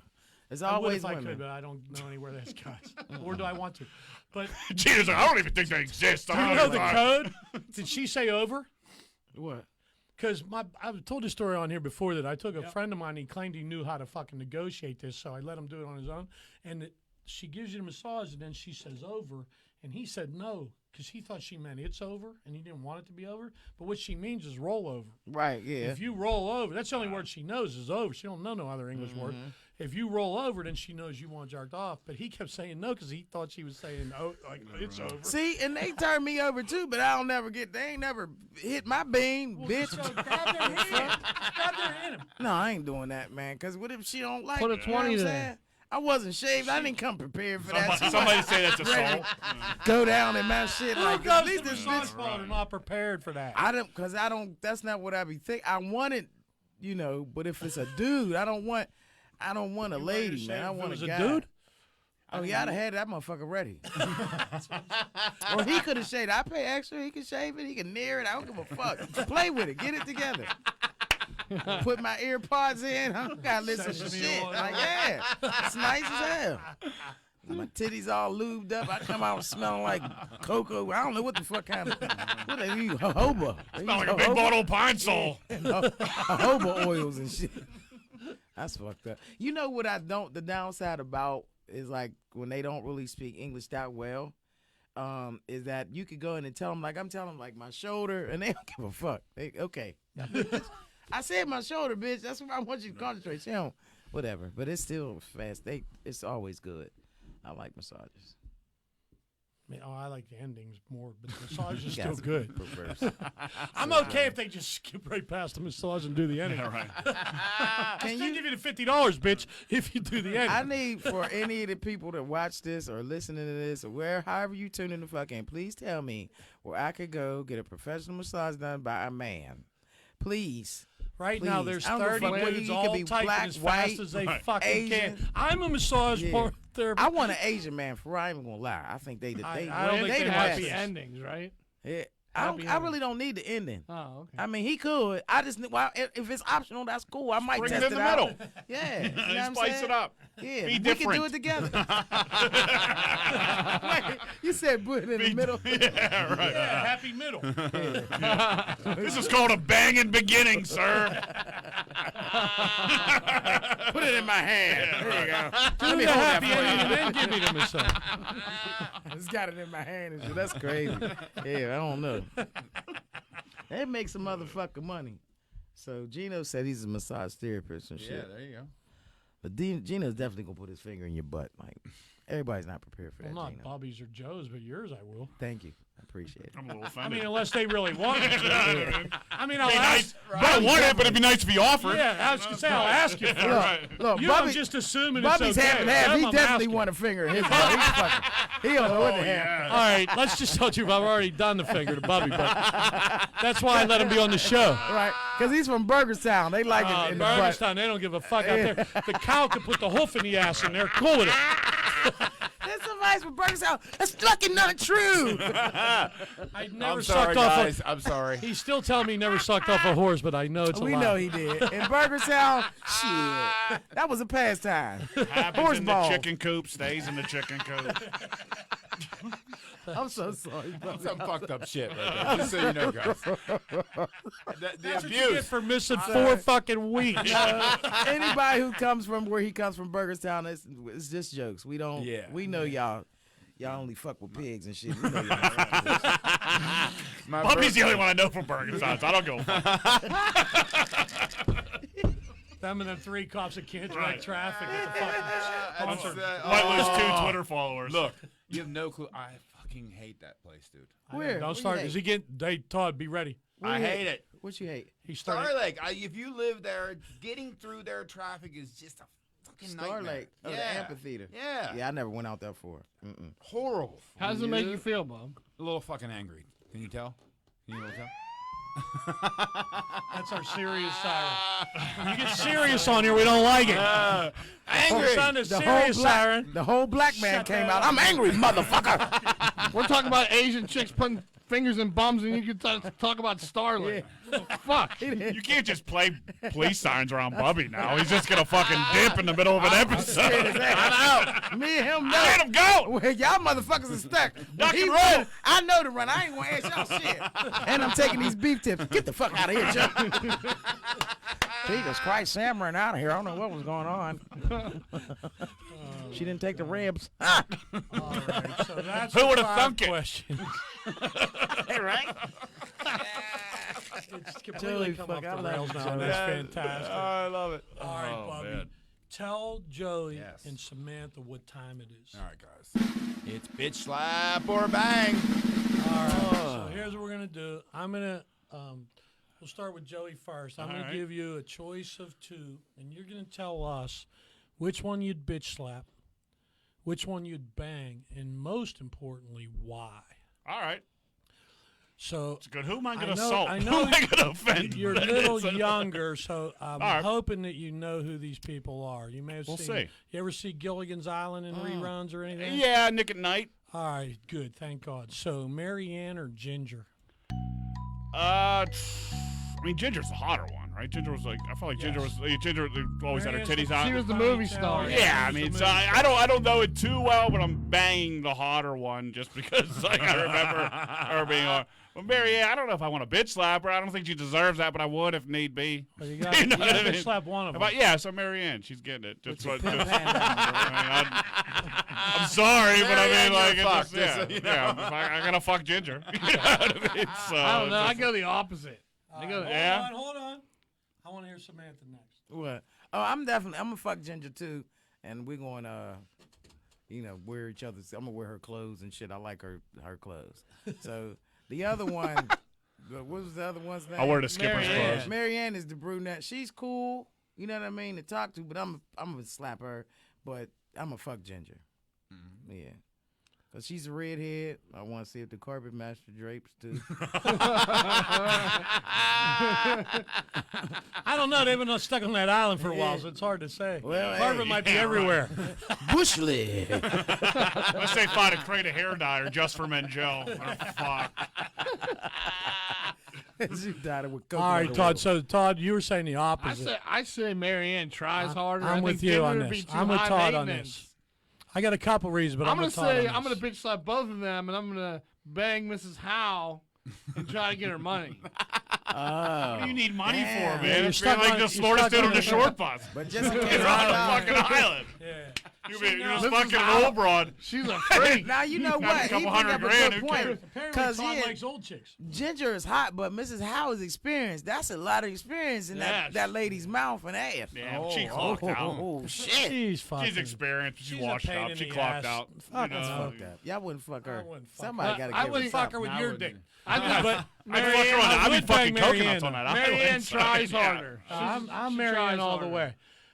Speaker 4: It's
Speaker 2: I would
Speaker 4: always
Speaker 2: if I
Speaker 4: women.
Speaker 2: could, but I don't know anywhere there's guys. Or do I want to? But
Speaker 5: Jesus, I don't even think they exist.
Speaker 2: do you know the code? Did she say over?
Speaker 4: What?
Speaker 2: Because I've told this story on here before that I took a friend of mine. He claimed he knew how to fucking negotiate this, so I let him do it on his own. And she gives you the massage, and then she says over, and he said no because he thought she meant it's over, and he didn't want it to be over. But what she means is roll over.
Speaker 4: Right, yeah.
Speaker 2: If you roll over, that's the only word she knows is over. She don't know no other English word. If you roll over, then she knows you want jerked off. But he kept saying no because he thought she was saying oh, like it's over.
Speaker 4: See, and they turn me over too, but I don't never get. They ain't never hit my beam, bitch.
Speaker 2: So grab their hand. Grab their hand.
Speaker 4: No, I ain't doing that, man. Cause what if she don't like?
Speaker 3: Put a
Speaker 4: it? You know
Speaker 3: 20
Speaker 4: what I'm
Speaker 3: there.
Speaker 4: saying? I wasn't shaved. I didn't come prepared for that.
Speaker 5: Somebody say that's assault.
Speaker 4: Go down in my shit
Speaker 2: Who
Speaker 4: like
Speaker 2: goes
Speaker 4: at
Speaker 2: to
Speaker 4: least
Speaker 2: the
Speaker 4: this
Speaker 2: massage
Speaker 4: bitch.
Speaker 2: parlor not prepared for that?
Speaker 4: I don't, cause I don't. That's not what I be think. I want it, you know. But if it's a dude, I don't want a lady, man. I want
Speaker 2: was
Speaker 4: a
Speaker 2: a
Speaker 4: guy.
Speaker 2: dude.
Speaker 4: Oh yeah, I'd have had that motherfucker ready. Or he could have shaved. I pay extra. He can shave it. He can near it. I don't give a fuck. Play with it. Get it together. Put my ear pods in. I don't gotta listen to
Speaker 2: Sesame
Speaker 4: shit.
Speaker 2: oil.
Speaker 4: Like, yeah, it's nice as hell. My titties all lubed up. I come out smelling like cocoa. I don't know what the fuck kind of what they use. Jojoba. They
Speaker 5: Smell
Speaker 4: use
Speaker 5: like a big
Speaker 4: jojoba?
Speaker 5: bottle of Pine Sol.
Speaker 4: Jojoba oils and shit. That's fucked up. You know what I don't? The downside about is like when they don't really speak English that well. Is that you could go in and tell them like I'm telling them like my shoulder and they don't give a fuck. They okay. I said my shoulder, bitch. That's what I want you to concentrate. She don't, whatever. But it's still fast. It's always good. I like massages.
Speaker 2: I like the endings more, but the massage is
Speaker 4: You
Speaker 2: still
Speaker 4: guys
Speaker 2: good.
Speaker 4: perverse.
Speaker 2: I'm okay if they just skip right past the massage and do the ending.
Speaker 5: Right.
Speaker 2: I'll
Speaker 4: Can
Speaker 2: still
Speaker 4: you?
Speaker 2: give you the $50, bitch, if you do the ending.
Speaker 4: I need for any of the people that watch this or listening to this or however you tune in the fuck in, please tell me where I could go get a professional massage done by a man. Please.
Speaker 2: Right now,
Speaker 4: Please.
Speaker 2: there's
Speaker 4: I don't give a
Speaker 2: 30
Speaker 4: fuck whether
Speaker 2: dudes
Speaker 4: you
Speaker 2: all
Speaker 4: could be
Speaker 2: typing
Speaker 4: black,
Speaker 2: as fast
Speaker 4: white,
Speaker 2: as they
Speaker 5: right,
Speaker 2: fucking
Speaker 4: Asian.
Speaker 2: can. I'm a massage
Speaker 4: Yeah.
Speaker 2: therapist.
Speaker 4: I want an Asian man for real. I ain't even gonna lie. I think they
Speaker 2: I don't think
Speaker 4: they
Speaker 2: they
Speaker 4: the
Speaker 2: might
Speaker 4: best.
Speaker 2: be
Speaker 3: endings, right?
Speaker 4: Yeah.
Speaker 3: Happy
Speaker 4: I
Speaker 3: ending.
Speaker 4: really don't need the ending.
Speaker 3: Oh, okay.
Speaker 4: I mean, he could. I just well, if it's optional, that's cool. I might
Speaker 5: Bring it
Speaker 4: test
Speaker 5: in the
Speaker 4: out.
Speaker 5: middle.
Speaker 4: Yeah, you know what I'm
Speaker 5: Spice
Speaker 4: saying?
Speaker 5: it up.
Speaker 4: Yeah,
Speaker 5: Be
Speaker 4: we
Speaker 5: different.
Speaker 4: can do it together. Wait, you said put it in the middle.
Speaker 5: Yeah, right.
Speaker 2: Yeah, happy middle.
Speaker 5: This is called a banging beginning, sir.
Speaker 4: Put it in my hand. There you go.
Speaker 2: Do
Speaker 4: me
Speaker 2: the
Speaker 4: hold that
Speaker 2: happy
Speaker 4: for you.
Speaker 2: ending and then give me the massage.
Speaker 4: I just got it in my hand and shit. That's crazy. Yeah, I don't know. They make some motherfucking money. So Gino said he's a massage therapist and shit.
Speaker 1: Yeah, there you go.
Speaker 4: But Gino's definitely gonna put his finger in your butt. Like everybody's not prepared for
Speaker 2: Well,
Speaker 4: that.
Speaker 2: not
Speaker 4: Gino.
Speaker 2: Bobby's or Joe's, but yours I will.
Speaker 4: Thank you. I appreciate it.
Speaker 5: I'm a little
Speaker 2: I
Speaker 5: offended.
Speaker 2: mean, unless they really want it to. I mean, I'll
Speaker 5: Be nice.
Speaker 2: ask.
Speaker 5: I don't want it, but it'd be nice to be offered.
Speaker 2: Yeah, I was going to say, I'll ask you first.
Speaker 4: Look,
Speaker 2: You don't
Speaker 4: Bobby,
Speaker 2: just assuming
Speaker 4: Bobby's
Speaker 2: it's okay.
Speaker 4: half and half.
Speaker 2: Them
Speaker 4: He
Speaker 2: I'm
Speaker 4: definitely
Speaker 2: asking.
Speaker 4: want a finger in his butt. He's fucking. He don't know what the hell.
Speaker 2: All right, let's just tell you I've already done the finger to Bobby, but that's why I let him be on the show.
Speaker 4: Right? Because he's from Burgerstown. They like it in the butt.
Speaker 2: Burgerstown, they don't give a fuck out there. The cow could put the hoof in the ass and they're cool with it.
Speaker 4: There's somebody's from Burgerstown. That's fucking not true.
Speaker 2: I never
Speaker 1: I'm
Speaker 2: sucked
Speaker 1: sorry,
Speaker 2: off
Speaker 1: guys.
Speaker 2: a...
Speaker 1: I'm sorry.
Speaker 2: He's still telling me he never sucked off a horse, but I know it's a
Speaker 4: We
Speaker 2: lie.
Speaker 4: know he did. In Burgerstown, shit. That was a pastime.
Speaker 5: Happens in the
Speaker 4: Horseball.
Speaker 5: chicken coop, stays in the chicken coop.
Speaker 4: I'm so sorry, Bobby.
Speaker 1: Some fucked up shit right there. Just so you know, guys. The
Speaker 2: That's what you get
Speaker 1: abuse.
Speaker 2: for missing 4 fucking weeks.
Speaker 4: Anybody who comes from where he comes from, Burgerstown, it's just jokes. We don't.
Speaker 1: Yeah.
Speaker 4: We know y'all. Y'all only fuck with pigs and shit. We know y'all.
Speaker 1: My
Speaker 5: Bobby's the
Speaker 1: birthday-
Speaker 5: only one I know from Burgerstown, so I don't go.
Speaker 2: Them and the 3 cops that can't direct
Speaker 5: Right.
Speaker 2: traffic at the fucking concert.
Speaker 5: Might lose 2
Speaker 1: oh.
Speaker 5: Twitter followers.
Speaker 1: Look, you have no clue. I fucking fucking hate that place, dude.
Speaker 4: Where?
Speaker 2: Don't
Speaker 4: What
Speaker 2: start.
Speaker 4: you
Speaker 2: Is he getting? Hey, Todd, be ready.
Speaker 1: I hate it.
Speaker 4: What you hate?
Speaker 2: He started.
Speaker 1: Star Lake. If you live there, getting through their traffic is just a fucking
Speaker 4: Star
Speaker 1: nightmare.
Speaker 4: Lake. Oh,
Speaker 1: yeah.
Speaker 4: the amphitheater.
Speaker 1: Yeah.
Speaker 4: Yeah, I never went out there for it. Mm-mm.
Speaker 1: Horrible.
Speaker 3: How does it make you feel, Bob?
Speaker 1: A little fucking angry. Can you tell? Can you tell?
Speaker 2: That's our serious siren. You get serious on here, we don't like it.
Speaker 1: Angry.
Speaker 2: Son is serious siren.
Speaker 4: The whole black man
Speaker 2: Shut
Speaker 4: came
Speaker 2: up.
Speaker 4: out. I'm angry, motherfucker.
Speaker 3: We're talking about Asian chicks putting fingers in bums, and you can talk about Starlight. Fuck.
Speaker 5: You can't just play police sirens around Bubby now. He's just gonna fucking dip in the middle of an episode.
Speaker 4: I'm out. Me and him know.
Speaker 5: Let him go.
Speaker 4: Well, y'all motherfuckers are stuck.
Speaker 5: Rock
Speaker 4: He
Speaker 5: and
Speaker 4: run,
Speaker 5: roll.
Speaker 4: I know to run. I ain't gonna ask y'all shit. And I'm taking these beef tips. Get the fuck out of here, Joe. Jesus Christ, Sam ran out of here. I don't know what was going on. She didn't take the ribs.
Speaker 2: All right, so that's
Speaker 5: Who would've
Speaker 2: 5
Speaker 5: thunk it?
Speaker 2: questions.
Speaker 4: Right?
Speaker 2: It's completely come off
Speaker 4: fuck, I
Speaker 2: the
Speaker 4: love
Speaker 2: rails
Speaker 4: you,
Speaker 2: now.
Speaker 4: Joey.
Speaker 2: That's fantastic.
Speaker 1: I love it.
Speaker 2: All right,
Speaker 5: Oh,
Speaker 2: Bobby.
Speaker 5: man.
Speaker 2: Tell Joey
Speaker 1: Yes.
Speaker 2: and Samantha what time it is.
Speaker 1: All right, guys. It's bitch slap or bang.
Speaker 2: All right. So here's what we're gonna do. I'm gonna we'll start with Joey first. I'm gonna
Speaker 5: right.
Speaker 2: give you a choice of 2, and you're gonna tell us which one you'd bitch slap, which one you'd bang, and most importantly, why.
Speaker 5: All right.
Speaker 2: So
Speaker 5: It's good. Who am I
Speaker 2: I
Speaker 5: gonna
Speaker 2: know-
Speaker 5: assault?
Speaker 2: I
Speaker 5: Who
Speaker 2: know
Speaker 5: am I gonna offend?
Speaker 2: you're a little younger, so I'm
Speaker 5: right.
Speaker 2: hoping that you know who these people are. You may have
Speaker 5: We'll
Speaker 2: seen.
Speaker 5: see.
Speaker 2: You ever see Gilligan's Island in reruns or anything?
Speaker 5: Yeah, Nick at Night.
Speaker 2: All right, good. Thank God. So, Mary Ann or Ginger?
Speaker 5: I mean, Ginger's the hotter one, right? Ginger was like, I felt like Ginger they always had her
Speaker 2: Mary Ann's
Speaker 5: titties out.
Speaker 3: She was the movie star.
Speaker 5: Yeah, I mean, so I don't know it too well, but I'm banging the hotter one just because like I remember her being on. Well, Mary Ann, I don't know if I want to bitch slap her. I don't think she deserves that, but I would if need be.
Speaker 2: Well, you got
Speaker 5: You know
Speaker 2: to
Speaker 5: what I mean?
Speaker 2: slap one of them.
Speaker 5: But yeah, so Mary Ann, she's getting it. Just what, I'm sorry, but I
Speaker 1: Mary Ann,
Speaker 5: mean, like,
Speaker 1: you're
Speaker 5: it's
Speaker 1: fucked,
Speaker 5: just, yeah,
Speaker 1: just so you know.
Speaker 5: yeah. I gotta fuck Ginger. You know what I mean? So,
Speaker 3: I don't know. I
Speaker 5: just-
Speaker 3: go the opposite. I go.
Speaker 5: Yeah.
Speaker 2: Hold on. I want to hear Samantha next.
Speaker 4: What? Oh, I'm gonna fuck Ginger too, and we're going wear each other's. I'm gonna wear her clothes and shit. I like her clothes. So the other one, what was the other one's name?
Speaker 5: I wear the skipper's
Speaker 3: Mary Ann.
Speaker 5: clothes.
Speaker 4: Mary Ann is the brunette. She's cool. You know what I mean to talk to, but I'm gonna slap her. But I'm gonna fuck Ginger. Yeah. Cause she's a redhead. I want to see if the carpet matched the drapes too.
Speaker 2: I don't know. They've been stuck on that island for a while, so it's hard to say.
Speaker 4: Well,
Speaker 2: Carpet
Speaker 4: hey,
Speaker 2: might be
Speaker 5: yeah,
Speaker 2: everywhere.
Speaker 4: Bush league.
Speaker 5: Unless they find a crate of hair dye or just for men gel. Oh, fuck.
Speaker 4: She died with coconut
Speaker 2: All right,
Speaker 4: oil.
Speaker 2: Todd. So, Todd, you were saying the opposite.
Speaker 3: I say Mary Ann tries harder.
Speaker 2: I'm
Speaker 3: I
Speaker 2: with
Speaker 3: think
Speaker 2: you
Speaker 3: Ginger
Speaker 2: on
Speaker 3: would be
Speaker 2: this.
Speaker 3: too
Speaker 2: I'm with
Speaker 3: high
Speaker 2: Todd on
Speaker 3: maintenance.
Speaker 2: this. I got a couple reasons, but I'm
Speaker 3: I'm gonna
Speaker 2: with Todd
Speaker 3: say
Speaker 2: on
Speaker 3: I'm
Speaker 2: this.
Speaker 3: gonna bitch slap both of them, and I'm gonna bang Mrs. Howe and try to get her money.
Speaker 5: What do you need money
Speaker 4: Damn.
Speaker 5: for,
Speaker 2: Yeah,
Speaker 5: man?
Speaker 2: you're
Speaker 5: It's
Speaker 2: stuck
Speaker 5: like
Speaker 2: on-
Speaker 5: the
Speaker 2: you're
Speaker 5: Florida
Speaker 2: stuck
Speaker 5: dude
Speaker 2: on
Speaker 5: on the
Speaker 2: the-
Speaker 5: short bus.
Speaker 4: But just in case
Speaker 5: You're on a
Speaker 4: I
Speaker 5: fucking island.
Speaker 2: Yeah.
Speaker 5: You're
Speaker 2: now-
Speaker 5: just fucking
Speaker 3: Howe-
Speaker 5: old broad.
Speaker 3: She's a freak.
Speaker 4: now you know
Speaker 5: Got a
Speaker 4: what? He
Speaker 5: couple
Speaker 4: bring
Speaker 5: hundred
Speaker 4: up a
Speaker 5: grand,
Speaker 4: good
Speaker 5: who
Speaker 4: point.
Speaker 5: cares?
Speaker 2: Apparently,
Speaker 4: Because
Speaker 2: Todd likes old chicks.
Speaker 4: Ginger is hot, but Mrs. Howe is experienced. That's a lot of experience in
Speaker 5: Yes.
Speaker 4: that lady's mouth and ass.
Speaker 5: Yeah, she clocked out.
Speaker 4: Oh, shit.
Speaker 2: She's fucking.
Speaker 5: She's experienced. She's
Speaker 2: She's a
Speaker 5: washed
Speaker 2: pain
Speaker 5: up.
Speaker 2: in
Speaker 5: She
Speaker 2: the
Speaker 5: clocked
Speaker 2: ass.
Speaker 5: out.
Speaker 2: Fuck,
Speaker 5: You
Speaker 2: that's
Speaker 5: know,
Speaker 4: Fuck that. Y'all wouldn't fuck her.
Speaker 2: I wouldn't fuck
Speaker 4: Somebody
Speaker 2: her.
Speaker 4: got to
Speaker 2: I
Speaker 4: give
Speaker 2: wouldn't
Speaker 4: her
Speaker 2: fuck her
Speaker 4: something.
Speaker 2: with
Speaker 1: I
Speaker 2: your
Speaker 1: wouldn't.
Speaker 2: dick.
Speaker 3: I just,
Speaker 2: But
Speaker 5: I'd
Speaker 3: Mary
Speaker 5: fuck her on
Speaker 3: Ann,
Speaker 5: that. I'd be
Speaker 2: would
Speaker 5: fucking
Speaker 2: bang Mary
Speaker 5: coconuts
Speaker 2: Ann,
Speaker 5: on that
Speaker 3: Mary
Speaker 5: island.
Speaker 3: Ann tries
Speaker 5: Yeah.
Speaker 3: harder.
Speaker 2: I'm
Speaker 3: she
Speaker 2: marrying
Speaker 3: tries
Speaker 2: all the
Speaker 3: harder.
Speaker 2: way.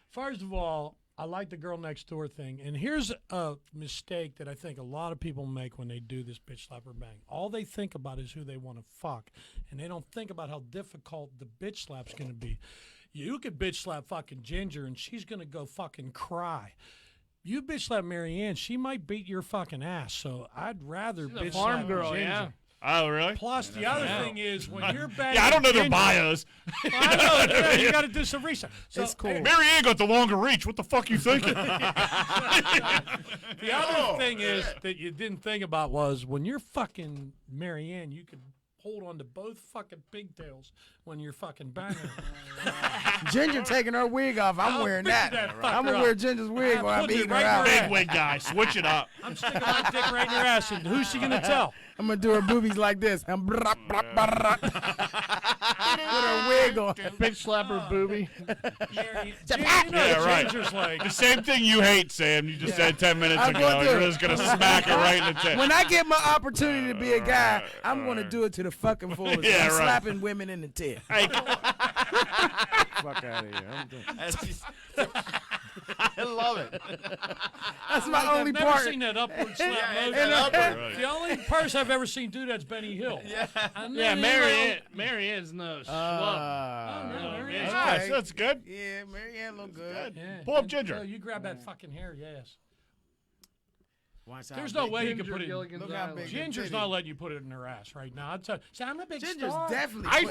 Speaker 2: First of all, I like the girl next door thing. And here's a mistake that I think a lot of people make when they do this bitch slap or bang. All they think about is who they want to fuck. And they don't think about how difficult the bitch slap's going to be. You could bitch slap fucking Ginger and she's going to go fucking cry. You bitch slap Mary Ann, she might beat your fucking ass. So I'd rather
Speaker 3: She's a
Speaker 2: bitch
Speaker 3: farm
Speaker 2: slap
Speaker 3: girl,
Speaker 2: Ginger.
Speaker 3: yeah.
Speaker 5: Oh, really?
Speaker 2: Plus, the other thing is when you're banging
Speaker 5: Yeah, I don't know their
Speaker 2: Ginger-
Speaker 5: bios.
Speaker 2: I know, yeah, you got to do some research. So,
Speaker 4: It's cool.
Speaker 5: Mary Ann got the longer reach. What the fuck you thinking?
Speaker 2: The other thing is that you didn't think about was when you're fucking Mary Ann, you could hold on to both fucking pigtails when you're fucking banging.
Speaker 4: Ginger taking her wig off. I'm
Speaker 2: I'll
Speaker 4: wearing
Speaker 2: fix
Speaker 4: that.
Speaker 2: that fucker
Speaker 4: I'm going to
Speaker 2: up.
Speaker 4: wear Ginger's wig
Speaker 2: I'm
Speaker 4: while I'm
Speaker 2: putting it
Speaker 4: eating her
Speaker 2: right
Speaker 4: out.
Speaker 2: where
Speaker 5: Big wig guy. Switch it up.
Speaker 2: I'm sticking my dick right in your ass, and who's she gonna tell?
Speaker 4: I'm going to do her boobies like this. And brrrr, brrrr, brrrr. her wig on.
Speaker 3: Bitch slapper booby.
Speaker 5: Yeah, right.
Speaker 2: Ginger's like,
Speaker 5: The same thing you hate, Sam. You just said 10 minutes
Speaker 4: I'm
Speaker 5: ago.
Speaker 4: gonna do
Speaker 5: You're
Speaker 4: it.
Speaker 5: just gonna smack it right in the tip.
Speaker 4: When I get my opportunity to be a guy, I'm going to do it to the fucking fullest.
Speaker 5: Yeah,
Speaker 4: I'm
Speaker 5: right.
Speaker 4: slapping women in the tit.
Speaker 5: Hey,
Speaker 4: Fuck out of here. I'm doing-
Speaker 1: I love it.
Speaker 4: That's my only
Speaker 2: I've never
Speaker 4: part.
Speaker 2: seen that upward slap motion.
Speaker 1: And
Speaker 5: Right.
Speaker 2: The only person I've ever seen do that's Benny Hill.
Speaker 3: Yeah,
Speaker 2: Marianne.
Speaker 3: Marianne's no schlub.
Speaker 2: Marianne.
Speaker 5: nice. That's good.
Speaker 4: Yeah, Marianne look good.
Speaker 2: Yeah.
Speaker 5: Pull up Ginger.
Speaker 2: Oh, you grab that fucking hair, yes.
Speaker 4: Watch
Speaker 2: There's
Speaker 4: how
Speaker 2: no
Speaker 4: big-
Speaker 2: way you can put it in.
Speaker 3: Gilligan's
Speaker 4: Look how
Speaker 3: Island.
Speaker 4: big-
Speaker 2: Ginger's not letting you put it in her ass right now. I'll tell you. See, I'm a big
Speaker 4: Ginger's
Speaker 2: star.
Speaker 4: definitely.
Speaker 5: I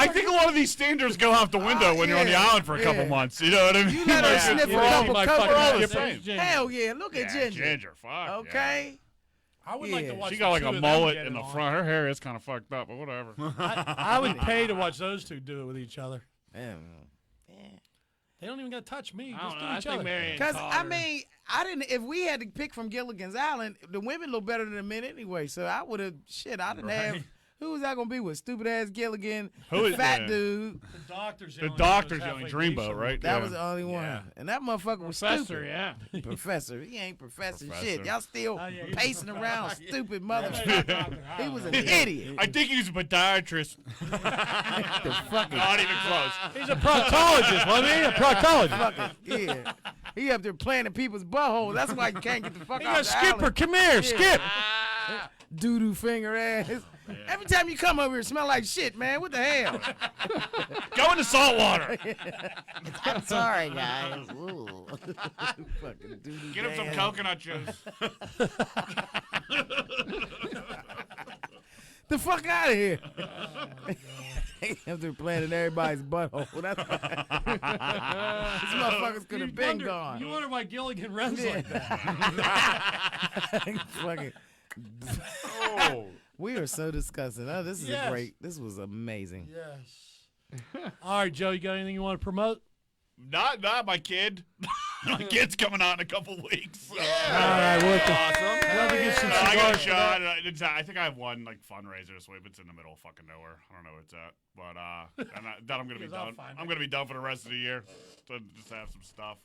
Speaker 5: think a lot of these standards go out the window when you're on the
Speaker 4: yeah,
Speaker 5: island for a couple
Speaker 4: yeah.
Speaker 5: months. You know what I mean?
Speaker 4: You let her sniff
Speaker 5: We're
Speaker 4: a
Speaker 5: all-
Speaker 4: couple
Speaker 2: my
Speaker 4: coke.
Speaker 2: fucking
Speaker 5: we're all the
Speaker 2: ass.
Speaker 5: same.
Speaker 2: Ginger.
Speaker 4: Hell yeah, look at
Speaker 5: Yeah,
Speaker 4: Ginger.
Speaker 5: fuck.
Speaker 4: Okay.
Speaker 2: I would like to
Speaker 4: Yeah.
Speaker 2: watch
Speaker 5: She
Speaker 2: the
Speaker 5: got like
Speaker 2: two
Speaker 5: a
Speaker 2: of them
Speaker 5: mullet
Speaker 2: get
Speaker 5: in
Speaker 2: it
Speaker 5: the
Speaker 2: on.
Speaker 5: front. Her hair is kind of fucked up, but whatever.
Speaker 2: I would pay to watch those two do it with each other.
Speaker 4: Yeah.
Speaker 2: They don't even got to touch me.
Speaker 3: I
Speaker 2: Just
Speaker 3: don't
Speaker 2: do
Speaker 3: know. I
Speaker 2: each
Speaker 3: think
Speaker 2: other.
Speaker 3: Marianne
Speaker 4: Because
Speaker 3: caught
Speaker 4: I
Speaker 3: her.
Speaker 4: mean, I didn't. If we had to pick from Gilligan's Island, the women look better than the men anyway. So I would have. Shit, I didn't have. Who was I gonna be with? Stupid ass Gilligan,
Speaker 5: Who
Speaker 4: the
Speaker 5: is
Speaker 4: fat
Speaker 5: that?
Speaker 4: dude.
Speaker 2: The doctor's
Speaker 5: The doctor's the only dreamboat,
Speaker 2: decent.
Speaker 5: right?
Speaker 4: That
Speaker 5: Yeah.
Speaker 4: was the only one.
Speaker 5: Yeah.
Speaker 4: And that motherfucker was
Speaker 3: Professor,
Speaker 4: stupid.
Speaker 3: yeah.
Speaker 4: Professor, he ain't professor,
Speaker 5: Professor.
Speaker 4: shit. Y'all still
Speaker 2: Oh, yeah, he's
Speaker 4: pacing around, stupid motherfucker.
Speaker 2: Doctor,
Speaker 4: He was an idiot.
Speaker 5: I think he's a podiatrist.
Speaker 4: The fucking
Speaker 5: Not even close.
Speaker 2: He's a proctologist, wasn't he? A proctologist.
Speaker 4: fucking yeah. He up there playing in people's buttholes. That's why you can't get the fuck
Speaker 2: He
Speaker 4: out
Speaker 2: got
Speaker 4: the
Speaker 2: Skipper.
Speaker 4: island.
Speaker 2: Come here, Skip.
Speaker 4: Doo-doo finger ass. Every time you come over here, smell like shit, man. What the hell?
Speaker 5: Go into salt water.
Speaker 4: I'm sorry, guys. Ooh. Fucking doo-doo
Speaker 5: Get him some
Speaker 4: ass.
Speaker 5: coconut juice.
Speaker 4: The fuck out of here. Up there playing in everybody's butthole. That's These motherfuckers could have been gone.
Speaker 2: You wonder why Gilligan runs like that.
Speaker 4: Fucking.
Speaker 5: Oh.
Speaker 4: We are so disgusting. Oh, this is
Speaker 2: Yes.
Speaker 4: a great. This was amazing.
Speaker 2: Yes. All right, Joe, you got anything you want to promote?
Speaker 5: Not my kid. My kid's coming out in a couple weeks.
Speaker 2: All right, what the? Love to get some
Speaker 5: I got a
Speaker 2: cigars.
Speaker 5: shot. I think I have one like fundraiser this week, but it's in the middle of fucking nowhere. I don't know where it's at, but that I'm gonna be
Speaker 2: Because I'll
Speaker 5: done.
Speaker 2: find
Speaker 5: I'm
Speaker 2: it.
Speaker 5: gonna be done for the rest of the year. So just have some stuff.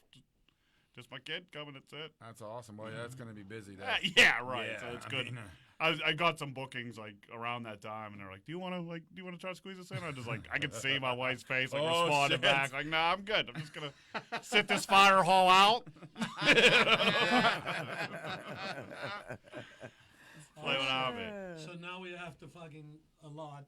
Speaker 5: Just my kid coming. That's it.
Speaker 1: That's awesome. Well, yeah, that's going to be busy there.
Speaker 5: Yeah, right.
Speaker 1: Yeah,
Speaker 5: So it's
Speaker 1: I
Speaker 5: good.
Speaker 1: mean,
Speaker 5: I got some bookings like around that time, and they're like, "Do you want to try to squeeze this in?" I just like I could see my wife's face like
Speaker 1: Oh,
Speaker 5: responding
Speaker 1: shit.
Speaker 5: back, like, "Nah, I'm good. I'm just gonna sit this fire hall out." Play without me.
Speaker 2: So now we have to fucking allot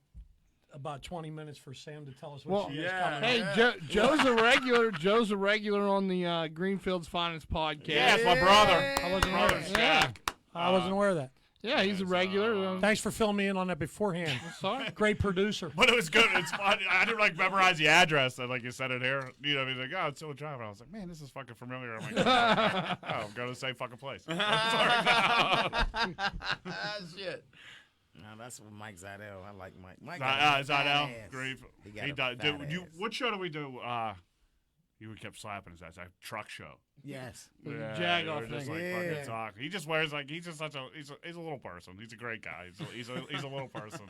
Speaker 2: about 20 minutes for Sam to tell us
Speaker 3: Well,
Speaker 2: what she has
Speaker 1: yeah.
Speaker 2: coming.
Speaker 3: Hey,
Speaker 1: Yeah.
Speaker 3: Joe's a regular. Joe's a regular on the Greenfield's Finest podcast.
Speaker 5: Yeah, it's my brother.
Speaker 2: I wasn't aware
Speaker 5: Brother
Speaker 2: of that.
Speaker 5: Shaq.
Speaker 2: I wasn't aware of that.
Speaker 3: Yeah, he's a regular.
Speaker 2: Thanks for filling me in on that beforehand.
Speaker 3: Sorry.
Speaker 2: Great producer.
Speaker 5: But it was good. It's fun. I didn't like memorize the address. And like you said it here. You know, he's like, "Oh, it's still driving." I was like, "Man, this is fucking familiar." I'm like, "Oh, I'm going to the same fucking place."
Speaker 1: Shit.
Speaker 4: No, that's what Mike Zidell. I like Mike. Mike
Speaker 5: Is that Al? Grief.
Speaker 4: He got
Speaker 5: He
Speaker 4: a
Speaker 5: died.
Speaker 4: fat
Speaker 5: Dude,
Speaker 4: ass.
Speaker 5: what show do we do? You kept slapping his ass. A truck show.
Speaker 4: Yes.
Speaker 3: Jag
Speaker 5: we
Speaker 3: off
Speaker 5: were just
Speaker 3: thing.
Speaker 5: like
Speaker 4: Yeah.
Speaker 5: fucking talking. He just wears like he's just such a he's a little person. He's a great guy. He's a little person.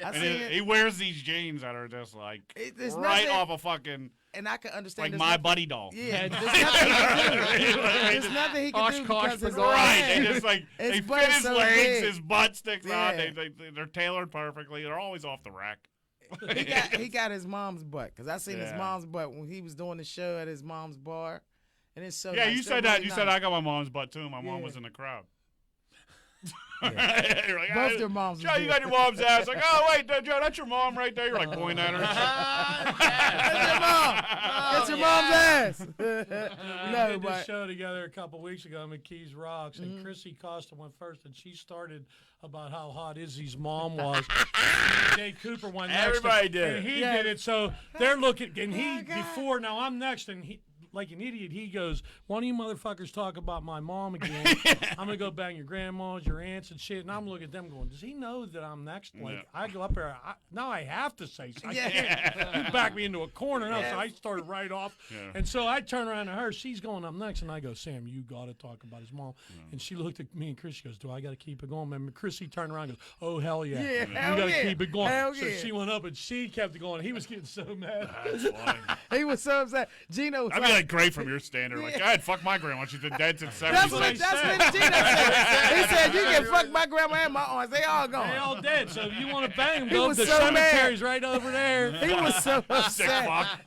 Speaker 4: I
Speaker 5: And
Speaker 4: see it.
Speaker 5: he wears these jeans that are just like
Speaker 4: There's
Speaker 5: right
Speaker 4: nothing-
Speaker 5: off a fucking
Speaker 4: And I can understand.
Speaker 5: like
Speaker 4: there's
Speaker 5: my
Speaker 4: nothing-
Speaker 5: buddy doll.
Speaker 4: Yeah. There's nothing he can do. There's nothing he can do
Speaker 3: Oshkosh
Speaker 4: because his
Speaker 3: Brigade.
Speaker 5: Right, they
Speaker 4: legs-
Speaker 5: just like
Speaker 4: His
Speaker 5: they
Speaker 4: butt
Speaker 5: fit
Speaker 4: is
Speaker 5: his
Speaker 4: so
Speaker 5: legs,
Speaker 4: big.
Speaker 5: his butt sticks out.
Speaker 4: Yeah.
Speaker 5: They're tailored perfectly. They're always off the rack.
Speaker 4: he got his mom's butt because I seen his
Speaker 5: Yeah.
Speaker 4: mom's butt when he was doing the show at his mom's bar, and it's so
Speaker 5: Yeah,
Speaker 4: nice.
Speaker 5: you
Speaker 4: They're
Speaker 5: said that.
Speaker 4: really
Speaker 5: You said
Speaker 4: nice.
Speaker 5: I got my mom's butt too. My mom
Speaker 4: Yeah.
Speaker 5: was in the crowd.
Speaker 4: Yeah.
Speaker 5: You're like,
Speaker 4: Both their moms
Speaker 5: Joe,
Speaker 4: was
Speaker 5: you
Speaker 4: there.
Speaker 5: got your mom's ass. Like, oh wait, Joe, that's your mom right there. You're like pointing at her.
Speaker 4: That's your mom. That's your mom's ass.
Speaker 2: We
Speaker 4: No,
Speaker 2: did this
Speaker 4: but
Speaker 2: show together a couple weeks ago in McKees Rocks, and Chrissy Costa went first, and she started about how hot Izzy's mom was. Jay Cooper went next.
Speaker 1: Everybody did
Speaker 2: And
Speaker 1: it.
Speaker 2: he
Speaker 4: Yeah.
Speaker 2: did it, so they're looking, and he before, now I'm next, and like an idiot, he goes, "One of you motherfuckers talk about my mom again. I'm gonna go bang your grandmas, your aunts, and shit." And I'm looking at them going, "Does he know that I'm next?" Like I go up there, now I have to say something. I can't. You back me into a corner now, so I started right off. Yeah. And so I turn around to her. She's going up next, and I go, "Sam, you got to talk about his mom." And she looked at me and Chris. She goes, "Do I got to keep it going?" And Chrissy turned around and goes, "Oh hell yeah, you got to keep it going."
Speaker 4: Hell
Speaker 2: so she went up and she kept it going. He was getting so mad.
Speaker 5: That's funny.
Speaker 4: He was so upset. Gino was
Speaker 5: I'd be like great from your standard. Like, go ahead, fuck my grandma. She's been dead since 70.
Speaker 4: That's what Gino said. He said, "You can fuck my grandma and my aunts. They all gone."
Speaker 2: They all dead. So if you want to bang them,
Speaker 4: He
Speaker 2: go
Speaker 4: was
Speaker 2: the
Speaker 4: so
Speaker 2: cemetery's right over there.
Speaker 4: He was so
Speaker 5: Sick
Speaker 4: upset.
Speaker 5: fuck.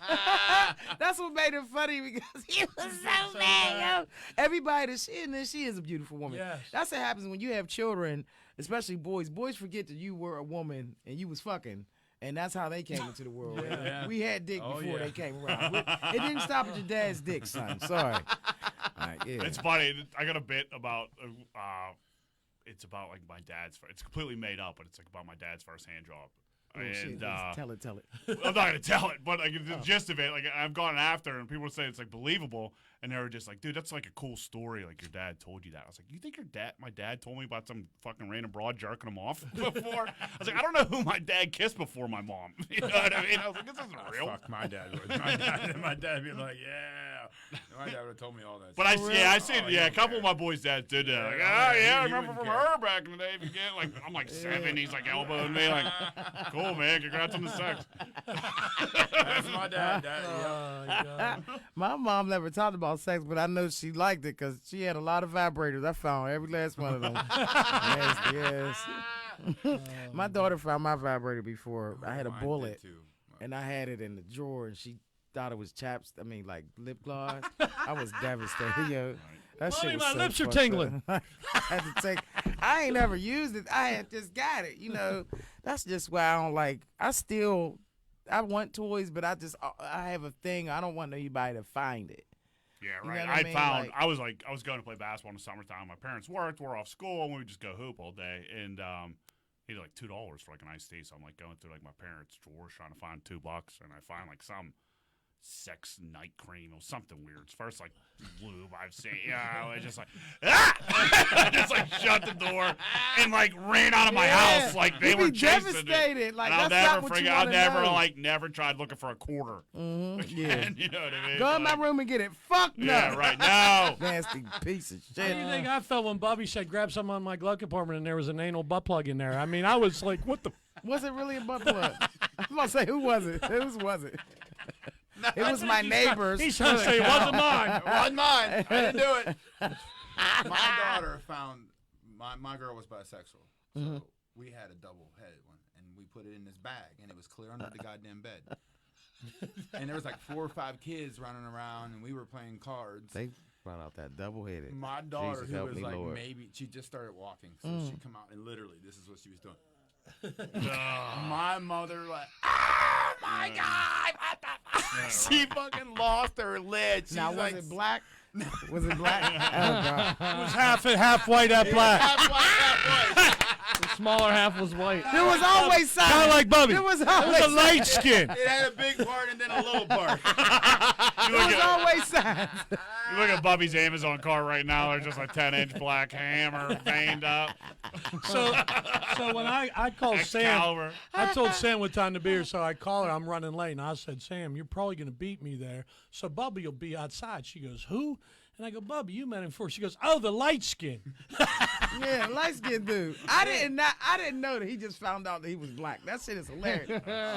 Speaker 4: That's what made it funny because he was so mad. Yo. Everybody that she is a beautiful woman.
Speaker 2: Yes.
Speaker 4: That's what happens when you have children, especially boys. Boys forget that you were a woman and you was fucking. And that's how they came into the world.
Speaker 2: Yeah.
Speaker 4: We had dick before they came around. It didn't stop at your dad's dick, son. Sorry. All right, yeah.
Speaker 5: It's funny. I got a bit about. It's about like my dad's. It's completely made up, but it's like about my dad's first hand job.
Speaker 4: Oh, shit. Tell it.
Speaker 5: I'm not gonna tell it, but like the gist of it, like I've gone after, and people say it's like believable, and they were just like, "Dude, that's like a cool story. Like your dad told you that." I was like, "You think my dad told me about some fucking random broad jerking him off before?" I was like, "I don't know who my dad kissed before my mom." You know what I mean? I was like, "This isn't real."
Speaker 1: Fuck, my dad would. My dad would be like, "Yeah." My dad would have told me all that.
Speaker 5: But I see, a couple of my boys' dads did that. Like, I remember
Speaker 1: wouldn't
Speaker 5: from
Speaker 1: care.
Speaker 5: her back in the day. Like, I'm like 7, he's like elbowing me, like, "Cool, man, congrats on the sex."
Speaker 1: That's my dad.
Speaker 4: My mom never talked about sex, but I know she liked it because she had a lot of vibrators. I found every last one of them. yes. My daughter found my vibrator before. I had a
Speaker 1: Mine
Speaker 4: bullet,
Speaker 1: did too.
Speaker 4: and I had it in the drawer, and she thought it was like lip gloss. I was devastated, yo. That shit
Speaker 2: Mommy,
Speaker 4: was
Speaker 2: my
Speaker 4: so
Speaker 2: lips are
Speaker 4: fucked
Speaker 2: tingling.
Speaker 4: up. I had to take. I ain't never used it. I had just got it. You know, that's just why I don't like. I want toys, but I have a thing. I don't want anybody to find it.
Speaker 5: Yeah,
Speaker 4: You
Speaker 5: right.
Speaker 4: know what I mean?
Speaker 5: I
Speaker 4: Like-
Speaker 5: I was going to play basketball in the summertime. My parents worked, we're off school, and we would just go hoop all day. And he had like $2 for like an iced tea. So I'm like going through like my parents' drawers trying to find $2, and I find like some sex night cream or something weird. It's first like lube I've seen. Yeah, I was just like I just like shut the door and like ran out of my house like they
Speaker 4: You'd
Speaker 5: were
Speaker 4: be
Speaker 5: chasing
Speaker 4: devastated.
Speaker 5: it.
Speaker 4: Like,
Speaker 5: And
Speaker 4: that's not what you
Speaker 5: I'll
Speaker 4: wanna
Speaker 5: never
Speaker 4: know.
Speaker 5: never tried looking for a quarter.
Speaker 4: Yeah.
Speaker 5: And you know what I mean?
Speaker 4: Go in my room and get it. Fuck no.
Speaker 5: Yeah, right. No.
Speaker 4: Nasty piece of
Speaker 2: How do you
Speaker 4: shit.
Speaker 2: think I felt when Bubby said grab something on my glove compartment and there was an anal butt plug in there? I mean, I was like, what the?
Speaker 4: Was it really a butt plug? I'm gonna say, who was it? Whose was it? It was my neighbor's.
Speaker 2: He's trying to say it wasn't mine.
Speaker 1: It wasn't mine. I didn't do it. My daughter found my girl was bisexual, so we had a double-headed one, and we put it in this bag, and it was clear under the goddamn bed. And there was like 4 or 5 kids running around, and we were playing cards.
Speaker 4: They brought out that double-headed.
Speaker 1: My daughter,
Speaker 4: Jesus,
Speaker 1: who
Speaker 4: help
Speaker 1: was
Speaker 4: me,
Speaker 1: like
Speaker 4: Lord.
Speaker 1: maybe, she just started walking, so she come out, and literally, this is what she was doing. My mother like, oh my god! She fucking lost her lid. She's
Speaker 4: Now, was
Speaker 1: like,
Speaker 4: it black? Was it black? Oh, God.
Speaker 2: It was half white, half black.
Speaker 6: The smaller half was white.
Speaker 4: There was always signs.
Speaker 2: Kind of like Bubby.
Speaker 4: There was
Speaker 2: It
Speaker 4: always
Speaker 2: was a light skin.
Speaker 1: It had a big part and then a little part.
Speaker 4: There was always signs.
Speaker 5: You look at Bubby's Amazon cart right now. There's just a 10-inch black hammer veined up.
Speaker 2: So when I called Sam,
Speaker 5: Excalibur.
Speaker 2: I told Sam what time to be here, so I call her. I'm running late, and I said, Sam, you're probably going to beat me there, so Bubby will be outside. She goes, who? And I go, Bubby, you met him before. She goes, oh, the light skin.
Speaker 4: Yeah, light skinned dude. I didn't know that he just found out that he was black. That shit is hilarious.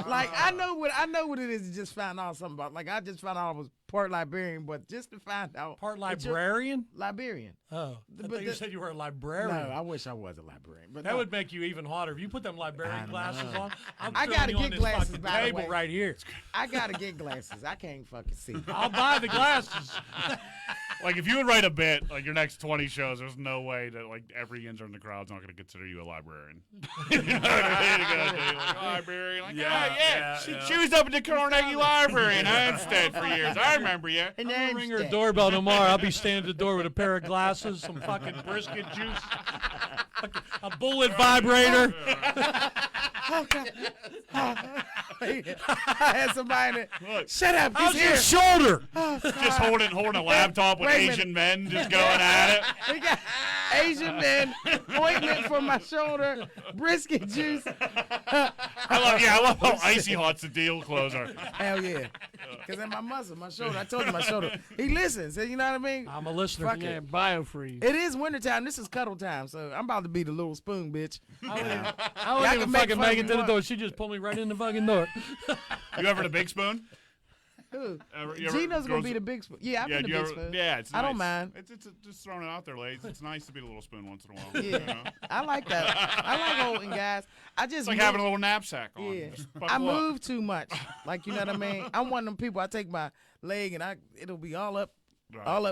Speaker 4: Like I know what it is. You just found out something about. Like I just found out I was part Liberian, but just to find out
Speaker 2: Part
Speaker 4: that you're
Speaker 2: librarian?
Speaker 4: Liberian.
Speaker 2: Oh, I
Speaker 4: But
Speaker 2: thought you
Speaker 4: the-
Speaker 2: said you were a
Speaker 4: No,
Speaker 2: librarian.
Speaker 4: I wish I was a librarian. But
Speaker 2: That
Speaker 4: no.
Speaker 2: would make you even hotter. If you put them librarian glasses on, I'm
Speaker 4: I
Speaker 2: throwing
Speaker 4: gotta
Speaker 2: you on
Speaker 4: get
Speaker 2: this
Speaker 4: glasses,
Speaker 2: fucking
Speaker 4: by the
Speaker 2: table
Speaker 4: way.
Speaker 2: right here.
Speaker 4: I gotta get glasses. I can't fucking see.
Speaker 2: I'll buy the glasses.
Speaker 5: Like if you would write a bit, like your next 20 shows, there's no way that like every intern in the crowd's not going to consider you a librarian. You know what I mean? You're gonna do, like, librarian, like she was up at the Carnegie Library in Hempstead for years. I remember you.
Speaker 4: And
Speaker 2: I'm gonna ring her
Speaker 4: Hempstead.
Speaker 2: doorbell tomorrow. I'll be standing at the door with a pair of glasses, some fucking brisket juice, a bullet vibrator.
Speaker 4: I had somebody in there.
Speaker 5: Look,
Speaker 4: Shut up.
Speaker 2: How's
Speaker 4: He's
Speaker 2: your
Speaker 4: here.
Speaker 2: shoulder?
Speaker 5: just holding a laptop with
Speaker 4: Wait a minute.
Speaker 5: Asian men just going at it.
Speaker 4: We got Asian men, ointment for my shoulder, brisket juice.
Speaker 5: I love how icy hot's the deal closer.
Speaker 4: Hell yeah. Because in my muscle, my shoulder. I told you my shoulder. He listens. You know what I mean?
Speaker 2: I'm a listener.
Speaker 4: Fuck
Speaker 6: Yeah,
Speaker 4: it.
Speaker 6: biofreeze.
Speaker 4: It is wintertime. This is cuddle time. So I'm about to be the little spoon, bitch.
Speaker 2: I
Speaker 4: Y'all
Speaker 2: wouldn't even
Speaker 4: can make
Speaker 2: fucking
Speaker 4: fun
Speaker 2: make
Speaker 4: of
Speaker 2: it to the
Speaker 4: me
Speaker 2: door. She just pulled me right in the fucking door.
Speaker 5: You ever the big spoon?
Speaker 4: Who?
Speaker 5: You ever-
Speaker 4: Gino's going
Speaker 5: girls-
Speaker 4: to be the big spoon. Yeah, I've
Speaker 5: Yeah,
Speaker 4: been
Speaker 5: do
Speaker 4: the
Speaker 5: you
Speaker 4: big
Speaker 5: ever-
Speaker 4: spoon.
Speaker 5: yeah, it's
Speaker 4: I don't
Speaker 5: nice.
Speaker 4: mind.
Speaker 5: It's just throwing it out there, ladies. It's nice to be the little spoon once in a while.
Speaker 4: Yeah.
Speaker 5: You know?
Speaker 4: I like that. I like holding guys. I just
Speaker 5: It's like
Speaker 4: move-
Speaker 5: having a little knapsack on.
Speaker 4: Yeah.
Speaker 5: Just
Speaker 4: I
Speaker 5: buckle up.
Speaker 4: move too much. Like, you know what I mean? I'm one of them people. I take my leg and it'll be all up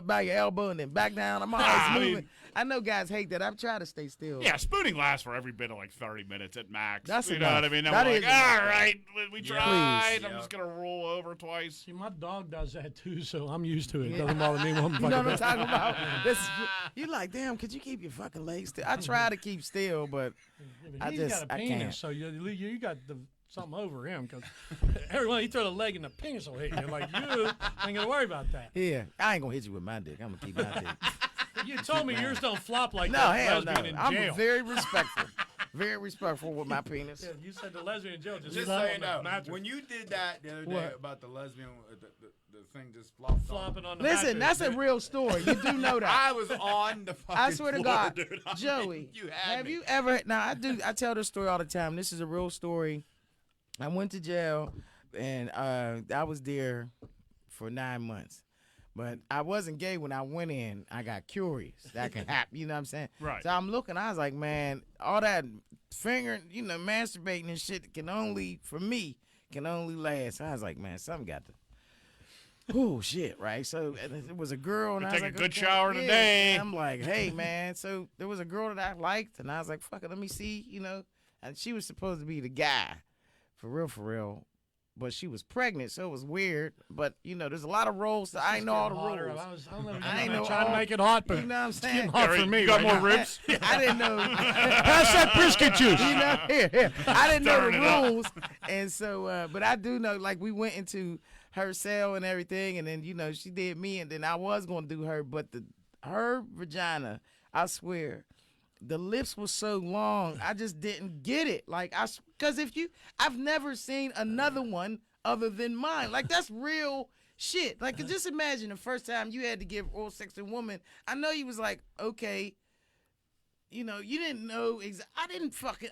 Speaker 4: by your elbow and then back down. I'm always
Speaker 5: I
Speaker 4: moving.
Speaker 5: mean-
Speaker 4: I know guys hate that. I'm trying to stay still.
Speaker 5: Yeah, spooning lasts for every bit of like 30 minutes at max.
Speaker 4: That's
Speaker 5: you know
Speaker 4: enough.
Speaker 5: what I mean? Then
Speaker 4: That
Speaker 5: we're
Speaker 4: is
Speaker 5: like, all
Speaker 4: enough.
Speaker 5: right, we tried.
Speaker 4: Please.
Speaker 5: I'm just gonna roll over twice.
Speaker 2: See, my dog does that too, so I'm used to it. It doesn't bother me one
Speaker 4: You
Speaker 2: fucking
Speaker 4: know what I'm
Speaker 2: bit.
Speaker 4: talking about? You like, damn, could you keep your fucking legs still? I try to keep still, but I
Speaker 2: He's
Speaker 4: just-
Speaker 2: got a
Speaker 4: I
Speaker 2: penis,
Speaker 4: can't.
Speaker 2: so you got something over him because everyone he throw the leg and the penis will hit you. Like you ain't gonna worry about that.
Speaker 4: yeah, I ain't going to hit you with my dick. I'm going to keep my dick.
Speaker 2: You told me yours don't flop like
Speaker 4: No,
Speaker 2: that
Speaker 4: hell no.
Speaker 2: lesbian in
Speaker 4: I'm
Speaker 2: jail.
Speaker 4: very respectful. Very respectful with my penis.
Speaker 2: Yeah, you said the lesbian in jail just
Speaker 1: Just
Speaker 2: flop
Speaker 1: so you
Speaker 2: on the
Speaker 1: know,
Speaker 2: mattress.
Speaker 1: when you did that the other day
Speaker 4: What?
Speaker 1: about the lesbian, the thing just flopped.
Speaker 2: flopping on the
Speaker 4: Listen,
Speaker 2: mattress.
Speaker 4: that's a real story. You do know that.
Speaker 1: I was on the fucking
Speaker 4: I swear to
Speaker 1: floor,
Speaker 4: God,
Speaker 1: dude.
Speaker 4: Joey,
Speaker 1: You had
Speaker 4: have
Speaker 1: me.
Speaker 4: you ever? Now I tell this story all the time. This is a real story. I went to jail, and I was there for 9 months. But I wasn't gay when I went in. I got curious. That can happen. You know what I'm saying?
Speaker 5: Right.
Speaker 4: So I'm looking. I was like, man, all that fingering, masturbating and shit for me, can only last. I was like, man, something got to. Oh shit, right? So it was a girl, and
Speaker 5: You
Speaker 4: I was
Speaker 5: take a
Speaker 4: like,
Speaker 5: good
Speaker 4: okay,
Speaker 5: shower
Speaker 4: yeah.
Speaker 5: today.
Speaker 4: And I'm like, hey man, so there was a girl that I liked, and I was like, fuck it, let me see, and she was supposed to be the guy, for real, but she was pregnant, so it was weird. But there's a lot of roles. So I ain't know all the
Speaker 2: Hotter.
Speaker 4: rules.
Speaker 2: I
Speaker 4: ain't know
Speaker 2: trying to
Speaker 4: all-
Speaker 2: make it hot, but
Speaker 4: You know what I'm
Speaker 2: it's
Speaker 4: saying?
Speaker 2: getting hot for me.
Speaker 5: You got
Speaker 2: right
Speaker 5: more
Speaker 2: now.
Speaker 5: ribs?
Speaker 4: I didn't know.
Speaker 2: Pass that brisket juice.
Speaker 4: Here. I didn't know
Speaker 5: Stirring it up.
Speaker 4: the rules, and so, but I do know. Like we went into her cell and everything, and then she did me, and then I was gonna do her, but her vagina, I swear, the lips were so long, I just didn't get it. Like because I've never seen another one other than mine. Like that's real shit. Like just imagine the first time you had to give oral sex to a woman. I know you was like, okay. You didn't know.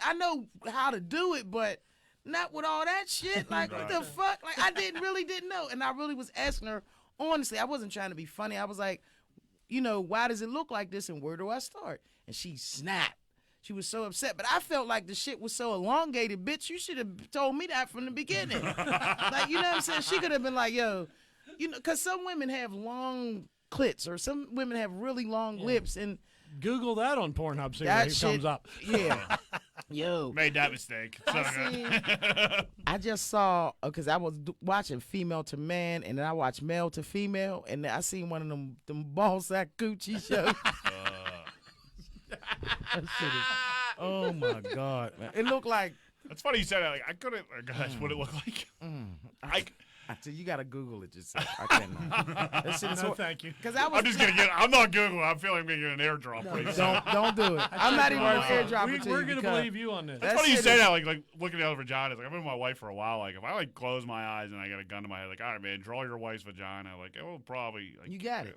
Speaker 4: I know how to do it, but not with all that shit. Like, what the fuck? Like, I really didn't know. And I really was asking her, honestly, I wasn't trying to be funny. I was like, why does it look like this and where do I start? And she snapped. She was so upset. But I felt like the shit was so elongated. Bitch, you should have told me that from the beginning. Like, you know what I'm saying? She could have been like, yo, because some women have long clits or some women have really long lips. And
Speaker 2: Google that on Pornhub, see
Speaker 4: that
Speaker 2: what
Speaker 4: shit
Speaker 2: comes up.
Speaker 4: Yeah. Yo.
Speaker 5: Made that mistake. It's not good.
Speaker 4: I just saw because I was watching female to man, and then I watched male to female, and I seen one of them ball sack Gucci shows. That shit is, oh my god, man! It looked like.
Speaker 5: It's funny you said that. Like I couldn't. Gosh, what it look like?
Speaker 4: I tell you gotta Google it yourself. I cannot. That shit is
Speaker 2: No, thank you.
Speaker 4: Because I was.
Speaker 5: I'm just gonna get. I'm not Googling. I'm feeling I'm gonna get an airdrop. Please.
Speaker 4: Don't do it. I'm not even gonna airdrop it to you.
Speaker 2: We're gonna
Speaker 4: because
Speaker 2: believe you on this.
Speaker 4: that
Speaker 5: It's funny you
Speaker 4: shit
Speaker 5: say
Speaker 4: is-
Speaker 5: that. Like looking at other vaginas. Like I've been with my wife for a while. Like if I close my eyes and I got a gun to my head, like all right, man, draw your wife's vagina. Like it will probably. Like,
Speaker 4: You got it.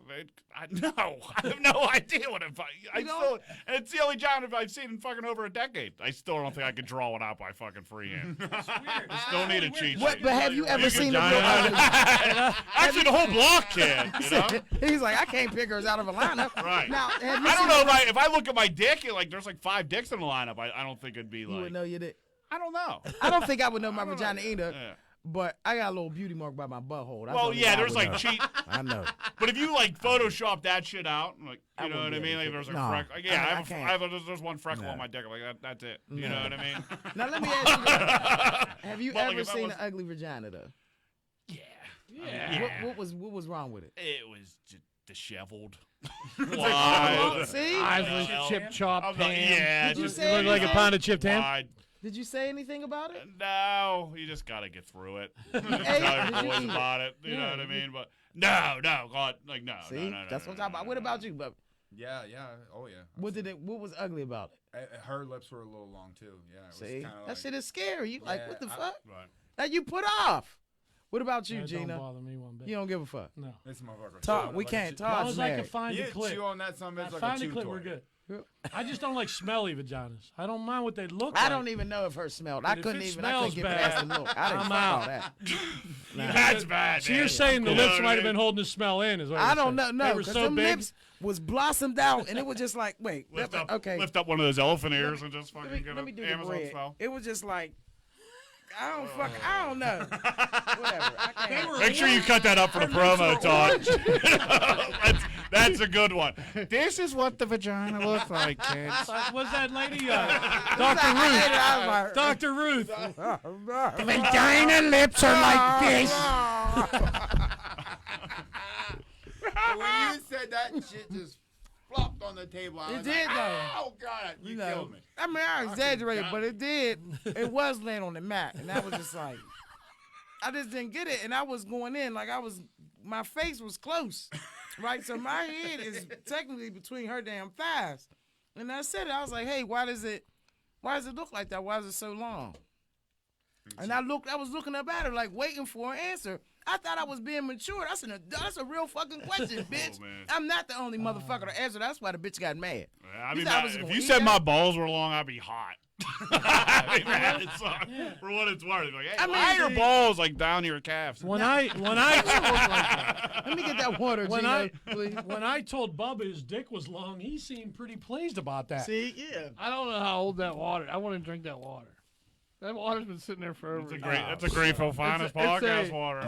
Speaker 5: No, I have no idea what it. I
Speaker 4: You
Speaker 5: still. And it's the only vagina I've seen in fucking over a decade. I still don't think I could draw one out by fucking freehand. I still need a cheat
Speaker 4: What?
Speaker 5: sheet.
Speaker 4: But have you ever seen the real
Speaker 5: vagina?
Speaker 4: ugly?
Speaker 5: Actually, the whole block can. You know.
Speaker 4: He's like, I can't pick hers out of a lineup.
Speaker 5: Right.
Speaker 4: Now, have you
Speaker 5: I don't
Speaker 4: seen
Speaker 5: know
Speaker 4: the-
Speaker 5: if I look at my dick, like there's like 5 dicks in the lineup. I don't think it'd be
Speaker 4: You
Speaker 5: like.
Speaker 4: would know you did.
Speaker 5: I don't know.
Speaker 4: I don't think I would know my
Speaker 5: I don't
Speaker 4: vagina
Speaker 5: know.
Speaker 4: either.
Speaker 5: Yeah.
Speaker 4: But I got a little beauty mark by my butthole. That's
Speaker 5: Well,
Speaker 4: only
Speaker 5: yeah,
Speaker 4: I
Speaker 5: there's
Speaker 4: would
Speaker 5: like
Speaker 4: know.
Speaker 5: cheat.
Speaker 4: I know.
Speaker 5: But if you like Photoshop that shit out, like
Speaker 4: I
Speaker 5: you know what
Speaker 4: wouldn't
Speaker 5: I
Speaker 4: be
Speaker 5: mean,
Speaker 4: able
Speaker 5: like
Speaker 4: to.
Speaker 5: there's a
Speaker 4: No.
Speaker 5: freckle. Yeah,
Speaker 4: I
Speaker 5: I have
Speaker 4: can't.
Speaker 5: there's one freckle
Speaker 4: No.
Speaker 5: on my dick. Like that's it. You know what I mean?
Speaker 4: Now let me ask you this. Have you
Speaker 5: But, like,
Speaker 4: ever
Speaker 5: if I
Speaker 4: seen
Speaker 5: was-
Speaker 4: an ugly vagina though?
Speaker 5: Yeah.
Speaker 4: What was wrong with it?
Speaker 5: It was just disheveled.
Speaker 4: Oh,
Speaker 5: Wide.
Speaker 4: see?
Speaker 6: Eyes like
Speaker 5: Yeah.
Speaker 6: chip chop
Speaker 5: I'm not-
Speaker 6: pan.
Speaker 5: yeah,
Speaker 4: Did you
Speaker 5: just
Speaker 4: say
Speaker 2: Look like a
Speaker 4: anything?
Speaker 2: pound of chipped ham.
Speaker 5: wide.
Speaker 4: Did you say anything about it?
Speaker 5: No, you just gotta get through it. Tell
Speaker 4: ate?
Speaker 5: your
Speaker 4: Did you
Speaker 5: boys
Speaker 4: eat
Speaker 5: about it. You know what I mean? But no, God, like no.
Speaker 4: See,
Speaker 5: no,
Speaker 4: that's what I'm talking about. What about you, Bub?
Speaker 1: Yeah. Oh yeah.
Speaker 4: What was ugly about it?
Speaker 1: Her lips were a little long too. Yeah. It was
Speaker 4: See,
Speaker 1: kinda
Speaker 4: that
Speaker 1: like,
Speaker 4: shit is scary. You like what the fuck?
Speaker 5: Right.
Speaker 4: That you put off. What about you,
Speaker 2: That
Speaker 4: Gina?
Speaker 2: don't bother me one bit.
Speaker 4: You don't give a fuck.
Speaker 2: No.
Speaker 1: This motherfucker.
Speaker 4: Todd, we can't.
Speaker 2: As long
Speaker 4: Todd's
Speaker 2: as I can
Speaker 4: married.
Speaker 2: find
Speaker 1: Yeah,
Speaker 2: the clip.
Speaker 1: chew on that some bitch like a
Speaker 2: Find the
Speaker 1: chew
Speaker 2: clip,
Speaker 1: toy.
Speaker 2: we're good. I just don't like smelly vaginas. I don't mind what they look like.
Speaker 4: I don't even know if her smelled. I
Speaker 2: But if
Speaker 4: couldn't
Speaker 2: it
Speaker 4: even. I
Speaker 2: smells
Speaker 4: couldn't get
Speaker 2: bad,
Speaker 4: past the look. I didn't
Speaker 2: I'm
Speaker 4: fuck all
Speaker 2: out.
Speaker 4: that.
Speaker 5: That's bad.
Speaker 2: So
Speaker 5: man.
Speaker 2: you're saying the
Speaker 5: You know
Speaker 2: lips
Speaker 5: what I
Speaker 2: might have
Speaker 5: mean?
Speaker 2: been holding the smell in, is what
Speaker 4: I
Speaker 2: you're
Speaker 4: don't know.
Speaker 2: saying.
Speaker 4: No,
Speaker 2: They were
Speaker 4: because
Speaker 2: so
Speaker 4: them
Speaker 2: big.
Speaker 4: lips was blossomed out, and it was just like, wait, okay.
Speaker 5: Lift up one of those elephant ears and just fucking get
Speaker 4: Let me
Speaker 5: an
Speaker 4: do the
Speaker 5: Amazon
Speaker 4: bread.
Speaker 5: style.
Speaker 4: It was just like, I don't know. Whatever. I can't.
Speaker 5: Make sure you cut that up for the promo, Todd. that's a good one. This is what the vagina looks like, kids.
Speaker 2: Was that lady,
Speaker 4: I
Speaker 2: Dr. Ruth?
Speaker 4: the vagina lips are like this.
Speaker 1: When you said that, shit just flopped on the table. I
Speaker 4: It
Speaker 1: was
Speaker 4: did,
Speaker 1: like,
Speaker 4: though.
Speaker 1: Oh God, you
Speaker 4: know,
Speaker 1: killed me.
Speaker 4: I mean, I exaggerated, but it did. It was laying on the mat, and that was just like, I just didn't get it, and I was going in like my face was close, right? So my head is technically between her damn thighs, and I said it. I was like, hey, why does it look like that? Why is it so long? And I was looking up at her like waiting for an answer. I thought I was being mature. That's a real fucking question, bitch.
Speaker 5: man.
Speaker 4: I'm not the only motherfucker to answer. That's why the bitch got mad.
Speaker 5: I
Speaker 4: You
Speaker 5: mean,
Speaker 4: thought I was
Speaker 5: if
Speaker 4: gonna
Speaker 5: you
Speaker 4: eat
Speaker 5: said
Speaker 4: that?
Speaker 5: my balls were long, I'd be hot. I mean, man, it's, for what it's worth. Like, hey, why are your balls like down to your calves?
Speaker 2: When I
Speaker 4: Let me get that water,
Speaker 2: when
Speaker 4: Gino,
Speaker 2: I
Speaker 4: please.
Speaker 2: when I told Bubba his dick was long, he seemed pretty pleased about that.
Speaker 4: See, yeah.
Speaker 6: I don't know how old that water. I want to drink that water. That water's been sitting there forever.
Speaker 5: That's a Greenville finest podcast water.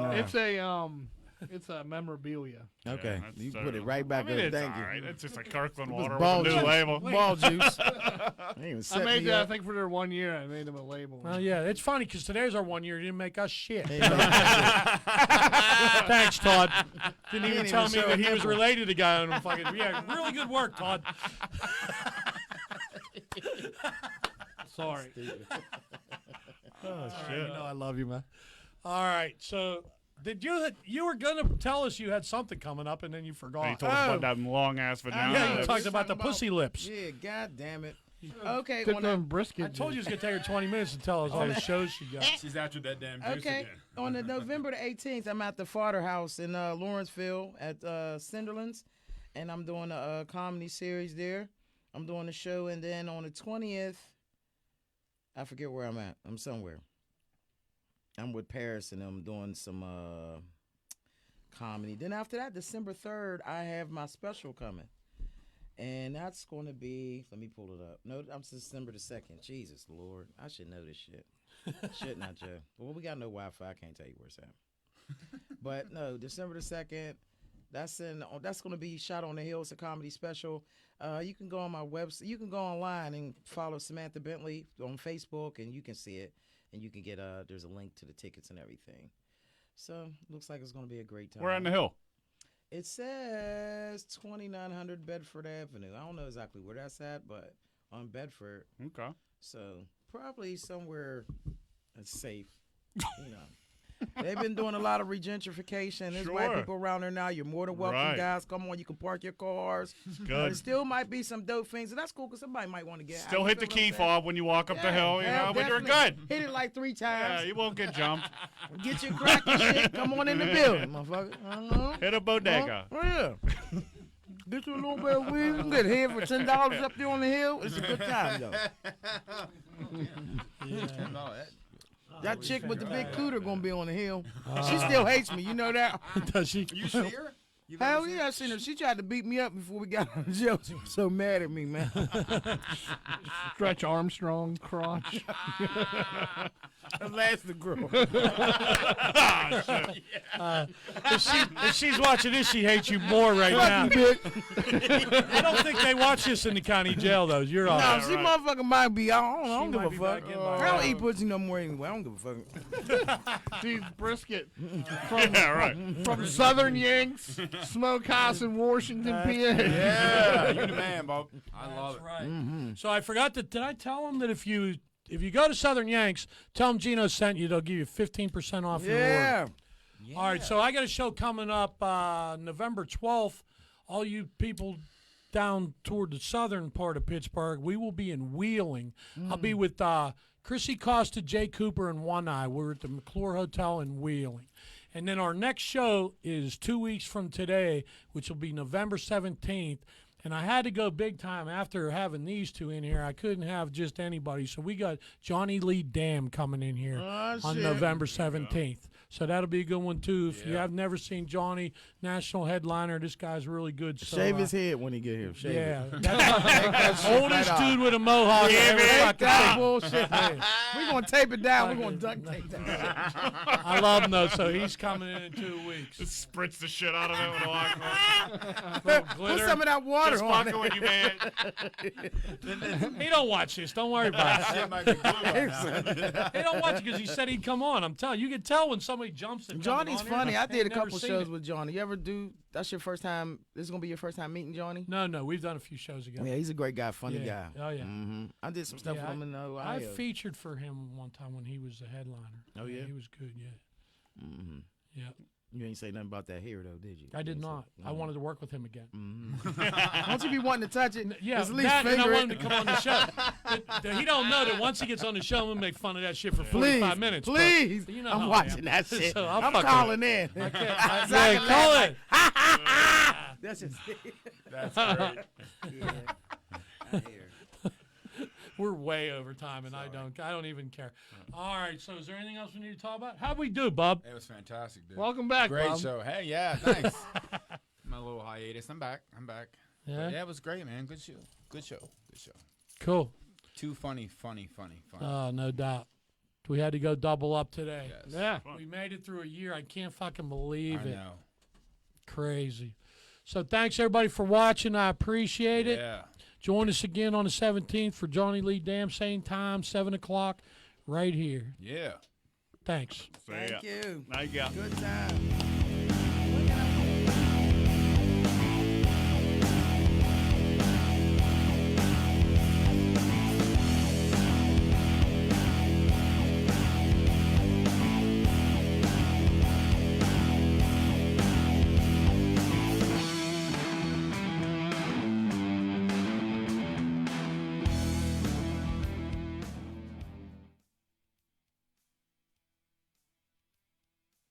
Speaker 6: It's a memorabilia.
Speaker 4: Okay,
Speaker 5: that's
Speaker 4: you
Speaker 5: so-
Speaker 4: put it right back
Speaker 5: I mean,
Speaker 4: up.
Speaker 5: it's
Speaker 4: Thank
Speaker 5: all
Speaker 4: you.
Speaker 5: right. It's just a Kirkland water
Speaker 4: ball
Speaker 5: with a new
Speaker 4: juice.
Speaker 5: label.
Speaker 4: Ball juice. They even
Speaker 6: I
Speaker 4: set
Speaker 6: made
Speaker 4: me
Speaker 6: that. I
Speaker 4: up.
Speaker 6: think for their 1 year, I made them a label.
Speaker 2: Well, yeah, it's funny because today's our 1 year. You didn't make us shit.
Speaker 4: They made that
Speaker 2: Thanks, Todd. Didn't even
Speaker 4: didn't
Speaker 2: tell
Speaker 4: even
Speaker 2: me
Speaker 4: show
Speaker 2: that
Speaker 4: a
Speaker 2: he was
Speaker 4: nipple.
Speaker 2: related to the guy on the fucking. Yeah, really good work, Todd.
Speaker 6: Sorry.
Speaker 2: Oh shit! You know I love you, man. All right, so did you were gonna tell us you had something coming up and then you forgot?
Speaker 5: He told us about that long ass vagina.
Speaker 2: yeah, you
Speaker 4: we
Speaker 2: talked
Speaker 4: was
Speaker 2: about the
Speaker 4: talking
Speaker 2: pussy lips.
Speaker 4: Yeah, god damn it. Okay,
Speaker 6: Took
Speaker 4: on
Speaker 6: them
Speaker 4: the,
Speaker 6: brisket.
Speaker 2: I told you it was gonna take her 20 minutes to tell us all the shows she got.
Speaker 1: She's after that damn juice
Speaker 4: okay,
Speaker 1: again.
Speaker 4: on the November the 18th, I'm at the Farter House in Lawrenceville at Cinderlands, and I'm doing a comedy series there. I'm doing a show, and then on the 20th, I forget where I'm at. I'm somewhere. I'm with Paris, and I'm doing some comedy. Then after that, December 3rd, I have my special coming. And that's going to be, let me pull it up. No, I'm December the 2nd. Jesus, Lord. I should know this shit. Shouldn't I, Joe? Well, we got no Wi-Fi. I can't tell you where it's at. But no, December the 2nd, that's going to be Shot on the Hill. It's a comedy special. You can go on my website. You can go online and follow Samantha Bentley on Facebook, and you can see it. And you can get, there's a link to the tickets and everything. So, looks like it's going to be a great time.
Speaker 5: We're on the hill.
Speaker 4: It says 2900 Bedford Avenue. I don't know exactly where that's at, but on Bedford.
Speaker 5: Okay.
Speaker 4: So probably somewhere that's safe. You know, they've been doing a lot of regentrification. There's white
Speaker 5: Sure.
Speaker 4: people around there now. You're more than welcome,
Speaker 5: Right.
Speaker 4: guys. Come on, you can park your cars.
Speaker 5: Good.
Speaker 4: There still might be some dope things, and that's cool because somebody might want to get.
Speaker 5: Still
Speaker 4: out.
Speaker 5: hit the
Speaker 4: You feel what
Speaker 5: key
Speaker 4: I'm saying?
Speaker 5: fob when you walk up the hill, you
Speaker 4: Yeah,
Speaker 5: know, but you're
Speaker 4: definitely.
Speaker 5: good.
Speaker 4: Hit it like 3
Speaker 5: Yeah,
Speaker 4: times.
Speaker 5: you won't get jumped.
Speaker 4: Get your crack and shit. Come on in the building, motherfucker.
Speaker 5: Hit a bodega.
Speaker 4: Oh, yeah. Get you a little bit of weed. You can get here for $10 up there on the hill. It's a good time, though.
Speaker 1: No,
Speaker 4: That chick with the big cooter gonna be on the hill. She still hates me. You know that?
Speaker 2: Does she?
Speaker 1: you see her? You've
Speaker 4: Hell
Speaker 1: ever seen
Speaker 4: yeah, I seen her. She tried to beat me up before we got on the show. She was so mad at me, man.
Speaker 6: Stretch Armstrong crotch.
Speaker 4: Elastigirl.
Speaker 2: If she's watching this, she hates you more right now. I don't think they watch this in the county jail, though. You're all
Speaker 4: No,
Speaker 2: right.
Speaker 4: she motherfucking might be. I don't
Speaker 2: She
Speaker 4: give
Speaker 2: might
Speaker 4: a
Speaker 2: be
Speaker 4: fuck.
Speaker 2: back in by
Speaker 4: I don't
Speaker 2: now.
Speaker 4: eat pussy no more anyway. I don't give a fuck.
Speaker 6: She's brisket
Speaker 5: Yeah, right.
Speaker 6: from Southern Yanks Smokehouse in Washington, PA.
Speaker 1: Yeah, you the man, Bob. I love it.
Speaker 2: Right. So I forgot to. Did I tell him that if you if you go to Southern Yanks, tell them Gino sent you. They'll give you 15% off your order. All right, so I got a show coming up November 12th. All you people down toward the southern part of Pittsburgh, we will be in Wheeling. I'll be with Chrissy Costa, Jay Cooper, and One Eye. We're at the McClure Hotel in Wheeling. And then our next show is 2 weeks from today, which will be November 17th. And I had to go big time after having these two in here. I couldn't have just anybody. So we got Johnny Lee Dam coming in here on November 17th. So that'll be a good one, too. If you have never seen Johnny, national headliner, this guy's really good. So,
Speaker 4: Shave his head when he get here. Shave it.
Speaker 2: That's the oldest dude with a mohawk.
Speaker 4: Bullshit. We're going to tape it down. We're going to duct tape that.
Speaker 2: I love him, though, so he's coming in 2 weeks.
Speaker 5: Just spritz the shit out of it with a lock.
Speaker 4: Put some of that water
Speaker 5: Just
Speaker 4: on
Speaker 5: fucking with you, man.
Speaker 2: He don't watch this. Don't worry about it.
Speaker 1: Shit might be blue right now.
Speaker 2: He don't watch it because he said he'd come on. I'm telling you, can tell when somebody jumps and
Speaker 4: Johnny's funny. I did a couple
Speaker 2: shows
Speaker 4: shows with Johnny. You ever do? That's your first time. This is gonna be your first time meeting Johnny.
Speaker 2: No, we've done a few shows together.
Speaker 4: Yeah, he's a great guy, funny
Speaker 2: Yeah.
Speaker 4: guy.
Speaker 2: Oh, yeah.
Speaker 4: I did some stuff
Speaker 2: Yeah,
Speaker 4: with him in Ohio.
Speaker 2: I featured for him one time when he was the headliner.
Speaker 4: Oh, yeah?
Speaker 2: He was good. Yeah. Yeah.
Speaker 4: You ain't say nothing about that here though, did you?
Speaker 2: I did not. I wanted to work with him again.
Speaker 4: Don't you be wanting to touch it?
Speaker 2: Yeah,
Speaker 4: Just at least
Speaker 2: that, and I
Speaker 4: finger
Speaker 2: want him
Speaker 4: it.
Speaker 2: to come on the show. He don't know that once he gets on the show, I'm gonna make fun of that shit for 45 minutes. but
Speaker 4: Please,
Speaker 2: you know
Speaker 4: I'm
Speaker 2: how I
Speaker 4: watching
Speaker 2: am.
Speaker 4: that shit.
Speaker 2: So I'll
Speaker 4: I'm
Speaker 2: fuck
Speaker 4: calling in.
Speaker 2: Yeah,
Speaker 4: Exactly.
Speaker 2: call it.
Speaker 4: That's just
Speaker 1: That's great.
Speaker 2: We're way over time, and I don't even care. All right, so is there anything else we need to talk about? How'd we do, Bub?
Speaker 1: It was fantastic, dude.
Speaker 6: Welcome back,
Speaker 1: Great
Speaker 6: Bob.
Speaker 1: show. Hey, yeah, thanks. My little hiatus. I'm back.
Speaker 2: Yeah?
Speaker 1: But yeah, it was great, man. Good show.
Speaker 2: Cool.
Speaker 1: Too funny.
Speaker 2: Oh, no doubt. We had to go double up today.
Speaker 1: Yes.
Speaker 6: Yeah.
Speaker 2: We made it through a year. I can't fucking believe
Speaker 1: I
Speaker 2: it.
Speaker 1: know.
Speaker 2: Crazy. So thanks, everybody, for watching. I appreciate it.
Speaker 1: Yeah.
Speaker 2: Join us again on the 17th for Johnny Lee Dam, same time, 7 o'clock, right here.
Speaker 1: Yeah.
Speaker 2: Thanks.
Speaker 5: So, yeah.
Speaker 4: Thank you.
Speaker 5: Thank you.
Speaker 4: Good time.